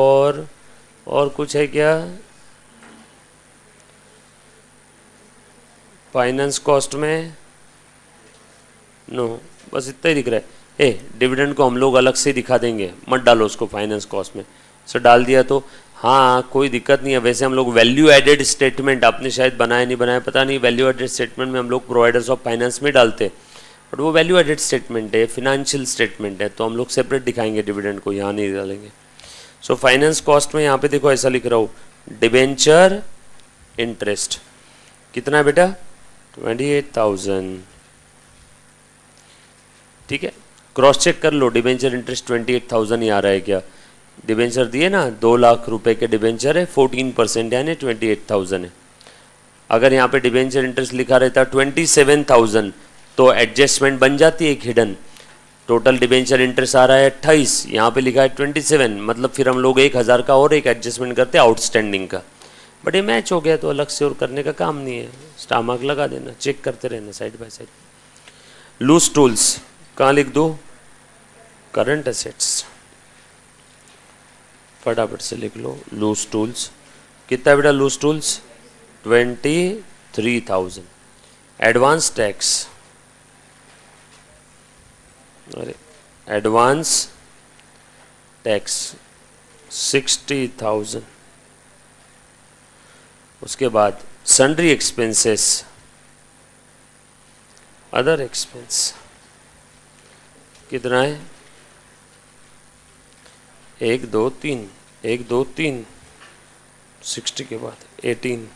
[SPEAKER 1] और कुछ है क्या, फाइनेंस कॉस्ट में नो, बस इतना ही दिख रहा है। डिविडेंड को हम लोग अलग से दिखा देंगे, मत डालो उसको फाइनेंस कॉस्ट में। सर डाल दिया तो हाँ कोई दिक्कत नहीं है। वैसे हम लोग वैल्यू एडेड स्टेटमेंट, आपने शायद बनाया नहीं बनाया पता नहीं, वैल्यू एडेड स्टेटमेंट में हम लोग प्रोवाइडर्स ऑफ फाइनेंस में डालते, बट वो वैल्यू एडेड स्टेटमेंट है, फिनेंशियल स्टेटमेंट है, तो हम लोग सेपरेट दिखाएंगे, डिविडेंड को यहाँ नहीं डालेंगे। सो फाइनेंस कॉस्ट में यहाँ पे देखो ऐसा लिख रहा हूँ, डिबेंचर इंटरेस्ट कितना है बेटा 28,000। ठीक है, क्रॉस चेक कर लो, डिबेंचर इंटरेस्ट 28,000 ही आ रहा है क्या। डिबेंचर दिए ना 2 लाख रुपए के डिबेंचर है, 14% यानी 28,000 है। अगर यहाँ पे डिबेंचर इंटरेस्ट लिखा रहता 27,000 तो एडजस्टमेंट बन जाती है एक हिडन। टोटल डिबेंचर इंटरेस्ट आ रहा है 28, यहाँ पे लिखा है 27, मतलब फिर हम लोग 1,000 का और एक एडजस्टमेंट करते हैं आउटस्टैंडिंग का। बट ये मैच हो गया तो अलग से और करने का काम नहीं है, स्टार मार्क लगा देना, चेक करते रहना side by side. Loose tools कहाँ लिख दो, करंट एसेट्स, फटाफट से लिख लो लूज टूल्स। कितना बेटा लूज टूल्स, 23,000। एडवांस टैक्स, अरे एडवांस टैक्स 60,000। उसके बाद सन्ड्री एक्सपेंसेस, अदर एक्सपेंस कितना है, 1 2 3 1 2 3, 60 के बाद 18।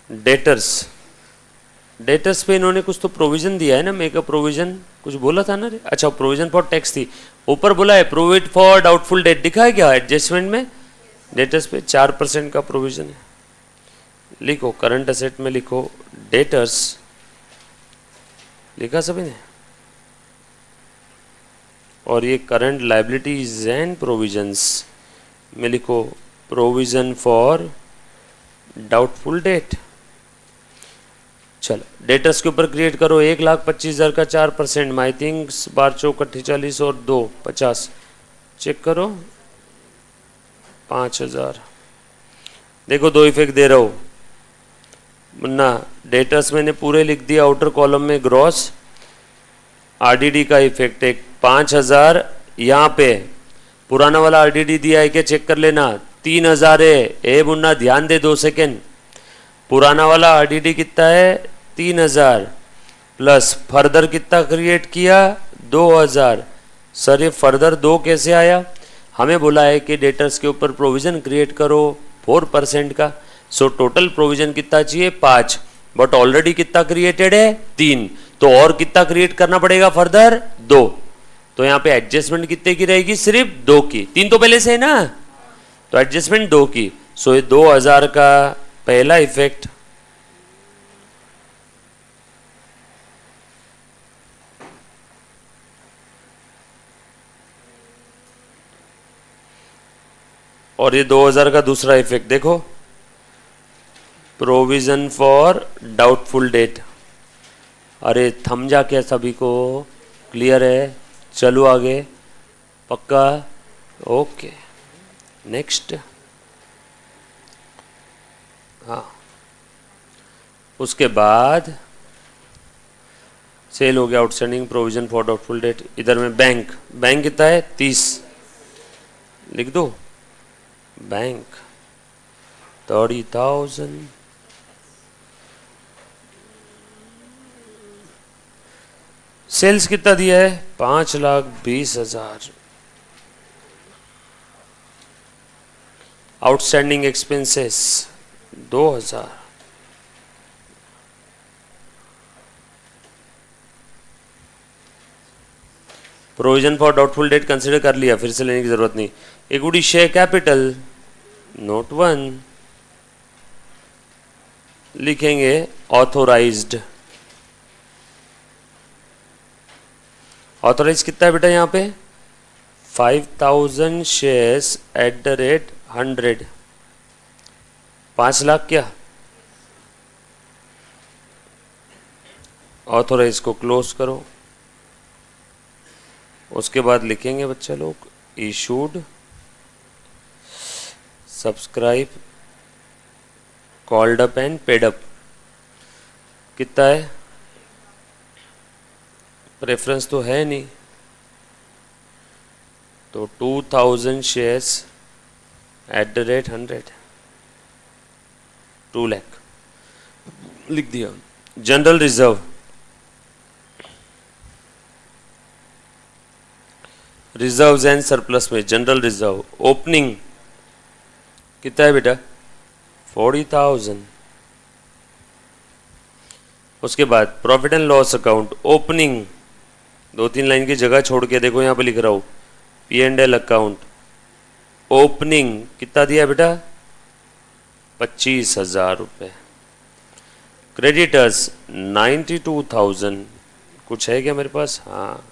[SPEAKER 1] डेटर्स, डेटर्स पे इन्होंने कुछ तो प्रोविजन दिया है ना, मेक अ प्रोविजन कुछ बोला था ना रे, अच्छा प्रोविजन फॉर टैक्स थी, ऊपर बोला है प्रोविड फॉर डाउटफुल डेट, दिखा है क्या एडजस्टमेंट में, डेटर्स पे 4% का प्रोविजन है। लिखो करंट असेट में लिखो डेटर्स, लिखा सभी ने, और ये करंट लायबिलिटीज एंड प्रोविजंस में लिखो प्रोविजन फॉर डाउटफुल डेट। चलो डेटर्स के ऊपर क्रिएट करो, 1,25,000 का 4%, आई थिंक 12 चौक 40 और 2 50, चेक करो 5,000। देखो दो इफेक्ट दे रहा हूँ मुन्ना, डेटर्स मैंने पूरे लिख दिया, आउटर कॉलम में ग्रॉस आरडीडी का इफेक्ट एक 5,000, यहाँ पे पुराना वाला आरडीडी दिया है क्या चेक कर लेना, 3,000 है। ए मुन्ना ध्यान दे 2 सेकेंड, पुराना वाला आरडीडी कितना है 3,000 प्लस फर्दर कितना क्रिएट किया 2,000। सर ये फर्दर 2 कैसे आया, हमें बोला है कि डेटर्स के ऊपर प्रोविजन क्रिएट करो 4% का, सो टोटल प्रोविजन कितना चाहिए 5, बट ऑलरेडी कितना क्रिएटेड है 3, तो और कितना क्रिएट करना पड़ेगा फर्दर 2, तो यहाँ पे एडजस्टमेंट कितने की रहेगी सिर्फ 2 की, 3 तो पहले से है ना, तो एडजस्टमेंट 2 की, सो ये 2,000 का पहला इफेक्ट। और ये 2,000 का दूसरा इफेक्ट देखो, प्रोविजन फॉर डाउटफुल डेट। अरे थम जा क्या सभी को, क्लियर है, चलो आगे, पक्का, ओके नेक्स्ट। हाँ उसके बाद सेल हो गया, outstanding provision for doubtful debt, इधर में बैंक, बैंक कितना है 30, लिख दो बैंक 30,000। सेल्स कितना दिया है 5,20,000। Outstanding expenses 2,000। Provision for doubtful debt consider कर लिया, फिर से लेने की जरूरत नहीं। इक्विटी शेयर कैपिटल नोट 1 लिखेंगे, ऑथोराइज्ड, ऑथोराइज कितना है बेटा यहाँ पे 5,000 shares at the rate 100, 5 lakh क्या, ऑथोराइज को क्लोज करो। उसके बाद लिखेंगे बच्चा लोग issued, subscribe, called up and paid up, कितना है, प्रेफरेंस तो है नहीं, तो 2,000 shares at the rate 100, 2 lakh लिख दिया। General reserve, reserves and surplus में जनरल रिजर्व ओपनिंग कितना है बेटा 40,000। उसके बाद profit and loss account opening, 2-3 line की जगह छोड़ के देखो यहाँ पे लिख रहा हूँ, P&L अकाउंट ओपनिंग कितना दिया बेटा 25,000 रुपये। क्रेडिटर्स 92,000, कुछ है क्या मेरे पास, हाँ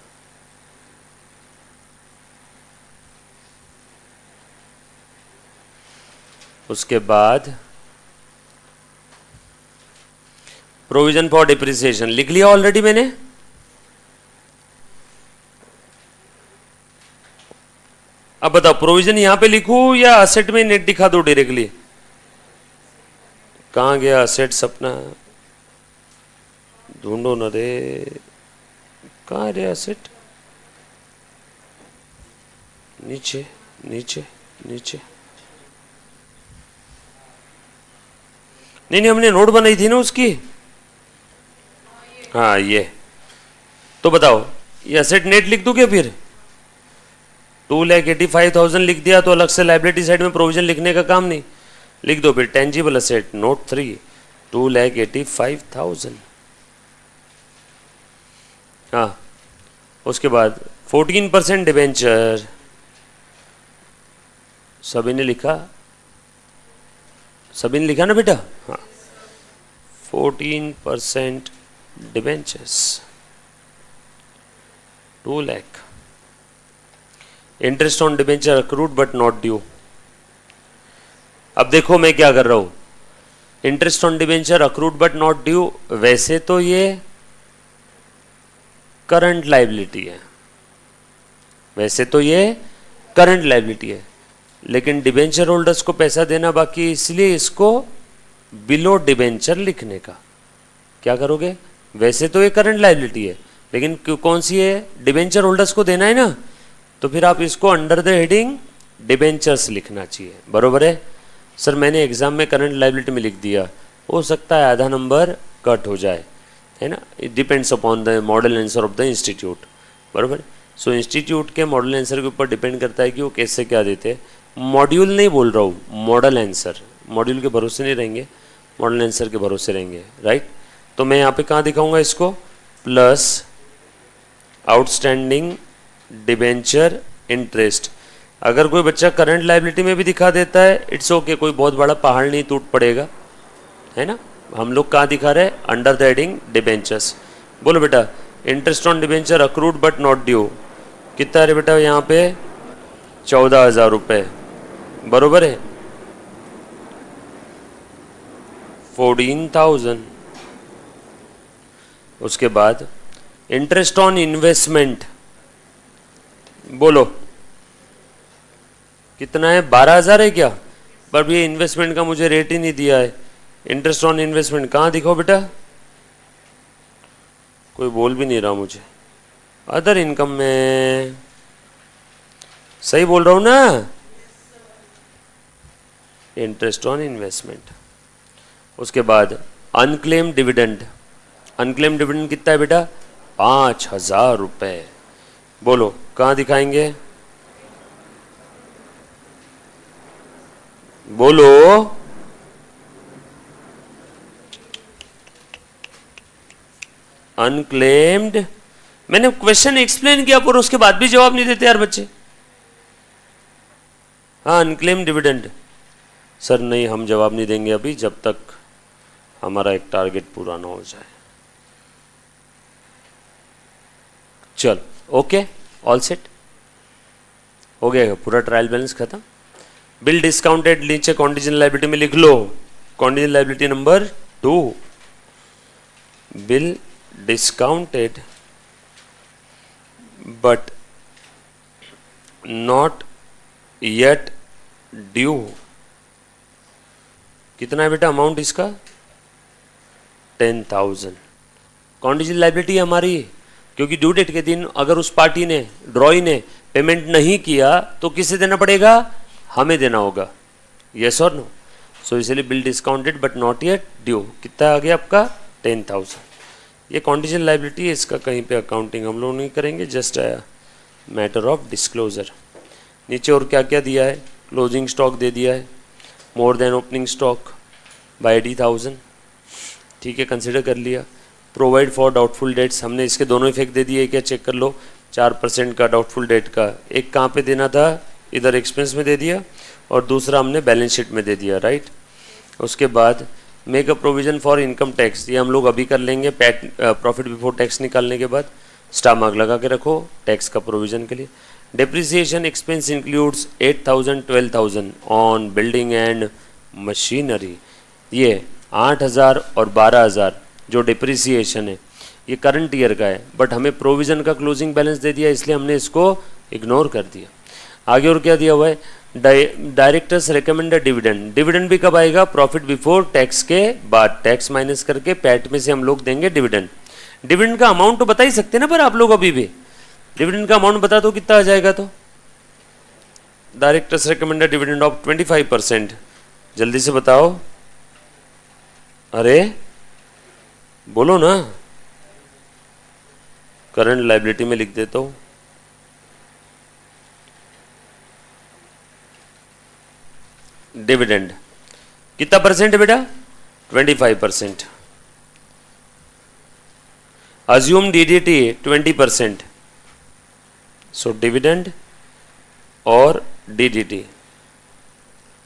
[SPEAKER 1] उसके बाद प्रोविजन फॉर डिप्रिसिएशन लिख लिया ऑलरेडी मैंने। अब बताओ प्रोविजन यहां पे लिखूं या असेट में नेट दिखा दो डायरेक्टली? कहां गया असेट्स अपना, ढूंढो न रे, कहां रे असेट? नीचे नीचे नीचे। नहीं हमने नोट बनाई थी ना उसकी। हाँ ये तो बताओ, ये असेट नेट लिख दूं क्या फिर? 2,85,000 लिख दिया तो अलग से लाइबिलिटी साइड में प्रोविजन लिखने का काम नहीं, लिख दो फिर टेंजिबल असेट नोट 3 2,85,000। हाँ उसके बाद 14% डिबेंचर, सभी ने लिखा, सभी ने लिखा ना बेटा? हाँ 14% debentures 2 lakh. Interest on debenture accrued but not due. अब देखो मैं क्या कर रहा हूं, interest on debenture accrued but not due, वैसे तो ये करंट लाइबिलिटी है, वैसे तो ये करंट लाइबिलिटी है, लेकिन डिबेंचर होल्डर्स को पैसा देना बाकी है, इसलिए इसको बिलो डिबेंचर लिखने का क्या करोगे? वैसे तो ये करंट लाइबिलिटी है, लेकिन कौन सी है? डिबेंचर होल्डर्स को देना है ना, तो फिर आप इसको अंडर द हेडिंग डिबेंचर्स लिखना चाहिए। बरोबर है सर, मैंने एग्जाम में करंट लाइबिलिटी में लिख दिया, हो सकता है आधा नंबर कट हो जाए, है ना? It depends upon the model answer of the institute. बरोबर। सो इंस्टीट्यूट के मॉडल आंसर के ऊपर डिपेंड करता है कि वो कैसे क्या देते हैं। मॉड्यूल नहीं बोल रहा हूँ, मॉडल आंसर, मॉड्यूल के भरोसे नहीं रहेंगे, मॉडल आंसर के भरोसे रहेंगे, राइट? तो मैं यहाँ पे कहाँ दिखाऊंगा इसको? Plus outstanding debenture interest. अगर कोई बच्चा करंट लाइबिलिटी में भी दिखा देता है इट्स ओके, कोई बहुत बड़ा पहाड़ नहीं टूट पड़ेगा, है ना? हम लोग कहाँ दिखा रहे हैं? Under the heading debentures. बोलो बेटा, interest on debenture accrued but not due कितना है बेटा? यहाँ पे 14,000 रुपये, बरोबर है? 14,000। उसके बाद इंटरेस्ट ऑन इन्वेस्टमेंट, बोलो कितना है? 12,000 है क्या? पर ये इन्वेस्टमेंट का मुझे रेट ही नहीं दिया है। इंटरेस्ट ऑन इन्वेस्टमेंट कहाँ दिखाओ बेटा? कोई बोल भी नहीं रहा मुझे। अदर इनकम में, सही बोल रहा हूं ना? Interest on investment. उसके बाद अनक्लेम डिविडेंड, अनक्लेम डिविडेंड कितना है बेटा? 5,000 रुपये। बोलो कहाँ दिखाएंगे? बोलो। अनक्लेम्ड, मैंने क्वेश्चन एक्सप्लेन किया पर उसके बाद भी जवाब नहीं देते यार बच्चे। हाँ अनक्लेम डिविडेंड, सर नहीं हम जवाब नहीं देंगे अभी जब तक हमारा एक टारगेट पूरा ना हो जाए। चल ओके, ऑल सेट हो गया, पूरा ट्रायल बैलेंस खत्म। बिल डिस्काउंटेड नीचे कॉन्टिजेंट लायबिलिटी में लिख लो, contingent liability number 2, bill discounted but not yet due. कितना है बेटा अमाउंट इसका? 10,000। कॉन्टिजेंट लायबिलिटी हमारी, क्योंकि ड्यू डेट के दिन अगर उस पार्टी ने, ड्रॉई ने पेमेंट नहीं किया तो किसे देना पड़ेगा? हमें देना होगा, यस और नो? सो इसलिए bill discounted but not yet due कितना आ गया आपका? 10,000। ये कॉन्टिजेंट लायबिलिटी है, इसका कहीं पे अकाउंटिंग हम लोग नहीं करेंगे, जस्ट आया मैटर ऑफ डिस्क्लोजर। नीचे और क्या क्या दिया है? क्लोजिंग स्टॉक दे दिया है, more than opening stock by 80,000, ठीक है, कंसिडर कर लिया। प्रोवाइड फॉर डाउटफुल डेट्स, हमने इसके दोनों इफेक्ट दे दिए, क्या चेक कर लो। 4% का डाउटफुल डेट का, एक कहाँ पे देना था? इधर एक्सपेंस में दे दिया और दूसरा हमने बैलेंस शीट में दे दिया, राइट? उसके बाद make a provision for income tax, ये हम लोग अभी कर लेंगे, प्रॉफिट बिफोर टैक्स निकालने के बाद स्टार मार्क लगा के रखो टैक्स का प्रोविजन के लिए। Depreciation expense includes 8,000 12,000 on building and machinery. ये 8,000 और 12,000 जो डिप्रिसिएशन है ये करंट ईयर का है, बट हमें प्रोविज़न का क्लोजिंग बैलेंस दे दिया इसलिए हमने इसको इग्नोर कर दिया। आगे और क्या दिया हुआ है, डायरेक्टर्स रिकमेंडेड डिविडेंड। डिविडेंड भी कब आएगा, प्रॉफिट बिफोर टैक्स के बाद, टैक्स माइनस करके पैट में से हम लोग देंगे डिविडेंड। डिविडेंड का अमाउंट तो बता ही सकते ना, पर आप लोग अभी भी डिविडेंड का अमाउंट बता दो कितना आ जाएगा। तो डायरेक्टर्स रिकमेंडेड डिविडेंड ऑफ 25%, जल्दी से बताओ, अरे बोलो ना, करंट लायबिलिटी में लिख देता हूं। डिविडेंड कितना परसेंट है बेटा, 25%। अज्यूम डीडीटी 20%, सो डिविडेंड और डीडीटी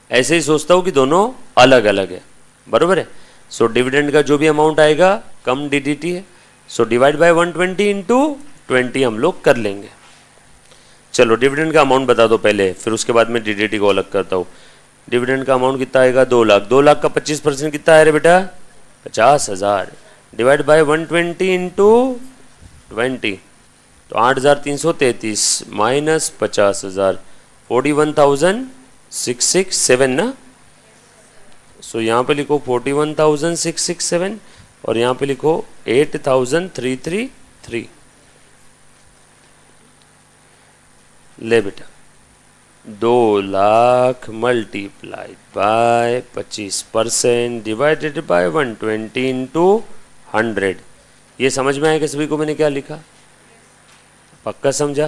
[SPEAKER 1] ऐसे ही सोचता हूं कि दोनों अलग अलग है, बरोबर है। सो डिविडेंड का जो भी अमाउंट आएगा कम डीडीटी है, सो डिवाइड बाय 120 इंटू 20 हम लोग कर लेंगे। चलो डिविडेंड का अमाउंट बता दो पहले, फिर उसके बाद में डीडीटी को अलग करता हूँ। डिविडेंड का अमाउंट कितना आएगा, 2 लाख। 2 लाख का 25% कितना है रे बेटा, 50,000 डिवाइड बाय 120 इंटू 20, तो 8,333 माइनस 50,000, 41,667 ना। सो यहाँ पे लिखो 41,667 और यहाँ पे लिखो 8,333। ले बेटा 2 lakh multiplied by 25% divided by 120 into 100। ये समझ में आएगा सभी को मैंने क्या लिखा, पक्का समझा?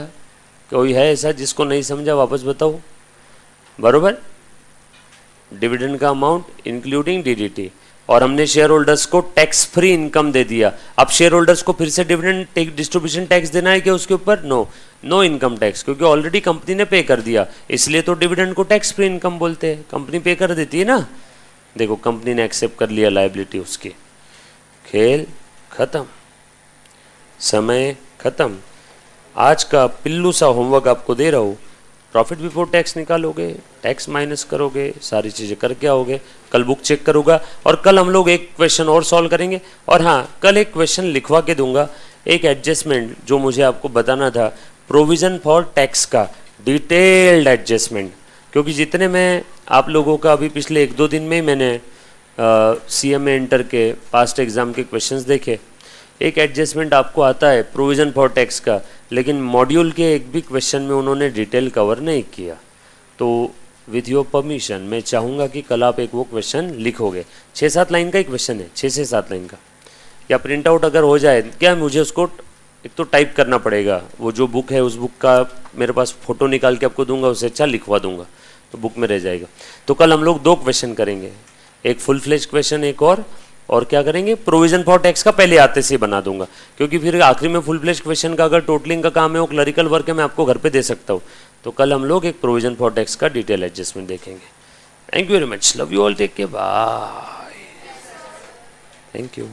[SPEAKER 1] कोई है ऐसा जिसको नहीं समझा वापस बताओ, बरोबर। डिविडेंड का अमाउंट इंक्लूडिंग डीडीटी, और हमने शेयर होल्डर्स को टैक्स फ्री इनकम दे दिया। अब शेयर होल्डर्स को फिर से डिविडेंड डिस्ट्रीब्यूशन टैक्स देना है क्या उसके ऊपर, नो इनकम टैक्स, क्योंकि ऑलरेडी कंपनी ने पे कर दिया, इसलिए तो डिविडेंड को टैक्स फ्री इनकम बोलते हैं, कंपनी पे कर देती है ना। देखो कंपनी ने एक्सेप्ट कर लिया लायबिलिटी उसकी, खेल खत्म, समय खत्म। आज का पिल्लू सा होमवर्क आपको दे रहा हूँ, प्रॉफिट बिफोर टैक्स निकालोगे, टैक्स माइनस करोगे, सारी चीज़ें करके आओगे। कल बुक चेक करूँगा और कल हम लोग एक क्वेश्चन और सॉल्व करेंगे। और हाँ, कल एक क्वेश्चन लिखवा के दूंगा, एक एडजस्टमेंट जो मुझे आपको बताना था, प्रोविज़न फॉर टैक्स का डिटेल्ड एडजस्टमेंट, क्योंकि जितने मैं आप लोगों का अभी पिछले 1-2 दिन में ही मैंने CMA इंटर के पास्ट एग्ज़ाम के क्वेश्चंस देखे, एक एडजस्टमेंट आपको आता है प्रोविज़न फॉर टैक्स का, लेकिन मॉड्यूल के एक भी क्वेश्चन में उन्होंने डिटेल कवर नहीं किया। तो विथ योर परमिशन मैं चाहूँगा कि कल आप एक वो क्वेश्चन लिखोगे, 6-7 लाइन का ही क्वेश्चन है, 6 से 7 लाइन का, या प्रिंट आउट अगर हो जाए, क्या मुझे उसको एक तो टाइप करना पड़ेगा, वो जो बुक है उस बुक का मेरे पास फ़ोटो निकाल के आपको दूंगा, उससे अच्छा लिखवा दूंगा तो बुक में रह जाएगा। तो कल हम लोग 2 क्वेश्चन करेंगे, एक फुल फ्लेज क्वेश्चन, एक और क्या करेंगे, प्रोविजन फॉर टैक्स का पहले आते से बना दूंगा, क्योंकि फिर आखिरी में फुल फ्लेज क्वेश्चन का अगर टोटलिंग का काम है, वो क्लरिकल वर्क है, मैं आपको घर पे दे सकता हूँ। तो कल हम लोग एक प्रोविजन फॉर टैक्स का डिटेल एडजस्टमेंट देखेंगे। Thank you very much, love you all, take care, bye, thank you.